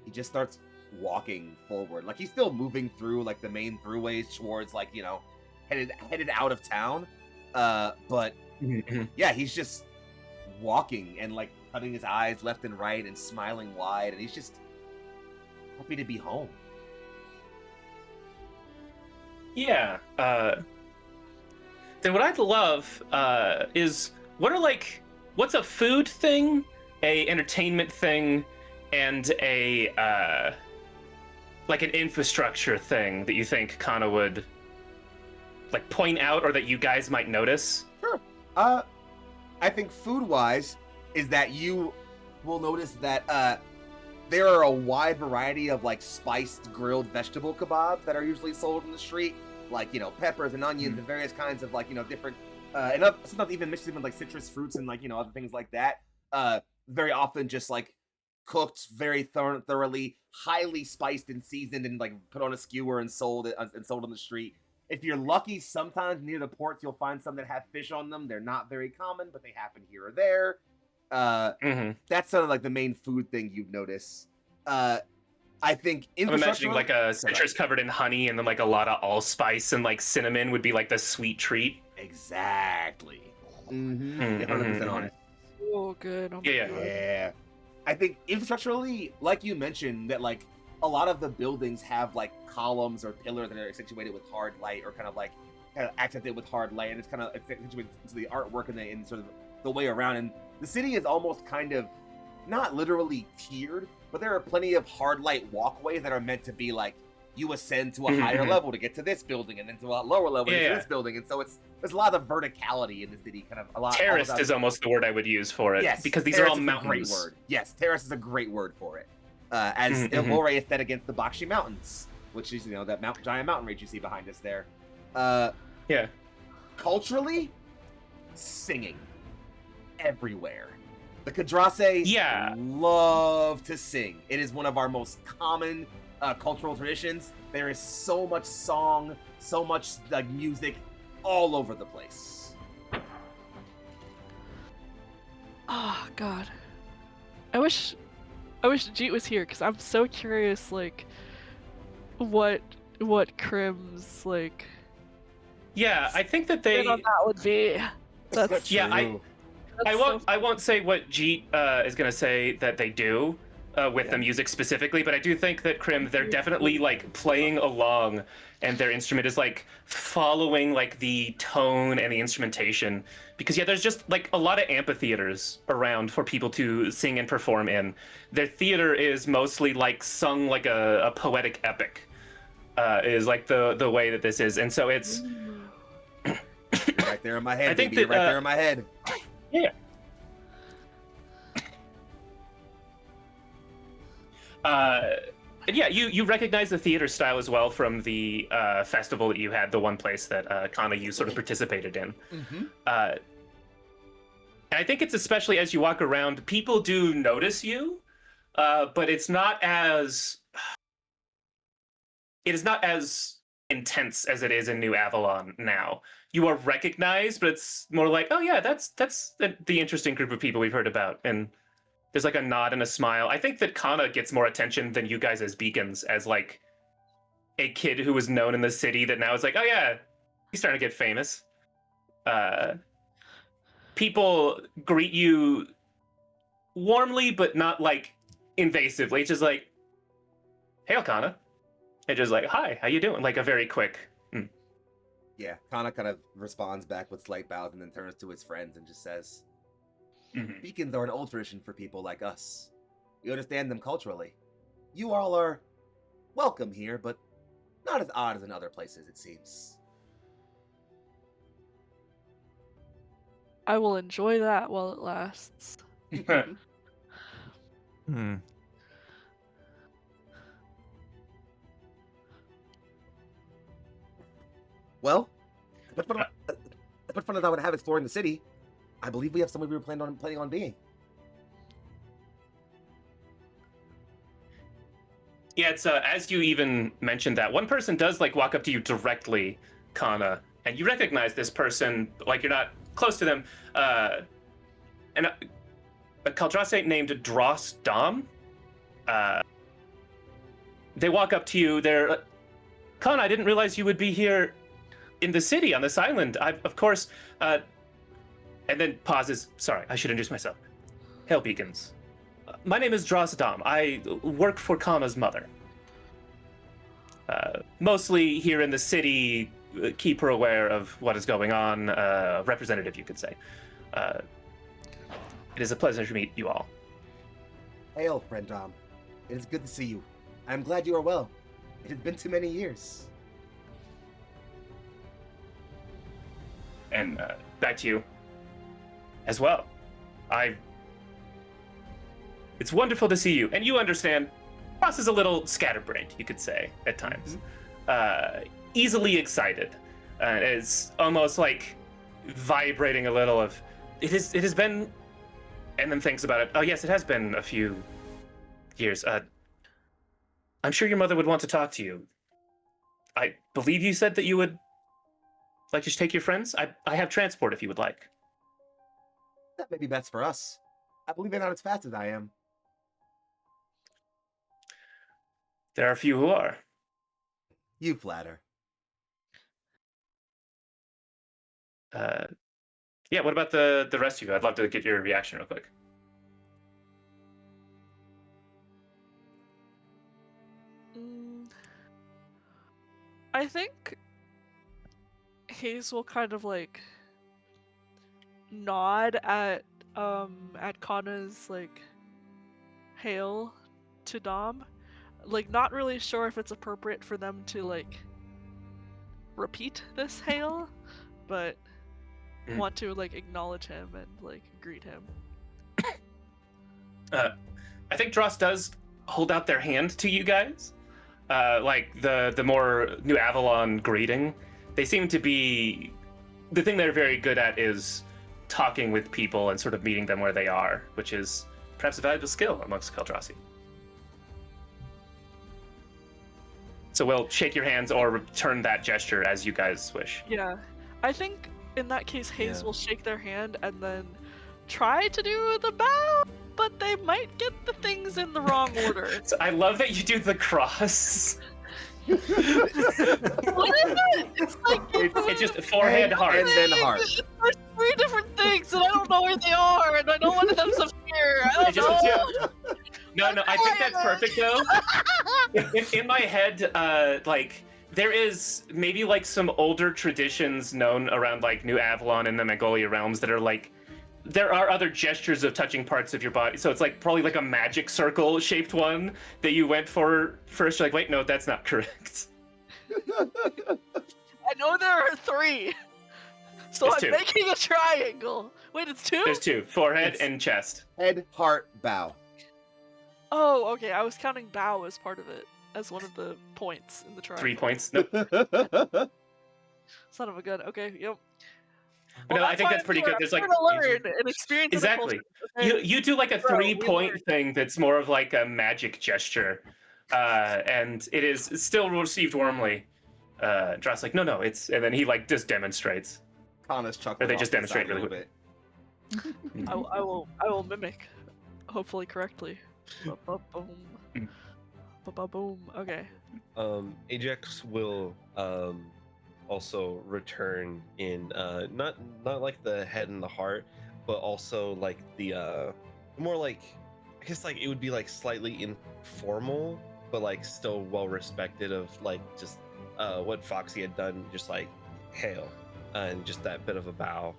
he just starts walking forward. Like he's still moving through like the main throughways towards like, you know, headed out of town. But Mhm. yeah, he's just walking and like cutting his eyes left and right and smiling wide, and he's just happy to be home. Yeah. Then what I'd love is what's a food thing, a entertainment thing, and a like an infrastructure thing that you think Kana would like point out or that you guys might notice? Sure. I think food-wise is that you will notice that there are a wide variety of like spiced grilled vegetable kebabs that are usually sold in the street, like, you know, peppers and onions and various kinds of like, you know, different and sometimes even mixed in with like citrus fruits and like, you know, other things like that. Very often just like cooked very thoroughly, highly spiced and seasoned, and like put on a skewer and sold on the street. If you're lucky, sometimes near the ports you'll find some that have fish on them. They're not very common, but they happen here or there. That's sort of like the main food thing you'd notice. I think I'm imagining like a citrus covered in honey and then like a lot of allspice and like cinnamon would be like the sweet treat. Exactly. Mm-hmm. 100% on it. Oh, good. Oh, my Yeah. God. Yeah. I think infrastructurally, like you mentioned, that like a lot of the buildings have like columns or pillars that are situated with hard light, or kind of accented with hard light, and it's kind of accentuated into the artwork and in sort of the way around. And the city is almost kind of not literally tiered, but there are plenty of hard light walkways that are meant to be like you ascend to a higher level to get to this building, and then to a lower level to get to this building, and so there's a lot of verticality in the city, kind of a lot. Terraced is almost the word I would use for it. Yes, because these are all mountains. Great word. Yes, terrace is a great word for it. As Ilvore is set against the Bakshi Mountains, which is that giant mountain range you see behind us there. Yeah. Culturally, singing everywhere. The Kadrase love to sing. It is one of our most common cultural traditions. There is so much song, so much like music all over the place. Oh God, I wish Jeet was here, because I'm so curious, like what Krim's like. Yeah, I think that they. On that would be. That's yeah. I won't say what Jeet is gonna say that they do with the music specifically, but I do think that Krim, they're definitely like playing along, and their instrument is like following like the tone and the instrumentation, because there's just like a lot of amphitheaters around for people to sing and perform in. Their theater is mostly like sung like a poetic epic, is like the way that this is, and so it's right there in my head. I think baby. that, right there in my head. Yeah. And yeah, you recognize the theater style as well from the festival that you had, the one place that Kana, you sort of participated in. And I think it's especially as you walk around, people do notice you, but it is not as intense as it is in New Avalon now. You are recognized, but it's more like, oh yeah, that's the interesting group of people we've heard about, and there's like a nod and a smile. I think that Kana gets more attention than you guys as Beacons, as like a kid who was known in the city that now is like, oh yeah, he's starting to get famous. People greet you warmly, but not like invasively. It's just like, hey, Kana. And just like, hi, how you doing? Like a very quick. Yeah, Kana kind of responds back with slight bows and then turns to his friends and just says, Beacons are an old tradition for people like us. We understand them culturally. You all are welcome here, but not as odd as in other places, it seems. I will enjoy that while it lasts. Well, as much fun as I would have exploring the city, I believe we have somewhere we were planning on being. Yeah, it's as you even mentioned that, one person does like walk up to you directly, Kana, and you recognize this person, like you're not close to them, and a Kaldrase named Dross Dom. They walk up to you, they're, Kana, I didn't realize you would be here in the city on this island. Of course, and then pauses. Sorry, I should introduce myself. Hail, Beacons. My name is Dross Dom. I work for Kana's mother. Mostly here in the city, keep her aware of what is going on, representative, you could say. It is a pleasure to meet you all. Hail, friend Dom. It is good to see you. I am glad you are well. It has been too many years. And back to you as well. It's wonderful to see you. And you understand, Ross is a little scatterbrained, you could say, at times. Easily excited. It's almost like vibrating a little of, it has been, and then thinks about it. Oh yes, it has been a few years. I'm sure your mother would want to talk to you. I believe you said that you would like to take your friends? I have transport if you would like. That may be best for us. I believe they're not as fast as I am. There are a few who are. You flatter. Yeah, what about the rest of you? I'd love to get your reaction real quick. I think Hayes will kind of like nod at Kana's like hail to Dom. Like not really sure if it's appropriate for them to like repeat this hail, but want to like acknowledge him and like greet him. I think Dross does hold out their hand to you guys. Like the more New Avalon greeting. They seem to be... The thing they're very good at is talking with people and sort of meeting them where they are, which is perhaps a valuable skill amongst Keldrassi. So we'll shake your hands or return that gesture as you guys wish. Yeah. I think in that case Hayes will shake their hand and then try to do the bow, but they might get the things in the wrong order. So I love that you do the cross. What is it? It's like It's just forehead, heart. And then heart. There's 3 different things and I don't know where they are and I don't want them to fear. I don't know. No, I think that's perfect though. In my head, like there is maybe like some older traditions known around like New Avalon and the Mongolia realms that are like there are other gestures of touching parts of your body. So it's like probably like a magic circle shaped one that you went for first. You're like, wait, no, that's not correct. I know there are 3. So There's I'm 2. making a triangle. Wait, it's 2? There's 2, forehead It's- and chest. Head, heart, bow. Oh, okay. I was counting bow as part of it, as one of the points in the triangle. 3 points. No, Son of a gun. Okay, yep. but no, I think that's pretty good. There's like to learn and experience in the exactly. culture. You do like a Bro, we 3-point learned. thing that's more of like a magic gesture, and it is still received warmly. Dross like no, it's and then he like just demonstrates. Kana's chuckling. Or they just off to the side demonstrate a really little bit. I will mimic, hopefully correctly. Ba-ba-boom. Ba-ba-boom. Okay. Ajax will also return in not like the head and the heart, but also like the more like I guess like it would be like slightly informal, but like still well respected of like just what Foxy had done, just like hail and just that bit of a bow.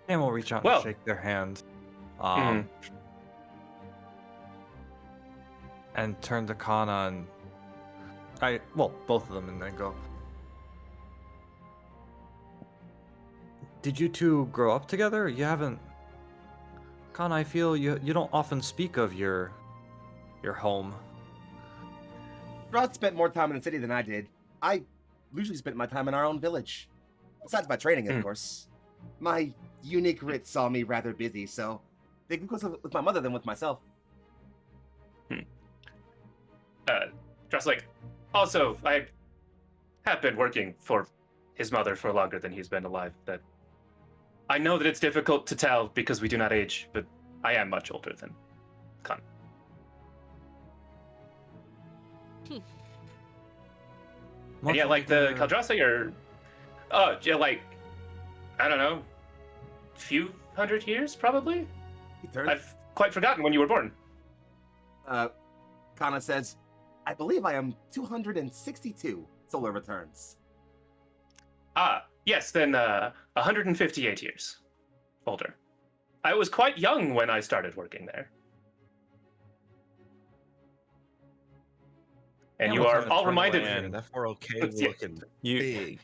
And we'll reach out Well- and shake their hand. Mhm. And turn to Kana and both of them, and then go. Did you two grow up together? You haven't. Kana, I feel you don't often speak of your home. Rod spent more time in the city than I did. I usually spent my time in our own village. Besides my training, of Hmm. course. My unique writ saw me rather busy, so they grew closer with my mother than with myself. Dross like also I have been working for his mother for longer than he's been alive. That I know that it's difficult to tell because we do not age, but I am much older than Khan. And yeah, like the Keldrassi are, like, I don't know, few hundred years probably? He turns. I've quite forgotten when you were born. Kana says, I believe I am 262 solar returns. Ah, yes, then 158 years older. I was quite young when I started working there. And Yeah, you we'll are turn all the reminded. Man, that 401k Yeah. looking You, big.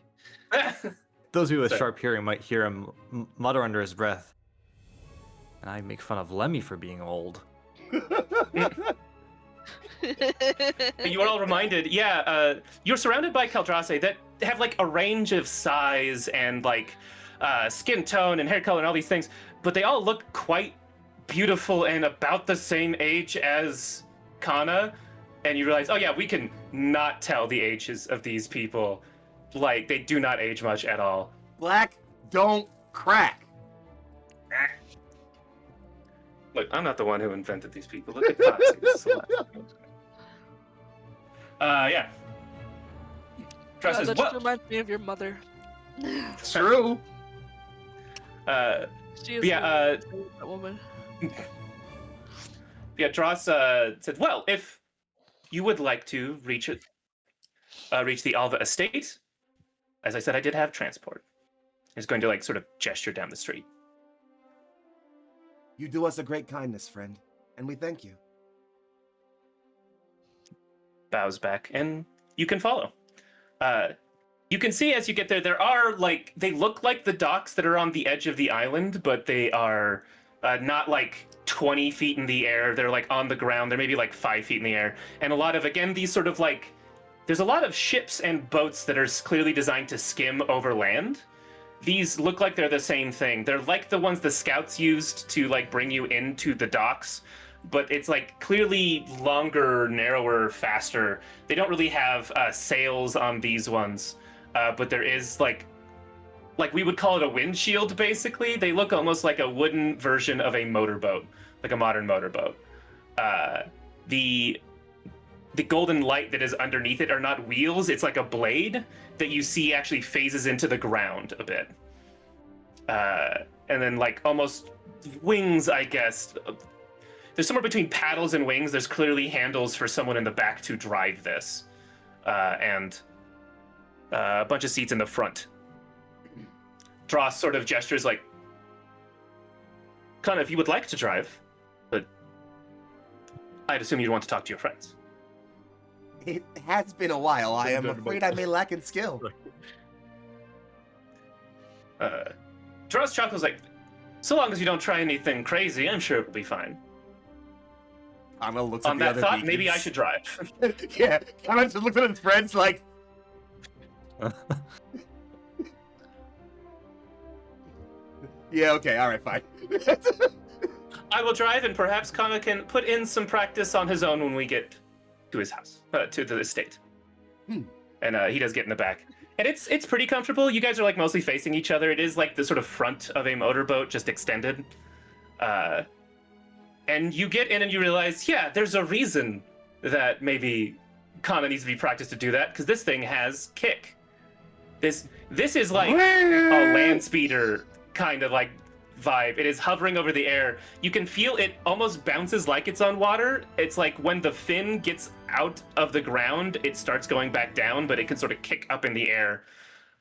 those of you with Sorry. sharp hearing might hear him mutter under his breath. And I make fun of Lemmy for being old. You are all reminded, you're surrounded by Keldrassi that have like a range of size and like skin tone and hair color and all these things, but they all look quite beautiful and about the same age as Kana. And you realize, oh yeah, we can not tell the ages of these people. Like, they do not age much at all. Black don't crack. Look, I'm not the one who invented these people. Look at Foxy. This is a lot. Yeah. Trust says, That just what? reminds me of your mother. True. She is Yeah, that woman. Yeah, Dross said, well, if you would like to reach the Alva estate, as I said, I did have transport. He's going to like sort of gesture down the street. You do us a great kindness, friend, and we thank you. Bows back, and you can follow. You can see as you get there, there are like, they look like the docks that are on the edge of the island, but they are not like 20 feet in the air. They're like on the ground. They're maybe like 5 feet in the air. And a lot of, again, these sort of like, there's a lot of ships and boats that are clearly designed to skim over land. These look like they're the same thing. They're like the ones the scouts used to like bring you into the docks, but it's like clearly longer, narrower, faster. They don't really have sails on these ones, but there is like we would call it a windshield, basically. They look almost like a wooden version of a motorboat, like a modern motorboat. The golden light that is underneath it are not wheels. It's like a blade that you see actually phases into the ground a bit. And then like almost wings, I guess. There's somewhere between paddles and wings. There's clearly handles for someone in the back to drive this. And a bunch of seats in the front. Dross sort of gestures like, Kana, if you would like to drive, but I'd assume you'd want to talk to your friends. It has been a while. I am afraid I may lack in skill. Dross chuckles like, so long as you don't try anything crazy, I'm sure it'll be fine. Kana looks On at the that other thought, beacons. maybe I should drive. Yeah, Kana just looks at his friends like... Yeah, okay, alright, fine. I will drive, and perhaps Kana can put in some practice on his own when we get to his house, to the estate. And he does get in the back. And it's pretty comfortable. You guys are like mostly facing each other. It is like the sort of front of a motorboat, just extended. And you get in and you realize, yeah, there's a reason that maybe Kana needs to be practiced to do that, because this thing has kick. This is like a land speeder kind of like vibe. It is hovering over the air. You can feel it almost bounces like it's on water. It's like when the fin gets out of the ground, it starts going back down, but it can sort of kick up in the air.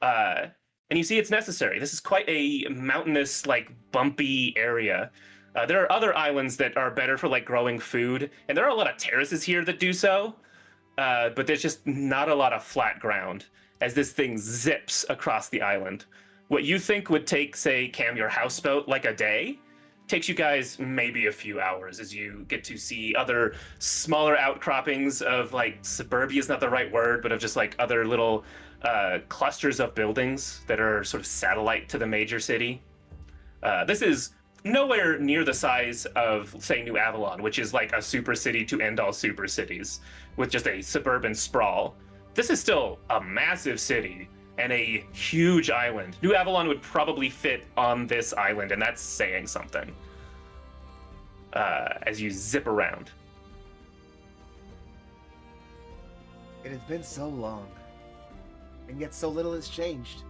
And you see it's necessary. This is quite a mountainous, like bumpy area. There are other islands that are better for like growing food, and there are a lot of terraces here that do so, but there's just not a lot of flat ground as this thing zips across the island. What you think would take, say, Cam, your houseboat, like a day, takes you guys maybe a few hours as you get to see other smaller outcroppings of, like, suburbia is not the right word, but of just, like, other little clusters of buildings that are sort of satellite to the major city. This is nowhere near the size of, say, New Avalon, which is like a super city to end all super cities with just a suburban sprawl. This is still a massive city and a huge island. New Avalon would probably fit on this island, and that's saying something. As you zip around. It has been so long, and yet so little has changed.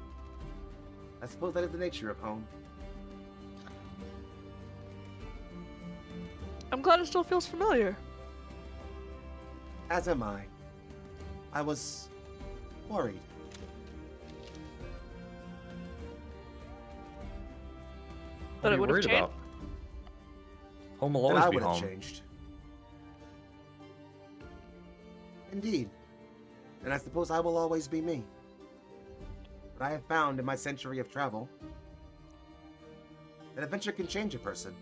I suppose that is the nature of home. I'm glad it still feels familiar. As am I. I was worried. That it What would are have you changed. worried about? Home will That always I be would have home. changed. Indeed. And I suppose I will always be me. But I have found in my century of travel that adventure can change a person.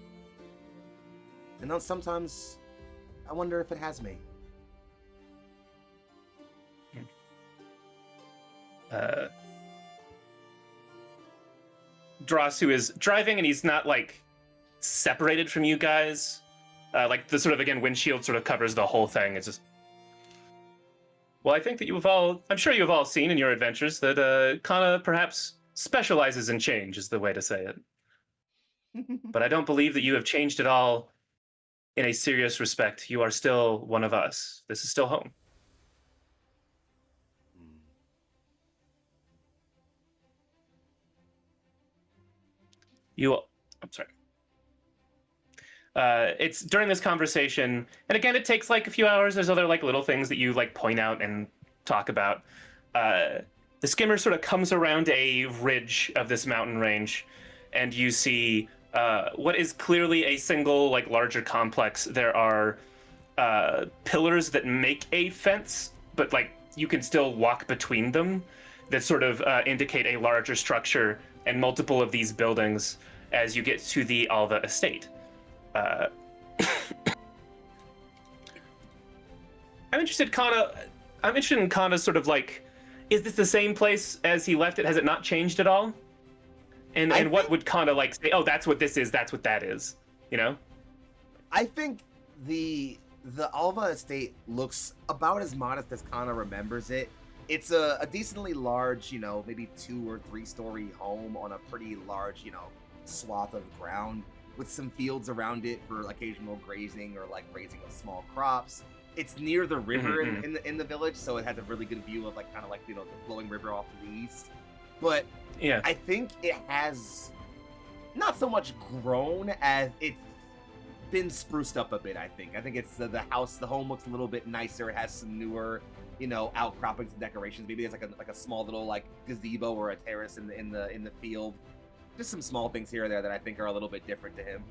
And then sometimes I wonder if it has me. Dross, who is driving, and he's not like separated from you guys. Like the sort of, again, windshield sort of covers the whole thing. It's just. Well, I think that I'm sure you have all seen in your adventures that Kana perhaps specializes in change, is the way to say it. But I don't believe that you have changed at all in a serious respect. You are still one of us. This is still home. I'm sorry. It's during this conversation, and again, it takes like a few hours. There's other like little things that you like point out and talk about. The skimmer sort of comes around a ridge of this mountain range, and you see what is clearly a single like larger complex. There are pillars that make a fence, but like you can still walk between them, that sort of indicate a larger structure and multiple of these buildings as you get to the Alva estate. I'm interested in Kana's sort of like, is this the same place as he left it? Has it not changed at all? And what would Kana like say, oh, that's what this is, that's what that is, you know? I think the Alva estate looks about as modest as Kana remembers it. It's a decently large, you know, maybe 2 or 3 story home on a pretty large, you know, swath of ground with some fields around it for occasional grazing or like raising of small crops. It's near the river in the village, so it has a really good view of like kind of like, you know, the flowing river off to the east. But yeah, I think it has not so much grown as it's been spruced up a bit. I think it's the home looks a little bit nicer. It has some newer, you know, outcroppings and decorations. Maybe there's like a small little like gazebo or a terrace in the field. Just some small things here or there that I think are a little bit different to him.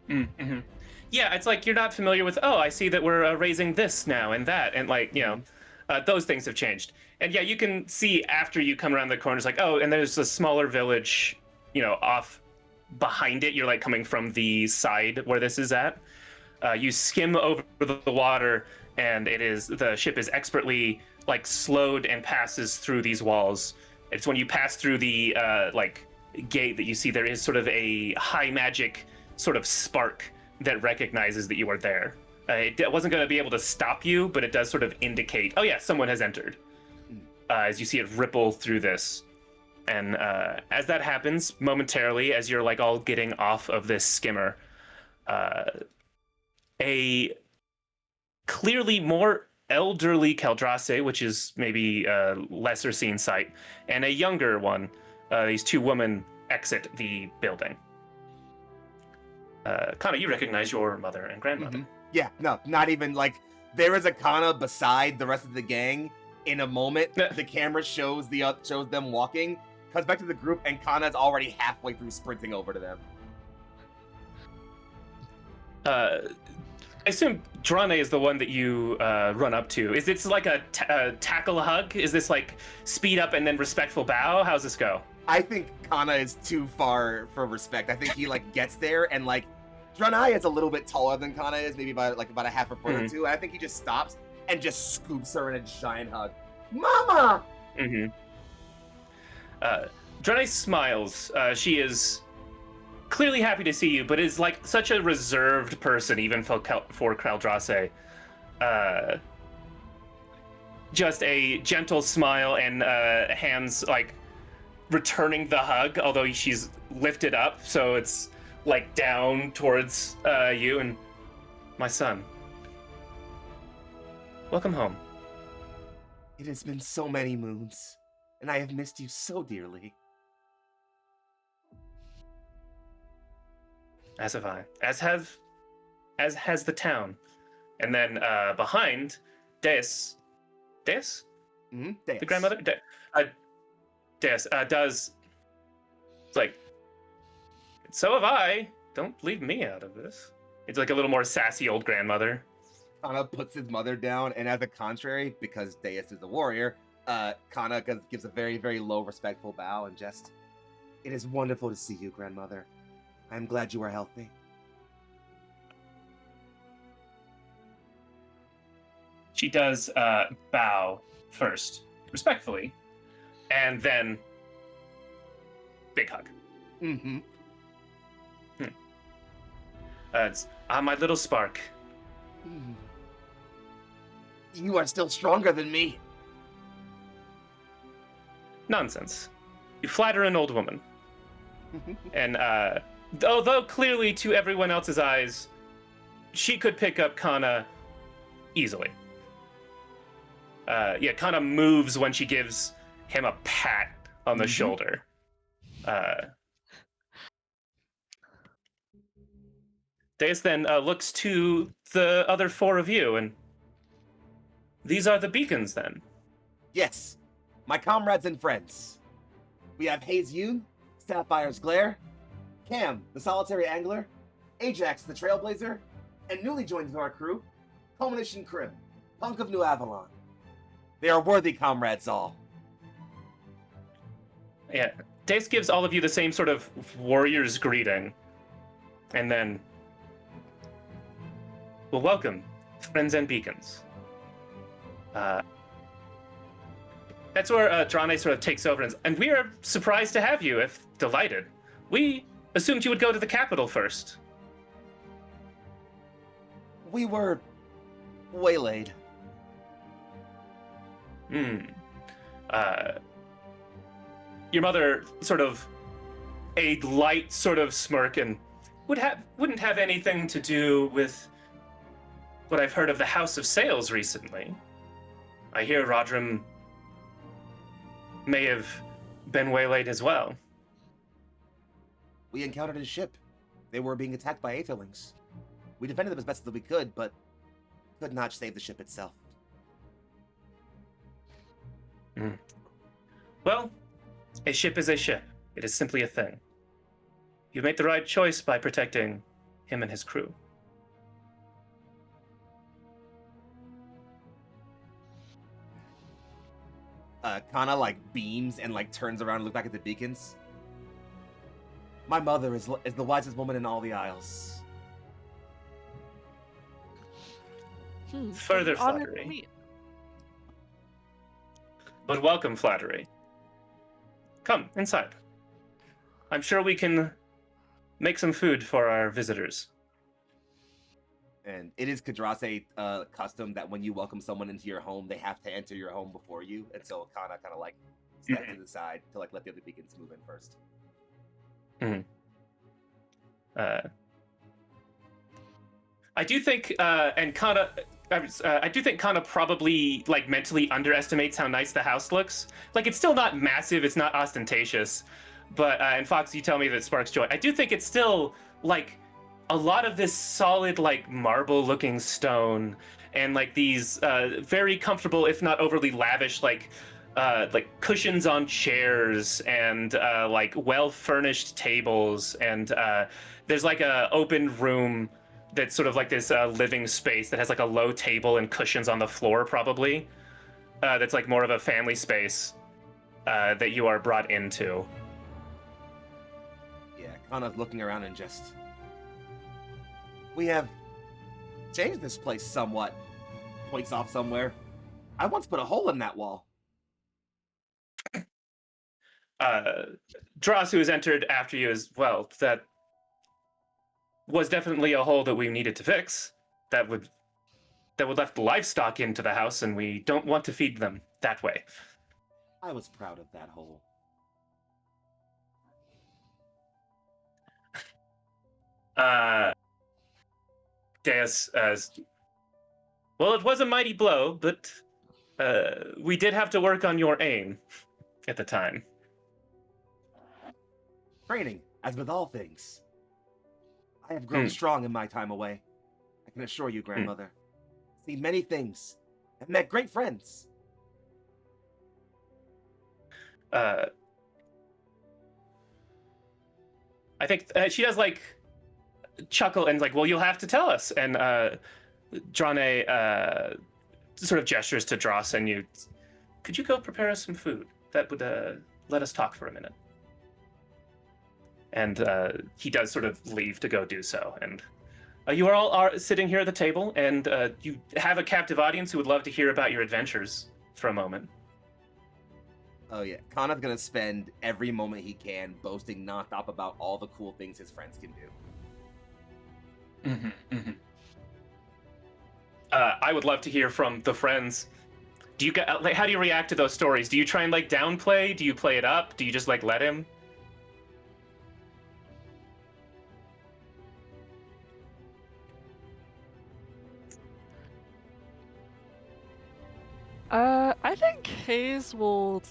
Mm-hmm. Yeah, it's like you're not familiar with, oh, I see that we're raising this now and that, and like, you know, those things have changed. And yeah, you can see after you come around the corner, it's like, oh, and there's a smaller village, you know, off behind it. You're like coming from the side where this is at. You skim over the water, and the ship is expertly like slowed and passes through these walls. It's when you pass through the like gate that you see there is sort of a high magic sort of spark that recognizes that you are there. It wasn't going to be able to stop you, but it does sort of indicate, oh yeah, someone has entered. As you see it ripple through this. And as that happens, momentarily, as you're like all getting off of this skimmer, a clearly more elderly Keldrasse, which is maybe a lesser seen sight, and a younger one, these 2 women exit the building. Kana, you recognize your mother and grandmother. Mm-hmm. Yeah, no, not even like there is a Kana beside the rest of the gang. In a moment, the camera shows them walking, cuts back to the group, and Kana's already halfway through sprinting over to them. I assume Drane is the one that you run up to. Is this like a tackle hug? Is this like speed up and then respectful bow? How's this go? I think Kana is too far for respect. I think he like gets there and like Drane is a little bit taller than Kana is, maybe by like about a half a foot or 2. And I think he just stops and just scoops her in a giant hug. Mama! Drane smiles. She is clearly happy to see you, but is like such a reserved person, even for Keldrasse. Just a gentle smile and hands like returning the hug, although she's lifted up, so it's like down towards you. And my son, welcome home. It has been so many moons, and I have missed you so dearly. As have I. As has the town. And then behind, Deus? Deus. The grandmother? Deus does. It's like, so have I. Don't leave me out of this. It's like a little more sassy old grandmother. Kana puts his mother down, and as a contrary, because Deus is a warrior, Kana gives a very, very low, respectful bow and just, it is wonderful to see you, grandmother. I'm glad you are healthy. She does bow first, respectfully, and then big hug. It's my little spark. You are still stronger than me. Nonsense. You flatter an old woman. And although clearly to everyone else's eyes, she could pick up Kana easily. Kana moves when she gives him a pat on the shoulder. Deus then looks to the other four of you, and these are the beacons then. Yes, my comrades and friends. We have Haze Yoon, Sapphire's Glare, Cam, the Solitary Angler, Ajax, the Trailblazer, and newly joined to our crew, Culmination Crim, Punk of New Avalon. They are worthy comrades all. Yeah, Deus gives all of you the same sort of warrior's greeting, and then, well, welcome, friends and beacons. That's where Drane sort of takes over, and we are surprised to have you, if delighted. We assumed you would go to the capital first. We were waylaid. Your mother sort of a light sort of smirk and wouldn't have anything to do with what I've heard of the House of Sails recently. I hear Rodram may have been waylaid as well. We encountered his ship. They were being attacked by Aetherlings. We defended them as best as we could, but could not save the ship itself. Well, a ship is a ship. It is simply a thing. You made the right choice by protecting him and his crew. Kana beams and turns around and look back at the beacons. My mother is the wisest woman in all the Isles. Further Honor to flattery. meet. But welcome flattery. Come, inside. I'm sure we can make some food for our visitors. And it is Kadrase custom that when you welcome someone into your home, they have to enter your home before you. And so Kana kind of steps to the side to let the other beacons move in first. I do think, and Kana, I do think Kana probably mentally underestimates how nice the house looks. It's still not massive, it's not ostentatious, but and Fox, you tell me that sparks joy. I do think it's still a lot of this solid marble-looking stone, and these very comfortable, if not overly lavish, cushions on chairs, and well-furnished tables, and there's a open room that's sort of this living space that has a low table and cushions on the floor, probably. That's more of a family space that you are brought into. Yeah, Kana's looking around and just... We have changed this place somewhat. Points off somewhere. I once put a hole in that wall. Dross, who has entered after you as well, that was definitely a hole that we needed to fix. That would let livestock into the house, and we don't want to feed them that way. I was proud of that hole. Deus, well, it was a mighty blow, but we did have to work on your aim at the time. Training, as with all things. I have grown strong in my time away. I can assure you, grandmother. Seen many things, and met great friends. I think she does chuckle and well, you'll have to tell us. And Drane sort of gestures to Dross, and could you go prepare us some food? That would let us talk for a minute. And he does sort of leave to go do so. And you are all sitting here at the table, and you have a captive audience who would love to hear about your adventures for a moment. Oh yeah, Kana's gonna spend every moment he can boasting nonstop about all the cool things his friends can do. I would love to hear from the friends. Do you how do you react to those stories? Do you try and downplay? Do you play it up? Do you just let him? I think Hayes will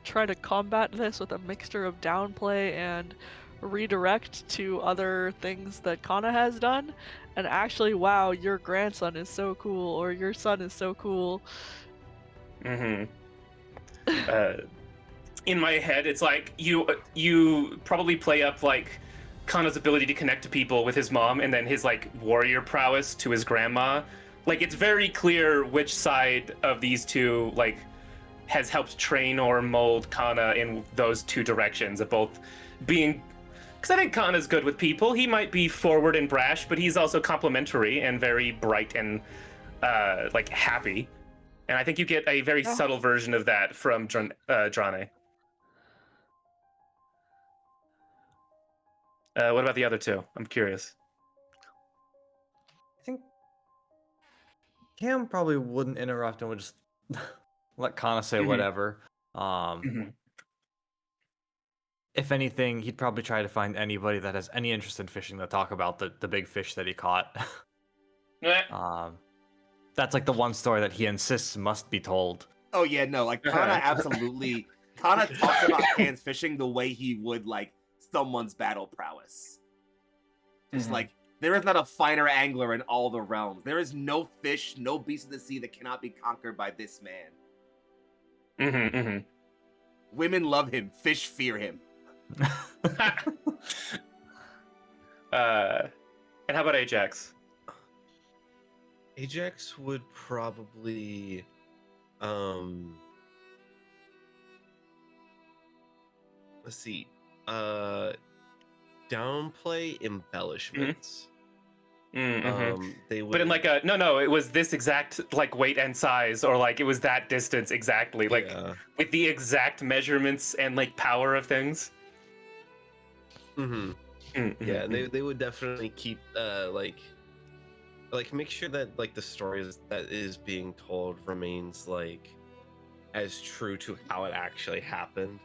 try to combat this with a mixture of downplay and redirect to other things that Kana has done, and actually, wow, your grandson is so cool, or your son is so cool. Mm-hmm. In my head, it's like you probably play up like Kana's ability to connect to people with his mom, and then his like warrior prowess to his grandma. Like it's very clear which side of these two like has helped train or mold Kana in those two directions of both being. Because I think Kana's good with people. He might be forward and brash, but he's also complimentary and very bright and like happy. And I think you get a very subtle version of that from Drane. What about the other two? I'm curious. I think Cam probably wouldn't interrupt and would just let Kana say whatever. If anything, he'd probably try to find anybody that has any interest in fishing to talk about the big fish that he caught. That's like the one story that he insists must be told. Oh yeah, no, like Kana absolutely. Kana talks about Can's fishing the way he would like someone's battle prowess. Just like there is not a finer angler in all the realms. There is no fish, no beast of the sea that cannot be conquered by this man. Women love him. Fish fear him. And how about Ajax? Ajax would probably let's see. Downplay embellishments. They would, but in like a no, it was this exact like weight and size, or like it was that distance exactly, like with the exact measurements and like power of things. Yeah, they would definitely keep like make sure that like the story that is being told remains like as true to how it actually happened.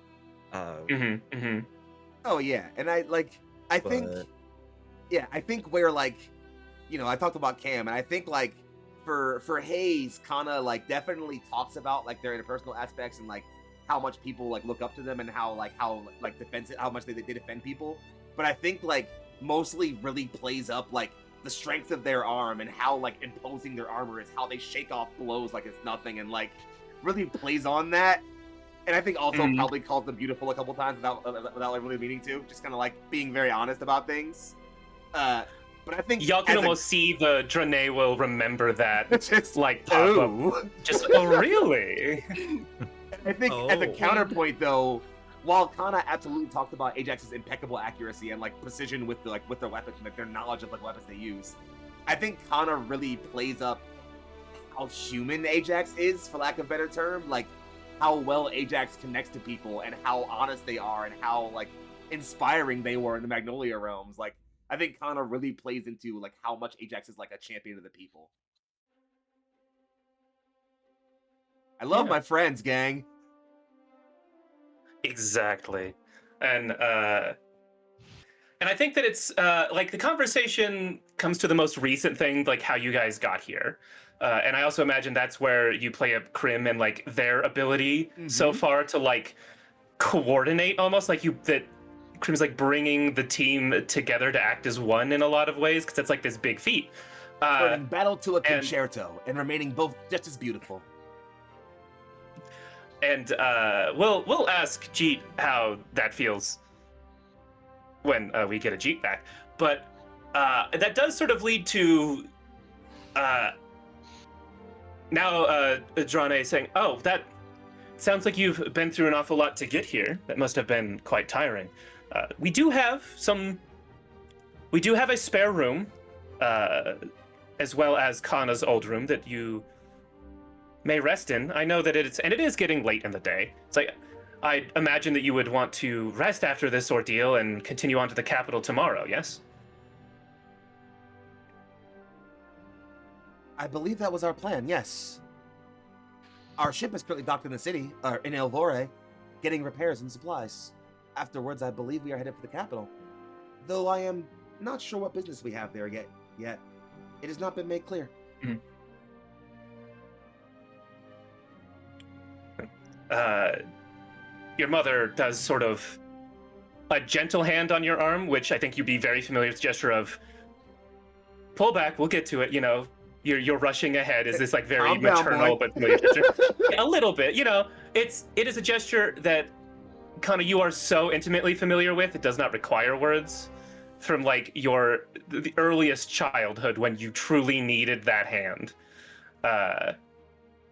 Oh yeah, and I think where like, you know, I talked about Cam, and I think like for Hayes, Kana like definitely talks about like their interpersonal aspects and like how much people like look up to them and how defensive, how much they defend people. But I think like mostly really plays up like the strength of their arm and how like imposing their armor is, how they shake off blows like it's nothing, and like really plays on that. And I think also probably calls them beautiful a couple times without like really meaning to, just kind of like being very honest about things. But I think y'all can almost see the Drane will remember that just like pop up. Just really? I think as a counterpoint though, while Kana absolutely talks about Ajax's impeccable accuracy and like precision with their weapons, like their knowledge of like weapons they use, I think Kana really plays up how human Ajax is, for lack of a better term, like how well Ajax connects to people and how honest they are and how like inspiring they were in the Magnolia realms. Like I think Kana really plays into like how much Ajax is like a champion of the people. I love my friends, gang. Exactly. And I think that it's like the conversation comes to the most recent thing, like how you guys got here. And I also imagine that's where you play up Crim and like their ability so far to like coordinate, almost like that Crim's like bringing the team together to act as one in a lot of ways, because it's like this big feat. Turning battle to a concerto and remaining both just as beautiful. And we'll ask Jeet how that feels when we get a Jeet back. But that does sort of lead to now Drane saying, "Oh, that sounds like you've been through an awful lot to get here. That must have been quite tiring. We do have a spare room, as well as Kana's old room that you may rest in. I know that it is getting late in the day. It's like I imagine that you would want to rest after this ordeal and continue on to the capital tomorrow. Yes." I believe that was our plan, yes. Our ship is currently docked in the city, in Elvore, getting repairs and supplies. Afterwards, I believe we are headed for the capital. Though I am not sure what business we have there yet. It has not been made clear. Your mother does sort of a gentle hand on your arm, which I think you'd be very familiar with the gesture of pull back, we'll get to it, you're rushing ahead is this like very Calm down, maternal boy. but familiar gesture. A little bit, it is a gesture that kind of you are so intimately familiar with, it does not require words from like the earliest childhood when you truly needed that hand.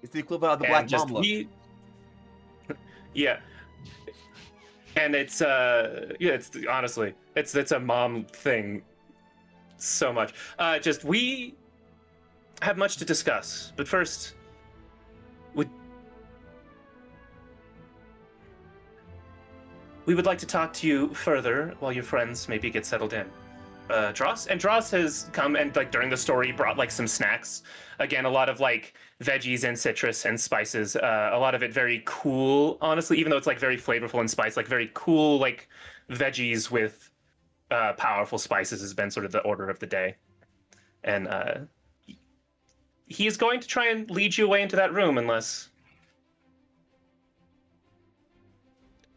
It's the equivalent of the black mom look. Yeah. And it's honestly, it's a mom thing so much. We have much to discuss, but first we would like to talk to you further while your friends maybe get settled in. Dross has come and like during the story brought like some snacks. Again, a lot of like veggies and citrus and spices. A lot of it very cool, honestly, even though it's like very flavorful and spice, like very cool like veggies with powerful spices has been sort of the order of the day. And he is going to try and lead you away into that room unless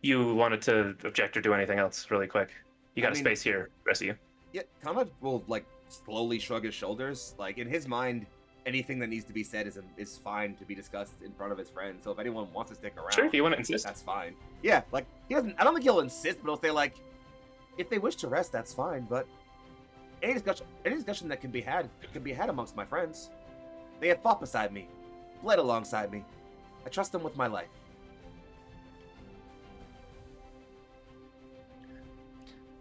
you wanted to object or do anything else really quick. You got a space here, rest of you. Yeah, Kama will like slowly shrug his shoulders. Like in his mind, anything that needs to be said is fine to be discussed in front of his friends. So if anyone wants to stick around, Sure, if you want to insist, that's fine. Yeah, like he doesn't. I don't think he'll insist, but he'll say like, if they wish to rest, that's fine. But any discussion that can be had amongst my friends. They have fought beside me, bled alongside me. I trust them with my life.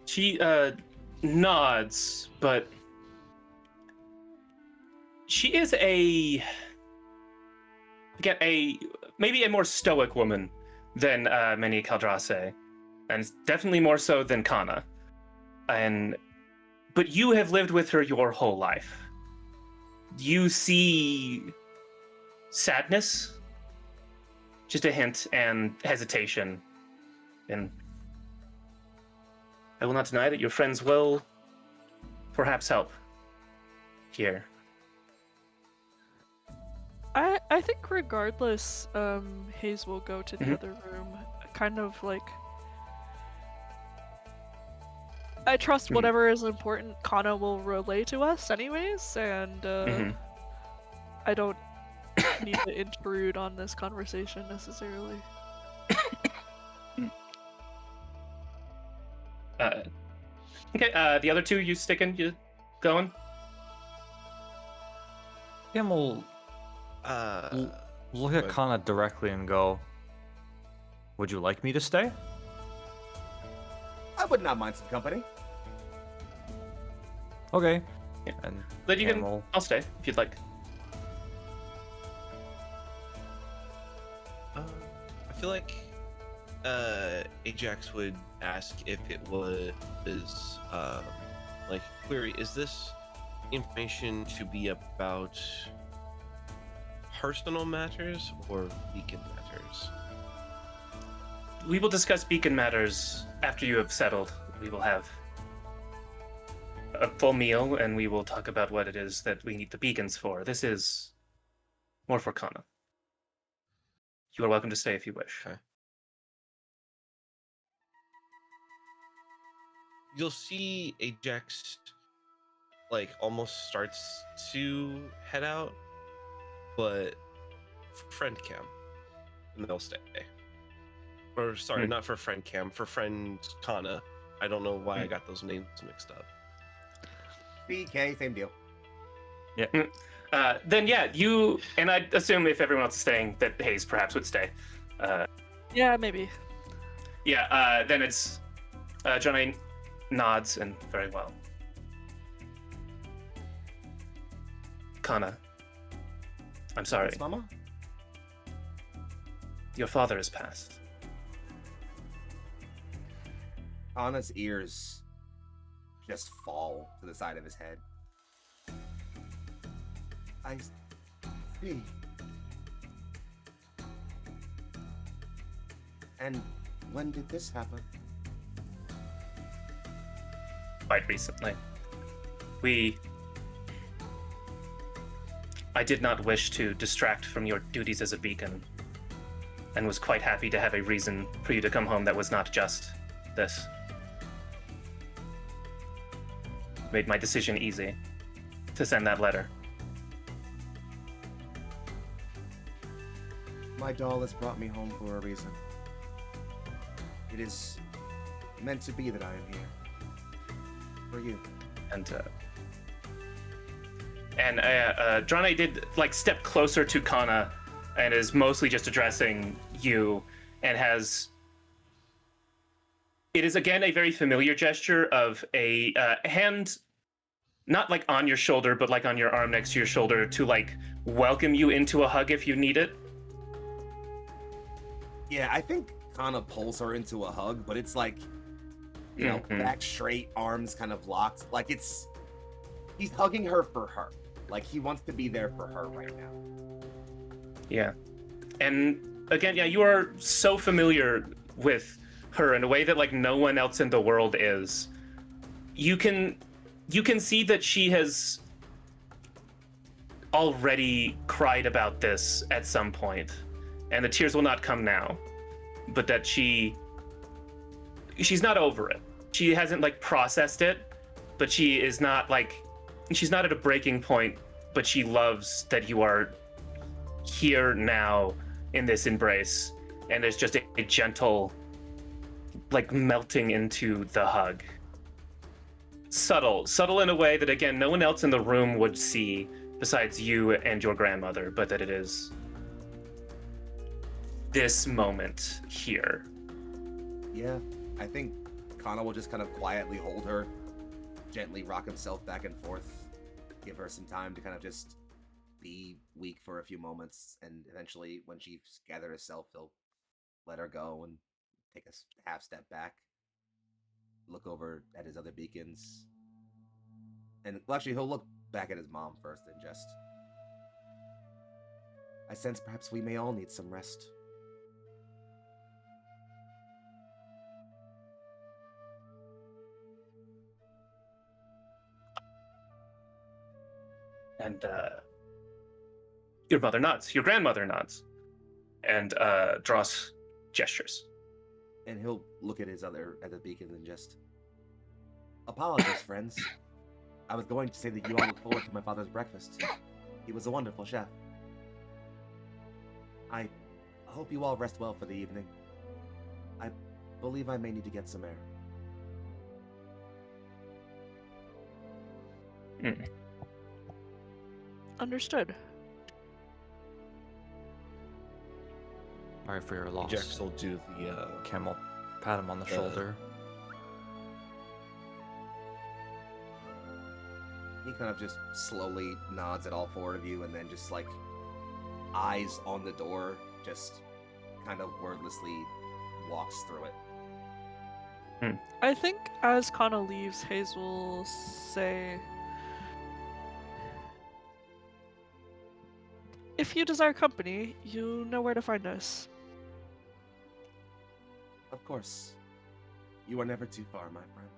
She nods, but she is maybe a more stoic woman than many Kaldrase, and definitely more so than Kana. But you have lived with her your whole life. You see sadness, just a hint, and hesitation, and I will not deny that your friends will perhaps help here. I think regardless, Hayes will go to the other room. Kind of like, I trust whatever is important Kana will relay to us anyways, and I don't need to intrude on this conversation necessarily. Okay, the other two, you sticking? You going? Kim will look at Kana directly and go, would you like me to stay? I would not mind some company. Okay. Yeah. And Then you Cam can. will- I'll stay if you'd like. I feel like Ajax would ask if it was like query, is this information to be about personal matters or beacon matters? We will discuss beacon matters after you have settled. We will have a full meal and we will talk about what it is that we need the beacons for. This is more for Kana. You are welcome to stay if you wish. Okay. You'll see Ajax like almost starts to head out, but friend Cam, and they'll stay. Or sorry, not for friend Cam, for friend Kana. I don't know why I got those names mixed up. BK, same deal. Then yeah, you and I assume if everyone else is staying, that Hayes perhaps would stay. Yeah, maybe. Yeah. Then it's Johnny nods and very well. Kana, I'm sorry. Yes, Mama? Your father has passed. Anna's ears just fall to the side of his head. I see. And when did this happen? Quite recently. I did not wish to distract from your duties as a beacon, and was quite happy to have a reason for you to come home that was not just this. made my decision easy to send that letter. My doll has brought me home for a reason. It is meant to be that I am here. For you. And Drane did like step closer to Kana and is mostly just addressing you and has... It is again a very familiar gesture of a hand, not like on your shoulder, but like on your arm next to your shoulder to like welcome you into a hug if you need it. Yeah, I think Kana pulls her into a hug, but it's like, you know, back straight, arms kind of locked. Like he's hugging her for her. Like he wants to be there for her right now. Yeah. And again, yeah, you are so familiar with her in a way that like no one else in the world is. You can see that she has already cried about this at some point, and the tears will not come now, but that she's not over it. She hasn't like processed it, but she is not like, she's not at a breaking point, but she loves that you are here now in this embrace, and there's just a gentle like melting into the hug. Subtle in a way that again no one else in the room would see besides you and your grandmother, but that it is this moment here. Yeah, I think Kana will just kind of quietly hold her, gently rock himself back and forth, give her some time to kind of just be weak for a few moments, and eventually when she's gathered herself, he'll let her go and take a half step back, look over at his other beacons, and well, actually he'll look back at his mom first and just, I sense perhaps we may all need some rest. And your mother nods, your grandmother nods, and Dross gestures. And he'll look at his other beacons and just, apologies, friends. I was going to say that you all look forward to my father's breakfast. He was a wonderful chef. I hope you all rest well for the evening. I believe I may need to get some air. Understood. Sorry for your loss. Jax will do the Camel pat him on the shoulder. He kind of just slowly nods at all four of you, and then just like eyes on the door, just kind of wordlessly walks through it. I think as Kana leaves, Hayes will say, if you desire company, you know where to find us. Of course. You are never too far, my friends.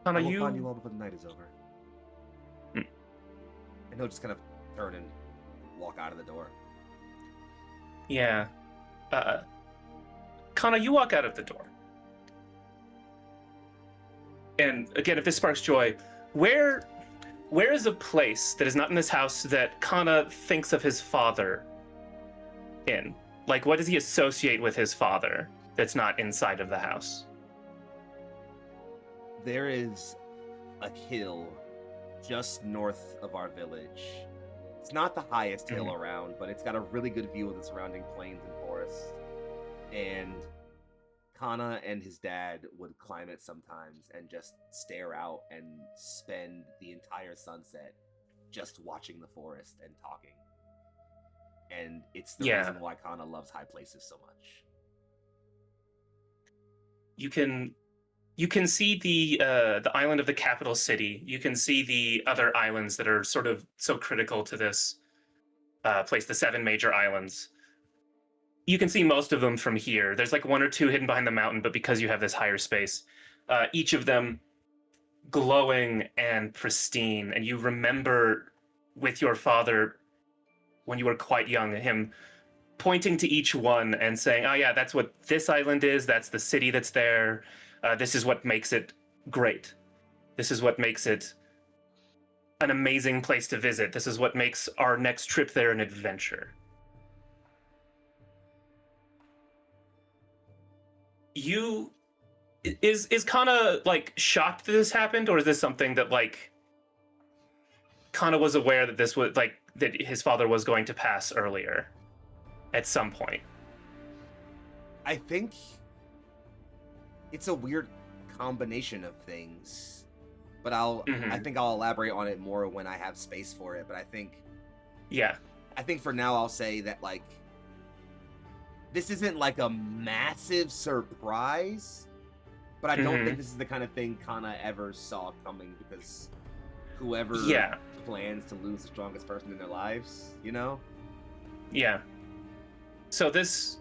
Kana, I will find you all before the night is over. And he'll just kind of turn and walk out of the door. Yeah. Kana, you walk out of the door. And again, if this sparks joy, where is a place that is not in this house that Kana thinks of his father in? Like, what does he associate with his father that's not inside of the house? There is a hill just north of our village. It's not the highest hill around, but it's got a really good view of the surrounding plains and forests. And Kana and his dad would climb it sometimes and just stare out and spend the entire sunset just watching the forest and talking. And it's the reason why Kana loves high places so much. You can see the island of the capital city. You can see the other islands that are sort of so critical to this place, the 7 major islands. You can see most of them from here. There's like 1 or 2 hidden behind the mountain, but because you have this higher space, each of them glowing and pristine. And you remember with your father, when you were quite young, him pointing to each one and saying, oh yeah, that's what this island is, that's the city that's there, this is what makes it great. This is what makes it an amazing place to visit. This is what makes our next trip there an adventure. Is Kana like shocked that this happened, or is this something that like Kana was aware that this was like that his father was going to pass earlier at some point? I think it's a weird combination of things, but I think I'll elaborate on it more when I have space for it. But I think for now I'll say that like this isn't like a massive surprise, but I don't think this is the kind of thing Kana ever saw coming, because whoever plans to lose the strongest person in their lives, you know? Yeah. So this,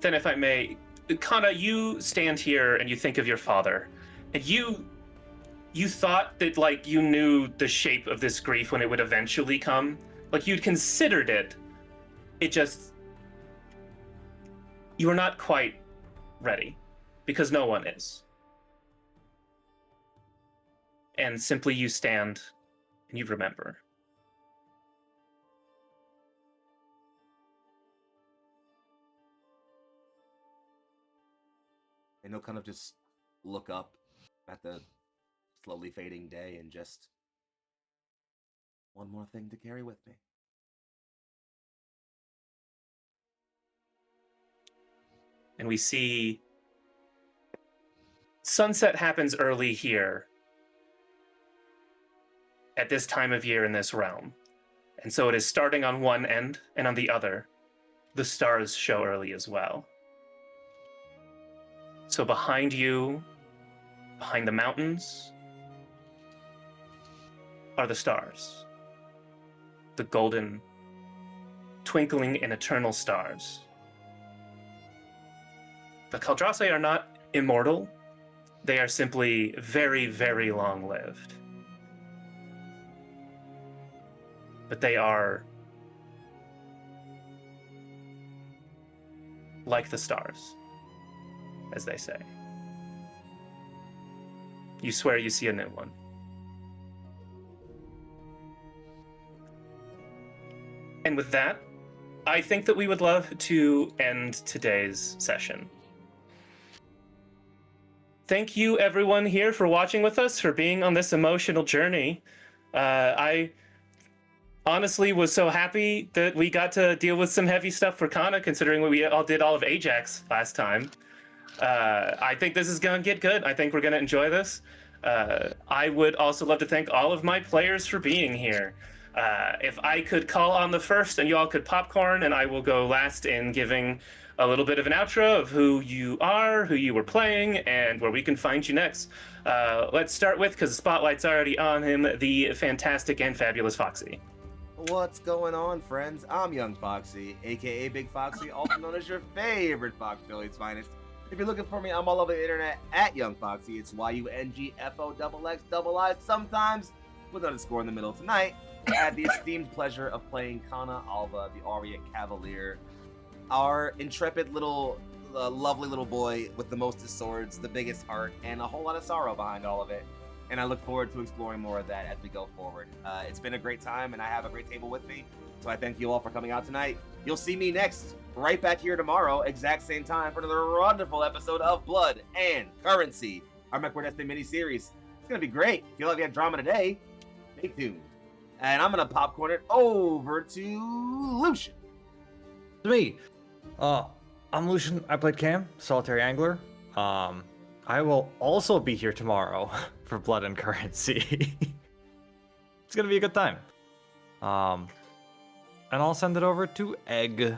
then if I may, Kana, you stand here and you think of your father, and you thought that like you knew the shape of this grief when it would eventually come. Like you'd considered it. It just, you were not quite ready, because no one is. And simply you stand and you remember. And he'll kind of just look up at the slowly fading day and just, one more thing to carry with me. And we see sunset happens early here at this time of year in this realm. And so it is starting on one end, and on the other, the stars show early as well. So behind you, behind the mountains, are the stars. The golden, twinkling and eternal stars. The Kaldrasai are not immortal. They are simply very, very long-lived. But they are like the stars, as they say. You swear you see a new one. And with that, I think that we would love to end today's session. Thank you, everyone here, for watching with us, for being on this emotional journey. I honestly was so happy that we got to deal with some heavy stuff for Kana, considering we all did all of Ajax last time. I think this is going to get good. I think we're going to enjoy this. I would also love to thank all of my players for being here. If I could call on the first and you all could popcorn, and I will go last in giving a little bit of an outro of who you are, who you were playing, and where we can find you next. Let's start with, because the spotlight's already on him, the fantastic and fabulous Foxy. What's going on, friends? I'm Young Foxy, aka Big Foxy, also known as your favorite Fox Philly's finest. If you're looking for me, I'm all over the internet at Young Foxy. It's YUNGFOXXII, sometimes with an underscore in the middle. Tonight, I had the esteemed pleasure of playing Kana Alva, the Aria Cavalier, our intrepid little, lovely little boy with the mostest swords, the biggest heart, and a whole lot of sorrow behind all of it. And I look forward to exploring more of that as we go forward. It's been a great time, and I have a great table with me. So I thank you all for coming out tonight. You'll see me next, right back here tomorrow, exact same time, for another wonderful episode of Blood and Currency, our MechWarrior Destiny mini-series. It's going to be great. If you like that drama today, stay tuned. And I'm going to popcorn it over to Lucian. It's me. I'm Lucian. I played Cam, Solitary Angler. I will also be here tomorrow for Blood and Currency. It's gonna be a good time. And I'll send it over to Egg.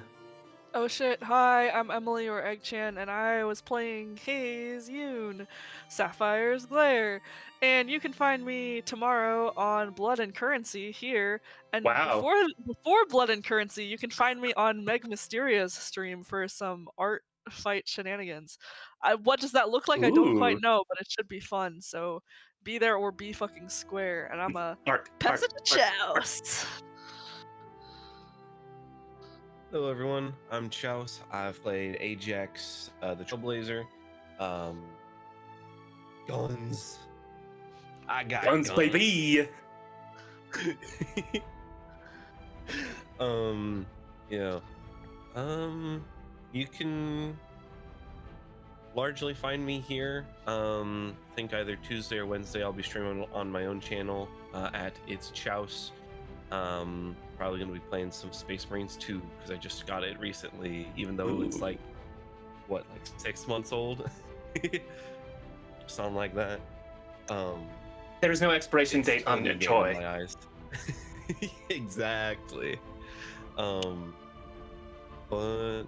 Oh shit, hi, I'm Emily or Egg-chan, and I was playing Haze Yoon, Sapphire's Glare. And you can find me tomorrow on Blood and Currency here. And Wow. before Blood and Currency, you can find me on Meg Mysteria's stream for some art fight shenanigans. What does that look like? I don't quite Ooh. know, but it should be fun, so be there or be fucking square. And I'm a Art. peasant joust. Hello, everyone. I'm Chouse. I've played Ajax, the Trailblazer. Guns. I got Guns, baby. Yeah. You can largely find me here. I think either Tuesday or Wednesday I'll be streaming on my own channel at It's Chouse. Probably gonna be playing some Space Marines 2 because I just got it recently, even though it's like 6 months old. Something like that. There is no expiration It's date on totally the game toy. in my eyes. Exactly. But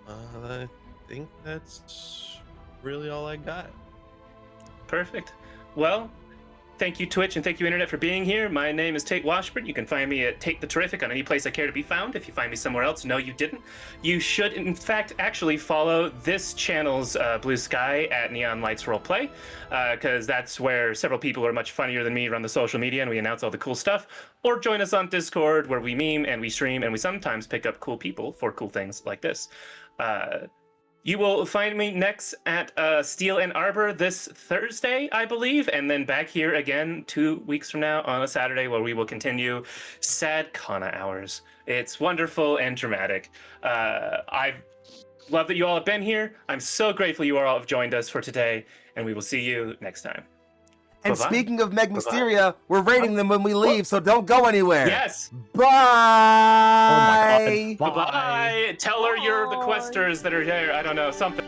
I think that's really all I got. Perfect. Well, thank you, Twitch, and thank you, Internet, for being here. My name is Tate Washburn. You can find me at Tate the Terrific on any place I care to be found. If you find me somewhere else, no, you didn't. You should, in fact, actually follow this channel's Blue Sky at Neon Lights Roleplay, because that's where several people who are much funnier than me run the social media and we announce all the cool stuff. Or join us on Discord, where we meme and we stream and we sometimes pick up cool people for cool things like this. You will find me next at Steel and Arbor this Thursday, I believe, and then back here again 2 weeks from now on a Saturday, where we will continue Sad Kana Hours. It's wonderful and dramatic. I love that you all have been here. I'm so grateful you all have joined us for today, and we will see you next time. And Bye-bye. speaking of Meg Mysteria, we're rating them when we leave, so don't go anywhere. Yes. Bye. Oh my god. Bye. Tell her you're the questers that are here. I don't know, something.